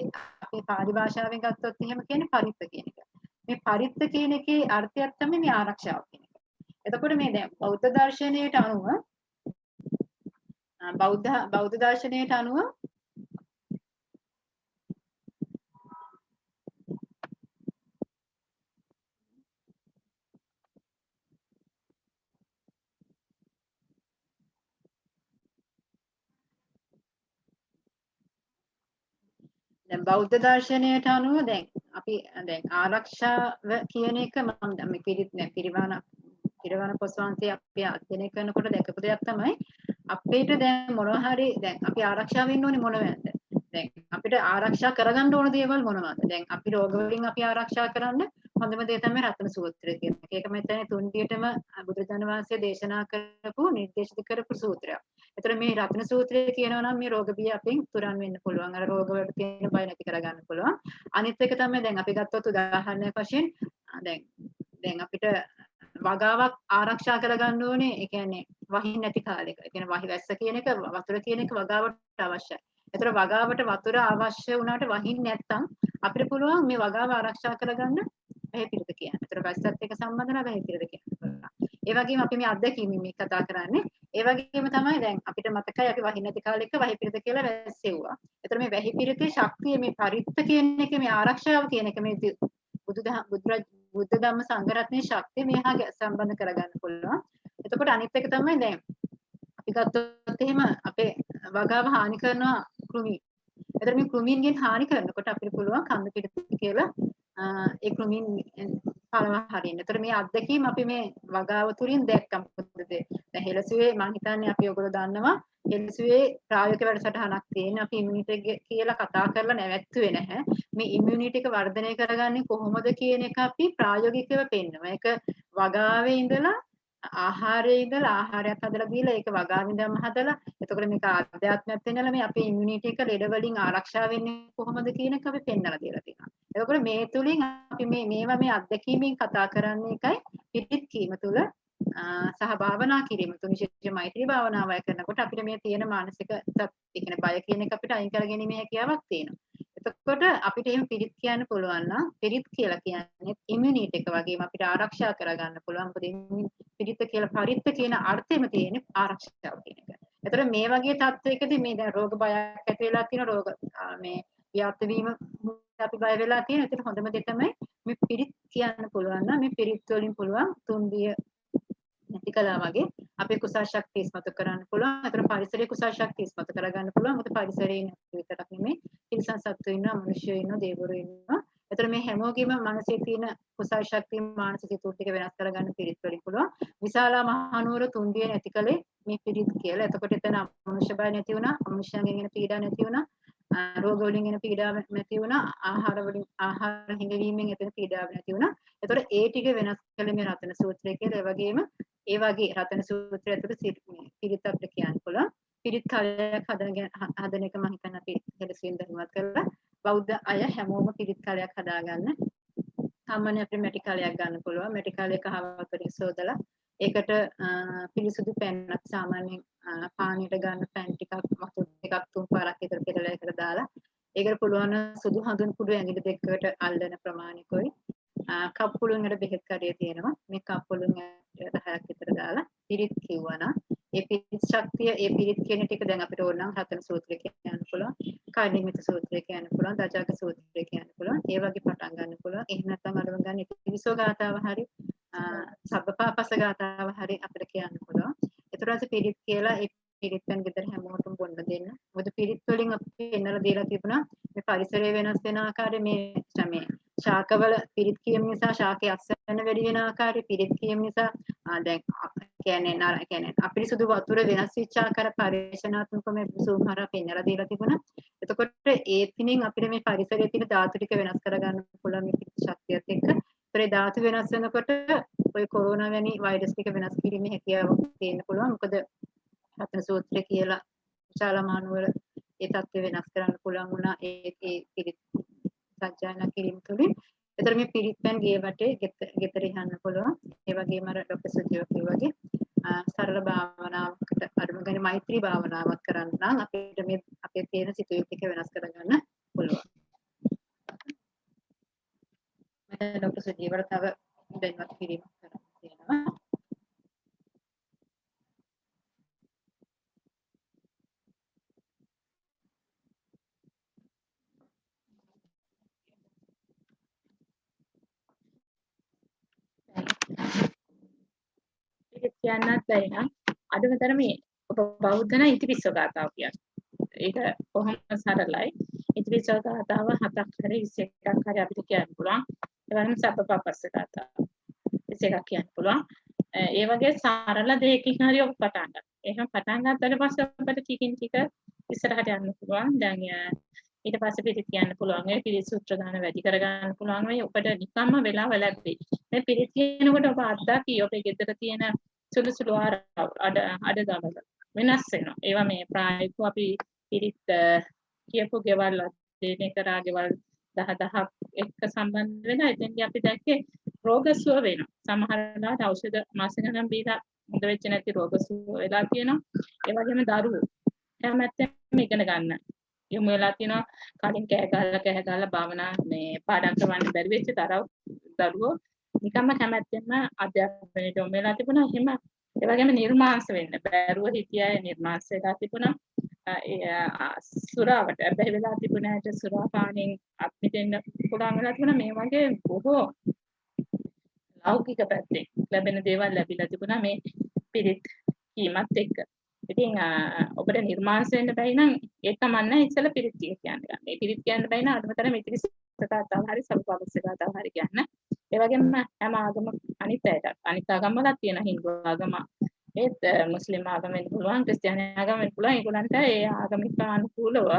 අපේ පාලි භාෂාවෙන් ගත්තොත් එහෙම කියන්නේ පරිත්ත කියන එක. මේ පරිත්ත කියන එකේ අර්ථයක් තමයි මේ ආරක්ෂාව කියන එක. එතකොට මේ දැන් බෞද්ධ දර්ශනයට අනුව බෞද්ධ දර්ශනයට අනුව දැන් බෞද්ධ දර්ශනයට අනුව දැන් අපි දැන් ආරක්ෂාව කියන එක මම මේ පිරිවන පොස්වන්සේ අපි අධ්‍යයනය කරනකොට දැකපු දෙයක් තමයි අපිට දැන් මොනවා හරි දැන් අපි ආරක්ෂා වෙන්න ඕනේ මොනවද? දැන් අපිට ආරක්ෂා කරගන්න ඕන දේවල් මොනවද? දැන් අපි රෝග වලින් අපි ආරක්ෂා කරන්න හොඳම දේ තමයි රත්න සූත්‍රය කියන එක. ඒක මම හිතන්නේ තුන්ඩියටම බුදුරජාණන් වහන්සේ දේශනා කරපු නිර්දේශිත කරපු සූත්‍රයක්. ඒතර මේ රත්න සූත්‍රය කියනවා නම් මේ රෝග බිය අපෙන් තුරන් වෙන්න පුළුවන්. අර රෝග වලට තියෙන බය නැති කරගන්න පුළුවන්. අනිත් එක තමයි දැන් අපි ගත්තොත් උදාහරණයක් වශයෙන් දැන් අපිට වගාවක් ආරක්ෂා කරගන්න ඕනේ. ඒ කියන්නේ වහින් නැති කාලෙක. ඒ කියන්නේ වහි වැස්ස කියන එක වතුර කියන එක වගාවට අවශ්‍යයි. ඒතර වගාවට වතුර අවශ්‍ය වුණාට වහින් නැත්තම් අපිට පුළුවන් මේ වගාව ආරක්ෂා කරගන්න වැහි පිරිත කියන්නේ. ඒතර වැස්සත් එක්ක සම්බන්ධ නැහැ වැහි පිරිත කියන්නේ. ඒ වගේම අපි මේ අත්දැකීම මේ කතා කරන්නේ. ඒ වගේම තමයි දැන් අපිට මතකයි අපි වහින් නැති කාලෙක වැහි පිරිත කියලා වැස්සෙව්වා. ඒතර මේ වැහි පිරිතේ ශක්තිය මේ පරිත්ත කියන එක මේ ආරක්ෂාව කියන එක මේ බුද්ධ ධම්ම සංඝ රත්නයේ ශක්තිය මේහා සම්බන්ධ කරගන්න පුළුවන්. එතකොට අනිත් එක තමයි දැන් අපි ගත්තොත් එහෙම අපේ වගාව හානි කරනවා කෘමි. එතකොට මේ කෘමීන්ගෙන් හානි කරනකොට අපිට පුළුවන් කන්ද පිරිත කියලා ඒ කෘමීන් පළවා හරින්න. එතකොට මේ අත්දැකීම් අපි මේ වගාව තුලින් දැක්කම මොකද දැන් හෙළසුවේ මම හිතන්නේ අපි ඔයගොල්ලෝ දන්නවා හෙළසුවේ ප්‍රායෝගික වැඩසටහනක් තියෙන අපි ඉමුනිටි කියලා කතා කරලා නැවැත්තුවේ නැහැ. මේ ඉමුනිටි එක වර්ධනය කරගන්නේ කොහොමද කියන එක අපි ප්‍රායෝගිකව පෙන්නනවා. ඒක වගාවේ ඉඳලා ආහාරයේ ඉඳලා ආහාරයක් හදලා දීලා ඒක වගාවින්දම හදලා එතකොට මේක ආධ්‍යාත්මයක් වෙන්නලා මේ අපේ ඉමුනිටි එක ලෙඩ වලින් ආරක්ෂා වෙන්නේ කොහොමද කියන එක අපි පෙන්නලා දීලා තියෙනවා. එතකොට මේ තුලින් අපි මේවා මේ අත්දැකීමෙන් කතා කරන්නේ එකයි පිටිත් කීම තුල සහ භාවනා කිරීම තුල විශේෂ මෛත්‍රී භාවනාවය කරනකොට අපිට මේ තියෙන මානසික කියන්නේ බය කියන එක අපිට අයින් කරගැනීමේ හැකියාවක් තියෙනවා. එතකොට අපිට එහෙම පිරිත් කියන්න පුළුවන් නම් පිරිත් කියලා කියන්නේ ඉමුනිටි එක වගේම අපිට ආරක්ෂා කරගන්න පුළුවන්. මොකද පිරිත් කියලා පරිත්ත කියන අර්ථෙම තියෙන ආරක්ෂාව කියන එක. එතකොට මේ වගේ තත්ත්වයකදී මේ දැන් රෝග බයක් ඇති වෙලා තියෙන රෝග මේ ව්‍යාප්ත වීම අපි බය වෙලා තියෙන. ඒකට හොඳම දේ තමයි මේ පිරිත් කියන්න පුළුවන් නම් මේ පිරිත් වලින් පුළුවන් තුන්දිය නැති කළා වගේ අපේ කුසල ශක්තිය ඉස්මතු කරන්න පුළුවන්. ඒතර පරිසරයේ කුසල ශක්තිය ඉස්මතු කරගන්න පුළුවන්. මොකද පරිසරයේ විතරක් නෙමෙයි තිරිසන් සත්තු ඉන්නවා, මිනිස්සු ඉන්නවා, දේවරු ඉන්නවා. ඒතර මේ හැමෝගෙම මනසේ තියෙන කුසල ශක්තිය මානසික සිතුවිලි ටික වෙනස් කරගන්න පිරිත් වලින් පුළුවන්. විශාලා මහනුවර තුන්දිය නැති කලේ මේ පිරිත් කියලා. එතකොට එතන මනුෂ්‍ය බය නැති වුණා, මනුෂ්‍යයන්ගෙන් එන පීඩා නැති වුණා. රෝග වලින් එන පීඩාව නැති වුණා. ආහාර හිඟවීමෙන් එතන පීඩාව නැති වුණා. ඒතකොට ඒ ටික වෙනස් කළේ මේ රතන සූත්‍රය කියලා. ඒ වගේම ඒ වගේ රතන සූත්‍රය ඇතුළත පිරිත් අපිට කියන්න පුළුවන්. පිරිත් කාලයක් හදන එක මම හිතන්නේ අපි හෙළසින් දැනුවත් කරලා බෞද්ධ අය හැමෝම පිරිත් කාලයක් හදාගන්න. සාමාන්‍ය අපිට මැටි කාලයක් ගන්න පුළුවන්. මැටි කාලේ කහවක් වලින් සෝදලා ඒකට පිරිසුදු පැන්නක් සාමාන්‍යයෙන් පානියට ගන්න පැන් ටිකක් වතුර ටිකක් තුන් පාරක් විතර පෙරලා එකට දාලා ඒකට පුළුවන් සුදු හඳුන් කුඩු ඇඟිලි දෙකකට අල්ලන ප්‍රමාණිකෝයි කප්පුළුන් වල බෙහෙත් කඩේ තියෙනවා. මේ කප්පුළුන් 10ක් විතර දාලා පිරිත් කිව්වනම් ඒ පිරිත් ශක්තිය ඒ පිරිත් කියන ටික දැන් අපිට ඕන නම් රතන සූත්‍රය කියන්න පුළුවන්. කාර්යමිත සූත්‍රය කියන්න පුළුවන්. දජාක සූත්‍රය කියන්න පුළුවන්. ඒ වගේ පටන් ගන්න පුළුවන්. එහෙම නැත්නම් අරව ගන්න ඉතිවිසෝ ගාතාව හරි සබ්බපාපස ගාතාව හරි අපිට කියන්න පුළුවන්. ඊට පස්සේ පිරිත් කියලා ඒ පිරිත් වෙන ගෙදර හැමෝටම බොන්න දෙන්න. මොකද පිරිත් වලින් අපි පෙන්නලා දීලා තිබුණා මේ පරිසරය වෙනස් වෙන ආකාරය මේ ශාකවල පිරිත් කියම නිසා ශාකයේ අස්වැන්න වැඩි වෙන ආකාරය පිරිත් කියම නිසා දැන් කියන්නේ අපිරිසුදු වතුර වෙනස් වෙච්ච ආකාර පරිශනාත්මක මේ සූමහර පෙන්නලා දීලා තිබුණා. එතකොට ඒ පිනින් අපිට මේ පරිසරයේ තියෙන ධාතු ටික වෙනස් කරගන්න පුළුවන් මේ පිරිත් ශක්තියත් එක්ක. ඒ ධාතු වෙනස් වෙනකොට ඔය කොරෝනා වැනි වෛරස් ටික වෙනස් කිරීමේ හැකියාවක් තියෙන්න පුළුවන්. මොකද රත්න සූත්‍රය කියලා විශාල මහනුවර ඒ தත්ත්වය වෙනස් කරන්න පුළුවන් වුණා ඒ පිරිත් සත්‍යයන් කිරීම තුළින්. ඒතර මේ පිරිත්පැන් ගේ වටේ ගෙදර යන්න පුළුවන්. ඒ වගේම අර ડોક્ટર සුජීව කිව්වාගේ සරල භාවනාවකට අරමුණ ගන්න මෛත්‍රී භාවනාවක් කරන්න නම් අපිට මේ අපේ තියෙන සිතුවිලි ටික වෙනස් කරගන්න පුළුවන්. මට ડોક્ટર සුජීවට තව දැන්වත් කිරීමක් කරන්න තියෙනවා. ඒක කියන්නත් බැරි නම් අඩුමතර මේ ඔබ බෞද්ධ නම් ඉතිපිස්සෝ ගාතාව කියන්නේ. ඒක කොහොම සරලයි. ඉතිපිස්සෝ ගාතාව 7ක් හරි 21ක් හරි අපිට කියන්න පුළුවන්. ඒ වගේම සබ්බපපස්ස ගාතාව 21ක් කියන්න පුළුවන්. ඒ වගේ සරල දෙයකින් හරි ඔබ පටන් ගන්න. එහෙනම් පටන් ගන්නතර පස්සේ ඔබට ටිකින් ටික ඉස්සරහට යන්න පුළුවන්. දැන් ඊට පස්සේ පිළිත් කියන්න පුළුවන්. ඒ පිළිත් සූත්‍ර ගන්න වැඩි කරගන්න පුළුවන්. මේ ඔබට නිකම්ම වෙලාව ලැබෙයි. මේ පිළිත් කියනකොට ඔබ අත්දැකී ඔබේ ගෙදර තියෙන සුළු සුළු අඩගමල වෙනස් වෙනවා. ඒවා මේ ප්‍රායෝගිකව අපි පිළිත් කියපු ගෙවල් අධ්‍යයනය කරා ගෙවල් 10ක් එක්ක සම්බන්ධ වෙලා එතෙන්දී අපි දැක්කේ රෝග සුව වෙනවා. සමහර වෙලාවට ඖෂධ මාස ගණන් බීලා හොඳ වෙච්ච නැති රෝග සුව වෙලා තියෙනවා. ඒ වගේම දරුවෝ හැමැත්තෙම ඉගෙන ගන්න. යොමු වෙලා තියෙනවා. කලින් කෑ ගහලා භාවනා මේ පාඩම් කරවන්න බැරි වෙච්ච දරුවෝ නිකම්ම කැමැත්තෙන්ම අධ්‍යාපනයට යොමු වෙලා තිබුණා. එහෙම ඒ වගේම නිර්මාංශ වෙන්න බැරුව හිටියයි නිර්මාංශ වෙලා තිබුණා. සුරාවට බැහැ වෙලා තිබුණාට සුරාපානෙන් අත්මිදෙන්න පුළුවන් වෙලා තිබුණා. මේ වගේ බොහෝ ලෞකික පැත්තෙන් ලැබෙන දේවල් ලැබිලා තිබුණා මේ පිරිත් කීමත් එක්ක. ඉතින් ඔබට නිර්මාංශ වෙන්න බැයි නම් ඒක මන්න ඉස්සෙල්ලා පිරිත් කියන්නේ. මේ පිරිත් කියන්න බැයි නම් අදමතර මෙතිරි සතාව හරි සබ්බපස්සගතාව හරි කියන්න. ඒ වගේම හැම ආගම අනිත් ආගම්වලත් තියෙන හින්දු ආගම ඒත් මුස්ලිම් ආගම වෙන්න පුළුවන් ක්‍රිස්තියානි ආගම වෙන්න පුළුවන්. ඒගොල්ලන්ට ඒ ආගමික අනුකූලව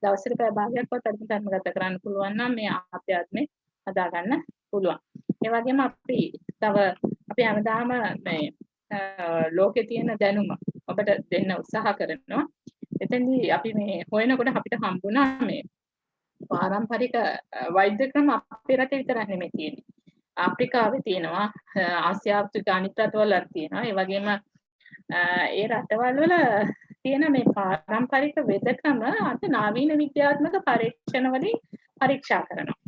දවසට පැය භාගයක්වත් අධිකරණ ගත කරන්න පුළුවන් නම් මේ ආධ්‍යාත්මේ හදා ගන්න පුළුවන්. ඒ වගේම අපි හැමදාම මේ ලෝකේ තියෙන දැනුම ඔබට දෙන්න උත්සාහ කරනවා. එතෙන්දී අපි මේ හොයනකොට අපිට හම්බුණා මේ පාරම්පරික වෛද්‍ය ක්‍රම අපේ රටේ විතරක් නෙමෙයි තියෙන්නේ. අප්‍රිකාවේ තියෙනවා, ආසියාවේ අනිත් රටවලත් තියෙනවා. ඒ වගේම ඒ රටවල් වල තියෙන මේ පාරම්පරික වෙදකම අද නවීන විද්‍යාත්මක පරීක්ෂණ වලින් පරීක්ෂා කරනවා.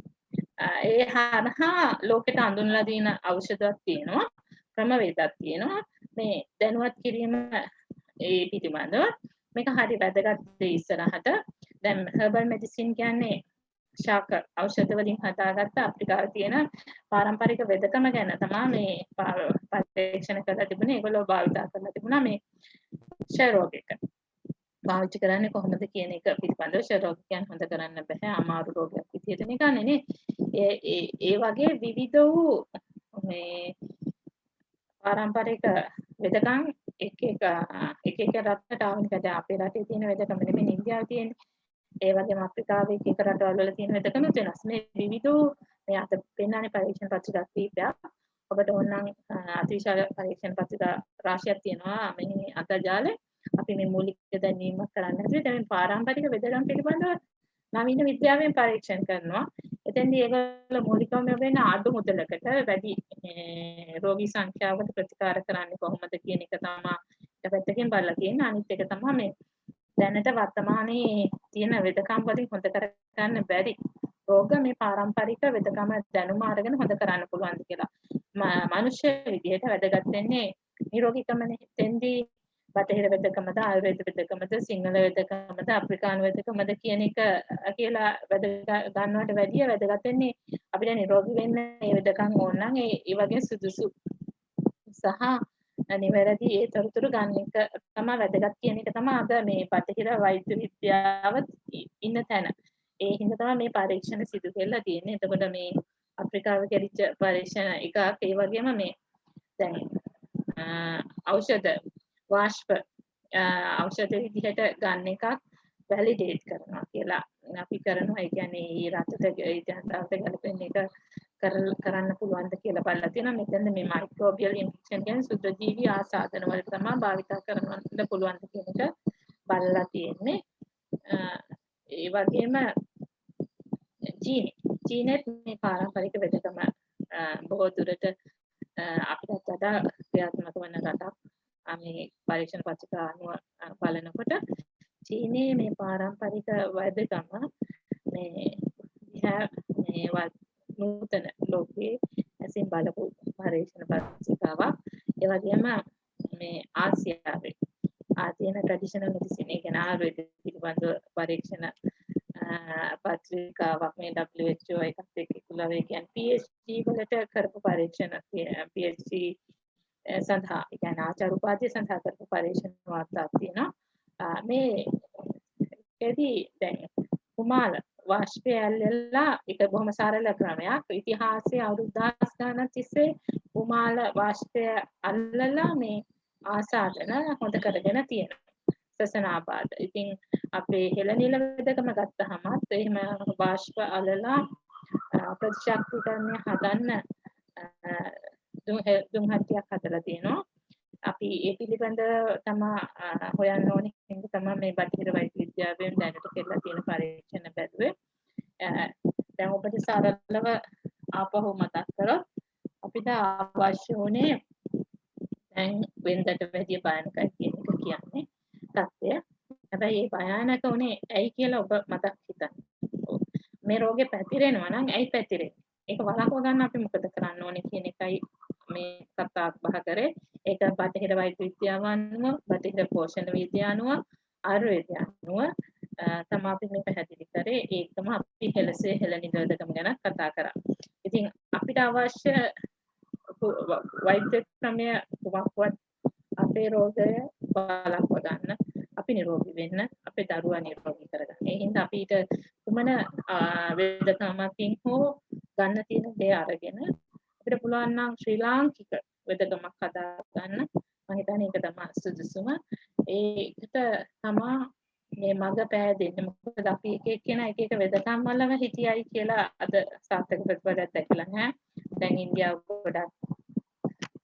ඒ හරහා ලෝකෙට අඳුන්ලා දින ඖෂධයක් තියෙනවා, ක්‍රමවේදයක් තියෙනවා. මේ දැනුවත් කිරීම ඒ පිටිබඳව මේක හරි වැදගත් දෙය ඉස්සරහට. දැන් හර්බල් මෙඩිසින් කියන්නේ ශාක ඖෂධ වලින් හදාගත්ත අප්‍රිකාවේ තියෙන පාරම්පරික වෙදකම ගැන තමයි මේ පරීක්ෂණ කරලා තිබුණේ. ඒගොල්ලෝ භාවිත කරලා තිබුණා මේ ක්ෂය රෝගයක. පාවිච්චි කරන්නේ කොහොමද කියන එක පිළිබඳව. ක්ෂය රෝග කියන්නේ හොඳ කරන්න බෑ, අමාරු රෝගයක් විදියට නිකන්නේ නේ. ඒ වගේ විවිධ වූ මේ පාරම්පරික වෙදකම් එක රටකට ආවනික දැන් අපේ රටේ තියෙන වෙදකම නෙමෙයි ඉන්දියාවේ තියෙන්නේ. ඒ වගේම අප්‍රිකාවේ එක රටවල් වල තියෙන වෙදකම වෙනස්. මේ විවිධ මේ අත පෙන්වන්නේ පරීක්ෂණ පත්‍රිකා කීපයක්. ඔබට ඕනනම් අතිශය පරීක්ෂණ පත්‍රිකා රාශියක් තියෙනවා මේ අන්තර්ජාලේ. අපි මේ මූලික දැනීමක් කරන්න හැදුවේ. දැන් පාරම්පරික වෙදකම් පිළිබඳව නවීන විද්‍යාවෙන් පරීක්ෂණ කරනවා. එතෙන්දී ඒගොල්ලෝ මූලිකවම වෙන අඩු මුදලකට වැඩි රෝගී සංඛ්‍යාවකට ප්‍රතිකාර කරන්නේ කොහොමද කියන එක තමයි එක පැත්තකින් බලලා තියෙන්නේ. අනිත් එක තමයි මේ දැනට වර්තමානයේ තියෙන වෙදකම් වලින් හොඳ කරගන්න බැරි රෝග මේ පාරම්පරික වෙදකම දැනුම අරගෙන හොඳ කරන්න පුළුවන්ද කියලා. මනුෂ්‍ය විදිහට වැදගත් වෙන්නේ නිරෝගීකමනේ. එතෙන්දී බටහිර වෙදකමද, ආයුර්වේද වෙදකමද, සිංහල වෙදකමද, අප්‍රිකානු වෙදකමද කියන එක කියලා ගන්නවට වැඩිය වැදගත් වෙන්නේ අපිට නිරෝගී වෙන්න මේ වෙදකම් ඕන නම් ඒ වගේ සුදුසු සහ නිවැරදි ඒ තොරතුරු ගන්න එක තමයි වැදගත් කියන එක තමයි අද මේ බටහිර වෛද්‍ය විද්‍යාව ඉන්න තැන. ඒ හින්දා තමයි මේ පරීක්ෂණ සිදු කරලා තියෙන්නේ. එතකොට මේ අප්‍රිකාවේ කෙරිච්ච පරීක්ෂණ එකක් ඒ වගේම මේ දැන් ඖෂධ වාෂ්ප ඖෂධ විදිහට ගන්න එකක් වැලිඩේට් කරනවා කියලා අපි කරනවා. ඒ කියන්නේ ඊ රටට ඉතිහාසයට ගැලපෙන එක කරන්න පුළුවන්ද කියලා බලලා තියෙනවා. මෙතන මේ මයික්‍රෝබියල් ඉන්ෆෙක්ෂන් කියන්නේ සුද්ධජීවී ආසාදන වලට තමයි භාවිත කරන්න පුළුවන්ද කියන එක බලලා තියෙන්නේ. ඒ වගේම චීනෙත් මේ පාරම්පරික වෙදකම බොහෝ දුරට අපිට වඩා ක්‍රියාත්මක වන රටක්. මේ පරීක්ෂණ පත්‍රිකා අනුව බලනකොට චීනයේ මේ පාරම්පරික වෙදකම මේ නූතන ලෝකයේ ඇසින් බලපු පරීක්ෂණ පත්‍රිකාවක්. ඒ වගේම මේ ආසියාවේ තියෙන ට්‍රැඩිෂනල් මෙඩිසින් ඒ කියන්නේ ආයුර්වේද පිළිබඳ පරීක්ෂණ පත්‍රිකාවක් මේ WHO එකත් එක්ක ඉක්ුණා වේ කියන්නේ PhD වලට කරපු පරීක්ෂණ PhD සඳහා ඒ කියන්නේ ආචාර්ය උපාධිය සඳහා කරපු පරීක්ෂණ වාර්තාවක් තියෙනවා. මේ එදී දැන් කුමාල වාෂ්පය ඇල්ලලා ඒක බොහොම සරල ක්‍රමයක්. ඉතිහාසයේ අවුරුදු 1000 ගණන් තිස්සේ කුමාල වාෂ්පය අල්ලලා මේ ආසාදන හොඳ කරගෙන තියෙනවා. සසනාපාත. ඉතින් අපේ හෙළනිල වෙදකම ගත්තහමත් එහෙම වාෂ්ප අල්ලලා ප්‍රතිශක්තිකරණය හදන්න දුම්හත්යක් හදලා තියෙනවා. අපි ඒ පිළිබඳ තමයි හොයන්න ඕනේ. ඒක තමයි මේ බටහිර වෛද්‍ය විද්‍යාවෙන් දැනට කෙරලා තියෙන පරීක්ෂණ බැලුවේ. දැන් ඔබට සරලව ආපහු මතක් කරොත් අපිට අවශ්‍ය වුණේ දැන් වෙනදට වැඩිය භයානකයි කියන එක කියන්නේ තත්ත්වය. හැබැයි මේ භයානක උනේ ඇයි කියලා ඔබ මතක් හිතන්න. මේ රෝගේ පැතිරෙනවා නම් ඇයි පැතිරෙන්නේ? ඒක වළක්ව ගන්න අපි මොකද කරන්න ඕනේ කියන එකයි මේ කතා බහ කරේ. ඒක බටහිර වෛද්‍ය විද්‍යාව අනුව, බටහිර පෝෂණ විද්‍යාව අනුව, ආයුර්වේදය අනුව තමයි අපි මේ පැහැදිලි කරේ. ඒකම අපි හෙළසේ හෙළනිදකම ගැන කතා කරා. ඉතින් අපිට අවශ්‍ය වෛද්‍ය ක්‍රමය කුමක්වත් අපේ රෝගය බලක්ව ගන්න, අපි නිරෝගී වෙන්න, අපේ දරුවා නිරෝගී කරගන්න. ඒ හින්දා අපිට කුමන වේදකමකින් හෝ ගන්න තියෙන දේ අරගෙන අපිට පුළුවන් නම් ශ්‍රී ලාංකික වෙදකමක් හදා ගන්න. මම හිතන්නේ ඒක තමයි සුදුසුම. ඒකට තමයි මේ මඟ පෑදෙන්නේ. මොකද අපි එක එක්කෙනා එක එක වෙදකම් වලම හිටියයි කියලා අද සාර්ථක ප්‍රතිඵලයක් දැකලා නැහැ. දැන් ඉන්දියාව ගොඩක්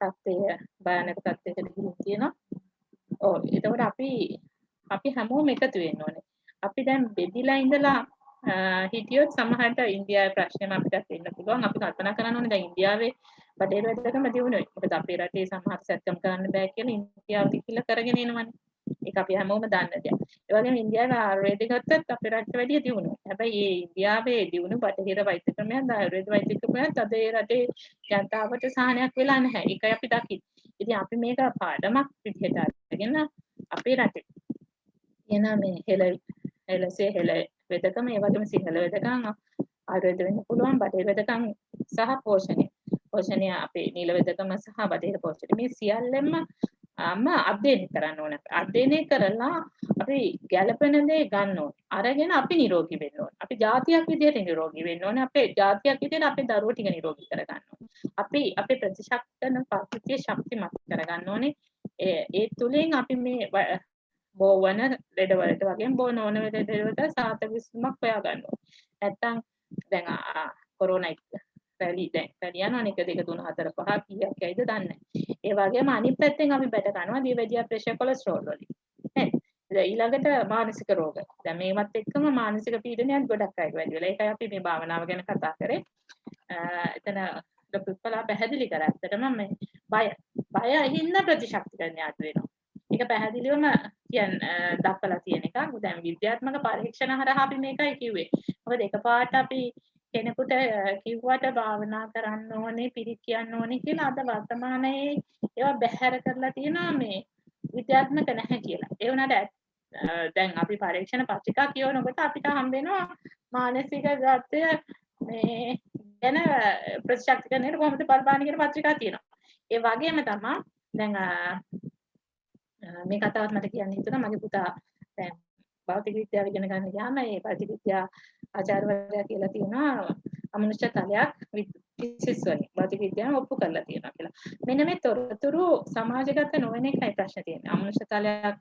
තත්ත්වය භයානක තත්ත්වයකට ගිහින් තියෙනවා. ඔව් එතකොට අපි හැමෝම එකතු වෙන්න ඕනේ. අපි දැන් බෙදිලා ඉඳලා හිටියොත් සමහරට ඉන්දියාවේ ප්‍රශ්නම අපිට වෙන්න පුළුවන්. අපි කල්පනා කරන්න ඕනේ දැන් ඉන්දියාවේ බටහිර වැදගත්කම දිනුනේ. මොකද අපේ රටේ සමහර සැත්කම් කරන්න බෑ කියලා ඉන්දියාව දික්කලා කරගෙන එනවනේ. ඒක අපි හැමෝම දන්න දෙයක්. ඒ වගේම ඉන්දියාවේ ආයුර්වේද ගත්තත් අපේ රටට වැඩිය දියුණුයි. හැබැයි මේ ඉන්දියාවේ දියුණු බටහිර වෛද්‍ය ක්‍රමයන් ආයුර්වේද වෛද්‍ය ක්‍රමයන් අද ඒ රටේ ජනතාවට සහනයක් වෙලා නැහැ. ඒකයි අපි දකින්නේ. ඉතින් අපි මේක පාඩමක් විදිහට අරගෙන අපේ රටේ එන මේ හෙළසේ හෙළ වෙදකම ඒ වගේම සිංහල වෙදකම් ආයුර්වේද වෙන්න පුළුවන් බටහිර වෙදකම් සහ පෝෂණය අපේ නිල වෙදකම සහ බටහිර පෝෂණය මේ සියල්ලම අධ්‍යයනය කරන්න ඕනේ. අධ්‍යයනය කරලා අපි ගැළපෙන දේ ගන්න ඕනේ. අරගෙන අපි නිරෝගී වෙන්න ඕනේ. අපි ජාතියක් විදිහට නිරෝගී වෙන්න ඕනේ. අපේ ජාතියක් විදිහට අපේ දරුවෝ ටික නිරෝගී කරගන්න ඕනේ. අපි අපේ ප්‍රතිශක්තන ප්‍රകൃතිය ශක්තිමත් කරගන්න ඕනේ. ඒ තුලින් අපි මේ බෝවන ලෙඩවලට වගේ බෝ නොවන ලෙඩවලට සාර්ථක විසඳුමක් හොයා ගන්න ඕනේ. නැත්තම් දැන් කොරෝනා පැලි යනවා 1 2 3 4 5 කීයක් ඇයිද දන්නේ නැහැ. ඒ වගේම අනිත් පැත්තෙන් අපි බැට ගන්නවා දියවැඩියා ප්‍රෙෂර් කොලෙස්ටරෝල් වලින්. නේද? ඊළඟට මානසික රෝග. දැන් මේවත් එක්කම මානසික පීඩනයත් ගොඩක් අය වැඩි වෙලා. ඒකයි අපි මේ භාවනාව ගැන කතා කරේ. එතන ડોક્ટર පලා පැහැදිලි කරා. ඇත්තටම මේ බය හින්දා ප්‍රතිශක්තිකරණය අඩු වෙනවා. ඒක පැහැදිලිවම දක්වලා තියෙන එකක්. දැන් විද්‍යාත්මක පරීක්ෂණ හරහා අපි මේකයි කිව්වේ. මොකද එකපාරට අපි කෙනෙකුට කිව්වට භාවනා කරන්න ඕනේ, පිරිත් කියන්න ඕනේ කියලා අද වර්තමානයේ ඒවා බැහැර කරලා තියෙනවා මේ විද්‍යාත්මක නැහැ කියලා. ඒ වුණාට දැන් අපි පරීක්ෂණ පත්‍රිකා කියවනකොට අපිට හම්බ වෙනවා මානසික ගතය මේ ගැන ප්‍රතිශක්තිකරණයට කොහොමද බලපාන්නේ කියන පත්‍රිකා තියෙනවා. ඒ වගේම තමයි දැන් මේ කතාවත් මට කියන්න හිතුණා මගේ පුතා දැන් භෞතික විද්‍යාව ඉගෙන ගන්න ගියාම ඒ භෞතික විද්‍යා ආචාර්යවරයා කියලා තියෙනවා අමනුෂ්‍ය තලයක් ෆිසික්ස් වලින් භෞතික විද්‍යාව ඔප්පු කරලා තියෙනවා කියලා. මෙන්න මේ තොරතුරු සමාජගත නොවන එකයි ප්‍රශ්නේ තියෙන්නේ. අමනුෂ්‍ය තලයක්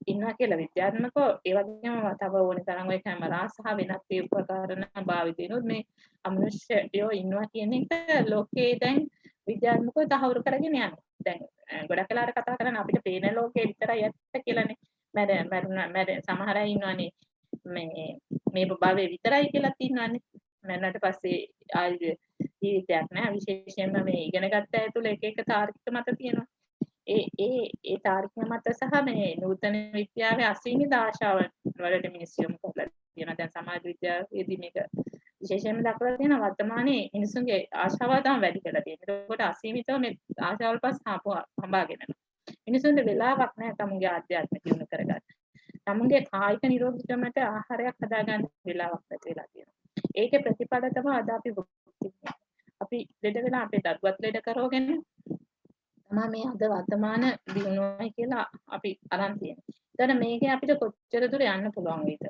ඉන්නවා කියලා විද්‍යාත්මකව ඒ වගේම තව ඕනේ තරම් ඔය කැමරා සහ වෙනත් ඒ උපකරණ භාවිතිනුත් මේ අමනුෂ්‍යයෝ ඉන්නවා කියන එක ලෝකේ දැන් විද්‍යාත්මකව තහවුරු කරගෙන යනවා. දැන් ගොඩක් වෙලාවට කතා කරන අපිට පේන ලෝකේ විතරයි ඇත්ත කියලානේ. මැර සමහර අය ඉන්නවනේ මේ භවයේ විතරයි කියලා තියනවානේ. මැරුණාට පස්සේ ආයේ ජීවිතයක් නැහැ. විශේෂයෙන්ම මේ ඉගෙන ගත්ත අය තුළ එක එක තාර්කික මත තියෙනවා. ඒ තාර්කික මත සහ මේ නූතන විද්‍යාවේ අසීමිත ආශාවන් වලට මිනිස්සු යොමු කරලා තියෙනවා. දැන් සමාජ විද්‍යාවේදී මේක විශේෂයෙන්ම දක්වලා තියෙනවා වර්තමානයේ මිනිසුන්ගේ ආශාවල් තමයි වැඩි කරලා තියෙන්නේ. ඒකට අසීමිතව මේ ආශාවල් පස් හඹාගෙන යනවා. මිනිසුන්ට වෙලාවක් නැහැ තමුන්ගේ ආධ්‍යාත්මික දියුණු කරගන්න. තමුන්ගේ කායික නිරෝගීකමට ආහාරයක් හදාගන්න වෙලාවක් නැති වෙලා තියෙනවා. ඒකේ ප්‍රතිඵල තමයි අද අපි අපි ලෙඩ වෙලා අපේ දරුවත් ලෙඩ කරවගෙන තමයි මේ අද වර්තමාන දිනුවයි කියලා අපි අරන් තියෙන්නේ. ඒතර මේකේ අපිට කොච්චර දුර යන්න පුළුවන් වේද?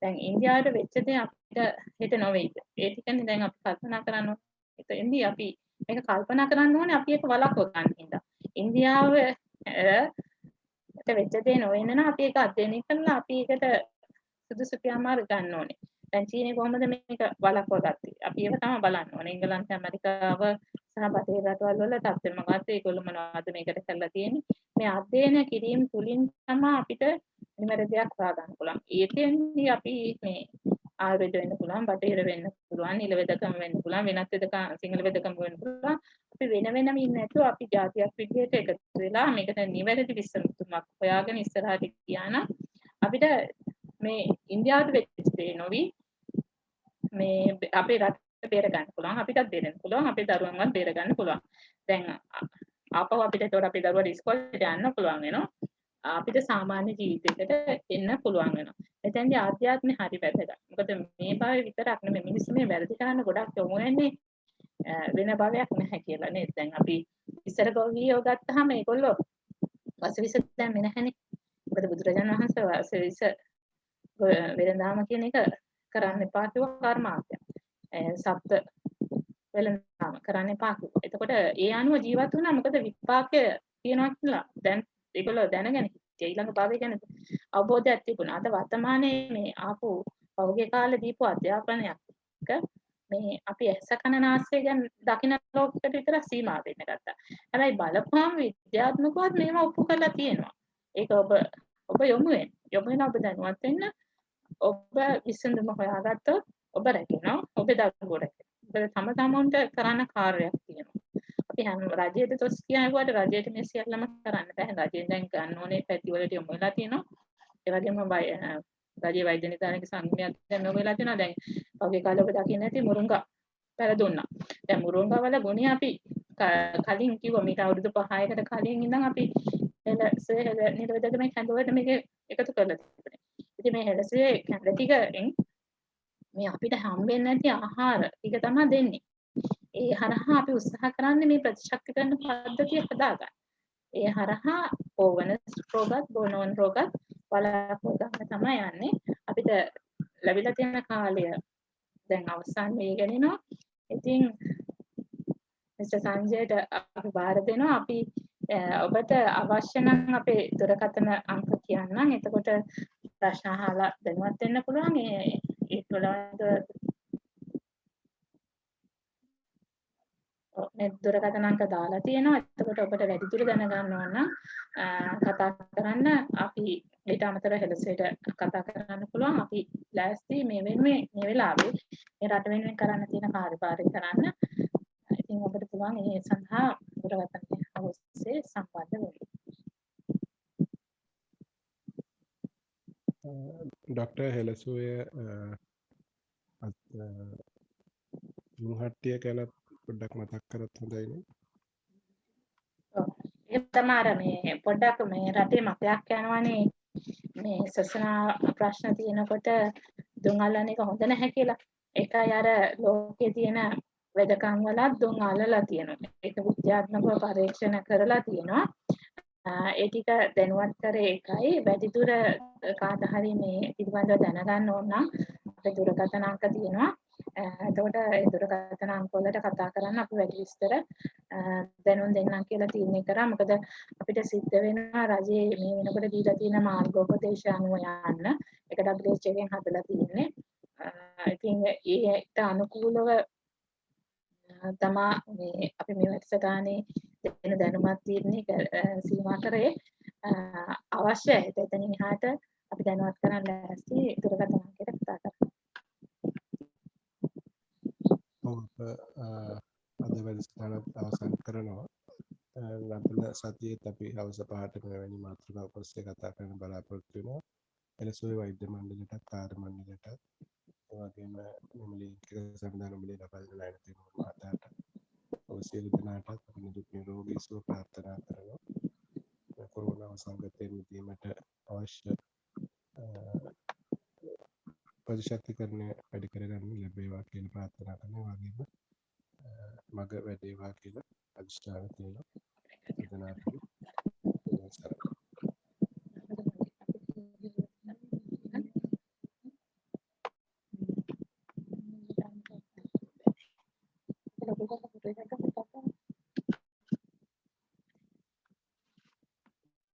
දැන් ඉන්දියාවට වෙච්ච දේ අපිට හෙට නොවේද? ඒ ටිකනේ දැන් අපි කල්පනා කරන්න ඕනේ. එතෙන්දී අපි මේක කල්පනා කරන්න ඕනේ අපි ඒක වළක්ව ගන්න හින්දා. ඉන්දියාව වෙච්ච දේ නොවෙන්න නම් අපි ඒක අධ්‍යයනය කරලා අපි ඒකට සුදුසු ක්‍රියාමාර්ග ගන්න ඕනේ. දැන් චීනය කොහොමද මේක වළක්ව ගත්තේ? අපි ඒක තමයි බලන්න ඕනේ. එංගලන්ත ඇමරිකාව සහ බටහිර රටවල් වල තත්ත්වය මොකක්ද? ඒගොල්ලෝ මොනවද මේකට කරලා තියෙන්නේ? මේ අධ්‍යයන කිරීම තුලින් තමයි අපිට නිවැරදියක් හොයාගන්න පුළුවන්. ඒකෙන්දී අපි මේ ආයුර්වේද වෙන්න පුළුවන්, බටහිර වෙන්න පුළුවන්, නිල වෙදකම වෙන්න පුළුවන්, වෙනත් වෙදකම් සිංහල වෙදකම වෙන්න පුළුවන්. අපි වෙන වෙනම ඉන්නේ නැතුව අපි ජාතියක් විදිහට එකතු වෙලා මේකට නිවැරදි විසඳුමක් හොයාගෙන ඉස්සරහට ගියා නම් අපිට මේ ඉන්දියාවට වෙච්ච දේ නොවි මේ අපේ රට බේර ගන්න පුළුවන්, අපිටත් බේරෙන්න පුළුවන්, අපේ දරුවන්වත් බේර ගන්න පුළුවන්. දැන් ආපහු අපිට ඒතකොට අපේ දරුවා ඉස්කෝලේට යන්න පුළුවන් වෙනවා. අපිට සාමාන්‍ය ජීවිතයකට එන්න පුළුවන් වෙනවා. එතෙන්දී ආධ්‍යාත්මය හරි වැදගත්. මොකද මේ භවයේ විතරක් නෙමෙයි මිනිස්සු මේ වැරදි කරන්න ගොඩක් යොමු වෙන්නේ වෙන භවයක් නැහැ කියලා නේද? දැන් අපි ඉස්සර ගොවියෝ ගත්තාම ඒගොල්ලෝ වසවිස දැම්මේ නැහැනේ. මොකද බුදුරජාණන් වහන්සේ වසවිස වෙලඳාම කියන එක කරන්න එපා කිව්ව කර්මාන්තය. සප්ත වෙලඳාම කරන්න එපා කිව්වා. එතකොට ඒ අනුව ජීවත් වුණා මොකද විපාකය තියනවා කියලා. දැන් ඒගොල්ලෝ දැනගෙන හිටියේ ඊළඟ භවය ගැන අවබෝධයක් තිබුණා. අද වර්තමානයේ මේ ආපු පෞද්ගලික කාලේ දීපු අධ්‍යාපනයක් මේ අපි ඇස කන නාසය ගැන දකින්න ලෝකෙට විතර සීමා වෙන්න ගත්තා. හැබැයි බලපෑම් විද්‍යාත්මකවත් මේවා ඔප්පු කරලා තියෙනවා. ඒක ඔබ යොමු වෙන ඔබ දැනුවත් වෙන්න ඔබ විසඳුම හොයාගත්තොත් ඔබ රැකෙනවා. ඔබේ දරුවෝ රැකෙනවා. ඔබ තම තමන්ට කරන්න කාර්යයක් තියෙනවා. අපි හැම රජයට තොස් කියනකොට රජයට මේ සියල්ලම කරන්න බෑ. රජයෙන් දැන් ගන්න ඕනේ පැති වලට යොමු වෙලා තියෙනවා. ඒ වගේම රජයේ වෛද්‍ය නිලධාරීන්ගේ සංගමයක් දැන් යොමු වෙලා තියෙනවා. දැන් ඔගේ කාලේ ඔබ දකින්න ඇති මුරුංගා පැරදුන්නා. දැන් මුරුංගා වල ගුණය අපි කලින් කිව්වා මීට අවුරුදු 5කට කලින් ඉඳන් අපි හෙළ නිරවැදක මේ කැඳවලට මේක එකතු කරලා තිබුණේ. ඉතින් මේ හෙළසේ කැඳ ටිකෙන් මේ අපිට හම්බෙන්නේ නැති ආහාර ටික තමයි දෙන්නේ. ඒ හරහා අපි උත්සාහ කරන්නේ මේ ප්‍රතිශක්තිකරණ පද්ධතිය හදාගන්න. ඒ හරහා ඕවන රෝගත් බොනෝන් රෝගත් වළක්ව ගන්න තමයි යන්නේ. අපිට ලැබිලා තියෙන කාලය දැන් අවසන් වෙගෙන යනවා. ඉතින් මිස්ටර් සංජයට අපි බාර දෙනවා. අපි ඔබට අවශ්‍ය නම් අපේ දුරකථන අංක කියන්නම්. එතකොට ප්‍රශ්න අහලා දැනුවත් වෙන්න පුළුවන්. ඒ වලට මේ දුරකථන අංක දාලා තියෙනවා. එතකොට ඔබට වැඩිදුර දැනගන්න ඕන නම් කතා කරන්න. අපි ඊට අමතරව හෙළසේට කතා කරන්න පුළුවන්. අපි ලෑස්ති මේ වෙනුවේ මේ වෙලාවේ මේ රට වෙනුවෙන් කරන්න තියෙන කාර්යභාරය කරන්න. ඉතින් ඔබට පුළුවන් ඒ සඳහා දුරකථන ඔස්සේ සම්බන්ධ වෙන්න. ඩොක්ටර් හෙළසෝය මුහට්ටිය ගැන පොඩ්ඩක් මතක් කරත් හොඳයිනේ. ඒක තමයි මේ පොඩ්ඩක් මේ රටේ මතයක් යනවනේ මේ සසනා ප්‍රශ්න තියෙනකොට දුම් අල්ලන එක හොඳ නැහැ කියලා. ඒකයි අර ලෝකයේ තියෙන වෙදකම් වලත් දුම් අල්ලලා තියෙනවා. ඒක විද්‍යාත්මකව පරීක්ෂණ කරලා තියෙනවා. ඒ ටික දැනුවත් කරේ ඒකයි වැඩිදුර කාට හරි මේ පිළිබඳව දැනගන්න ඕන නම් අපේ දුරකථන අංක තියෙනවා. එතකොට ඒ දුරකථන අංක වලට කතා කරන්න අපි වැඩි විස්තර දැනුම් දෙන්නම් කියලා තීරණය කරා. මොකද අපිට සිද්ධ වෙනවා රජයේ මේ වෙනකොට දීලා තියෙන මාර්ගෝපදේශ අනුව යන්න. ඒක WHO එකෙන් හදලා තියෙන්නේ. ඉතින් ඒට අනුකූලව තමා මේ අපි මේ වැඩසටහනේ දෙන දැනුමත් තීරණය සීමා කරේ අවශ්‍යයි. එතනින් එහාට අපි දැනුවත් කරන්න ලෑස්ති දුරකථන අංකයට කතා කරමු. අද වැඩසටහනත් අවසන් කරනවා. ලබන සතියේත් අපි හවස 5ට මෙවැනි මාතෘකාවක් ඔස්සේ කතා කරන්න බලාපොරොත්තු වෙනවා. එලෙසම වෛද්‍ය මණ්ඩලයටත් කාර්ය මණ්ඩලයටත් ඒ වගේම මෙම ලින්ක් එක සම්බන්ධ නොමිලේ ලබා දෙන අයට තියෙනවා මහතාට ඔබ සියලු දෙනාටත් අපි නිදුක් නිරෝගී සුව ප්‍රාර්ථනා කරනවා. කොරෝනා සංගතයෙන් මිදීමට අවශ්‍ය ප්‍රතිශක්තිකරණය වැඩි කරගන්න ලැබේවා කියලා ප්‍රාර්ථනා කරනවා. වගේම මග වැඩේවා කියලා අදිෂ්ඨාන තියෙනවා. දෙනාටම සරණයි. Kalau kita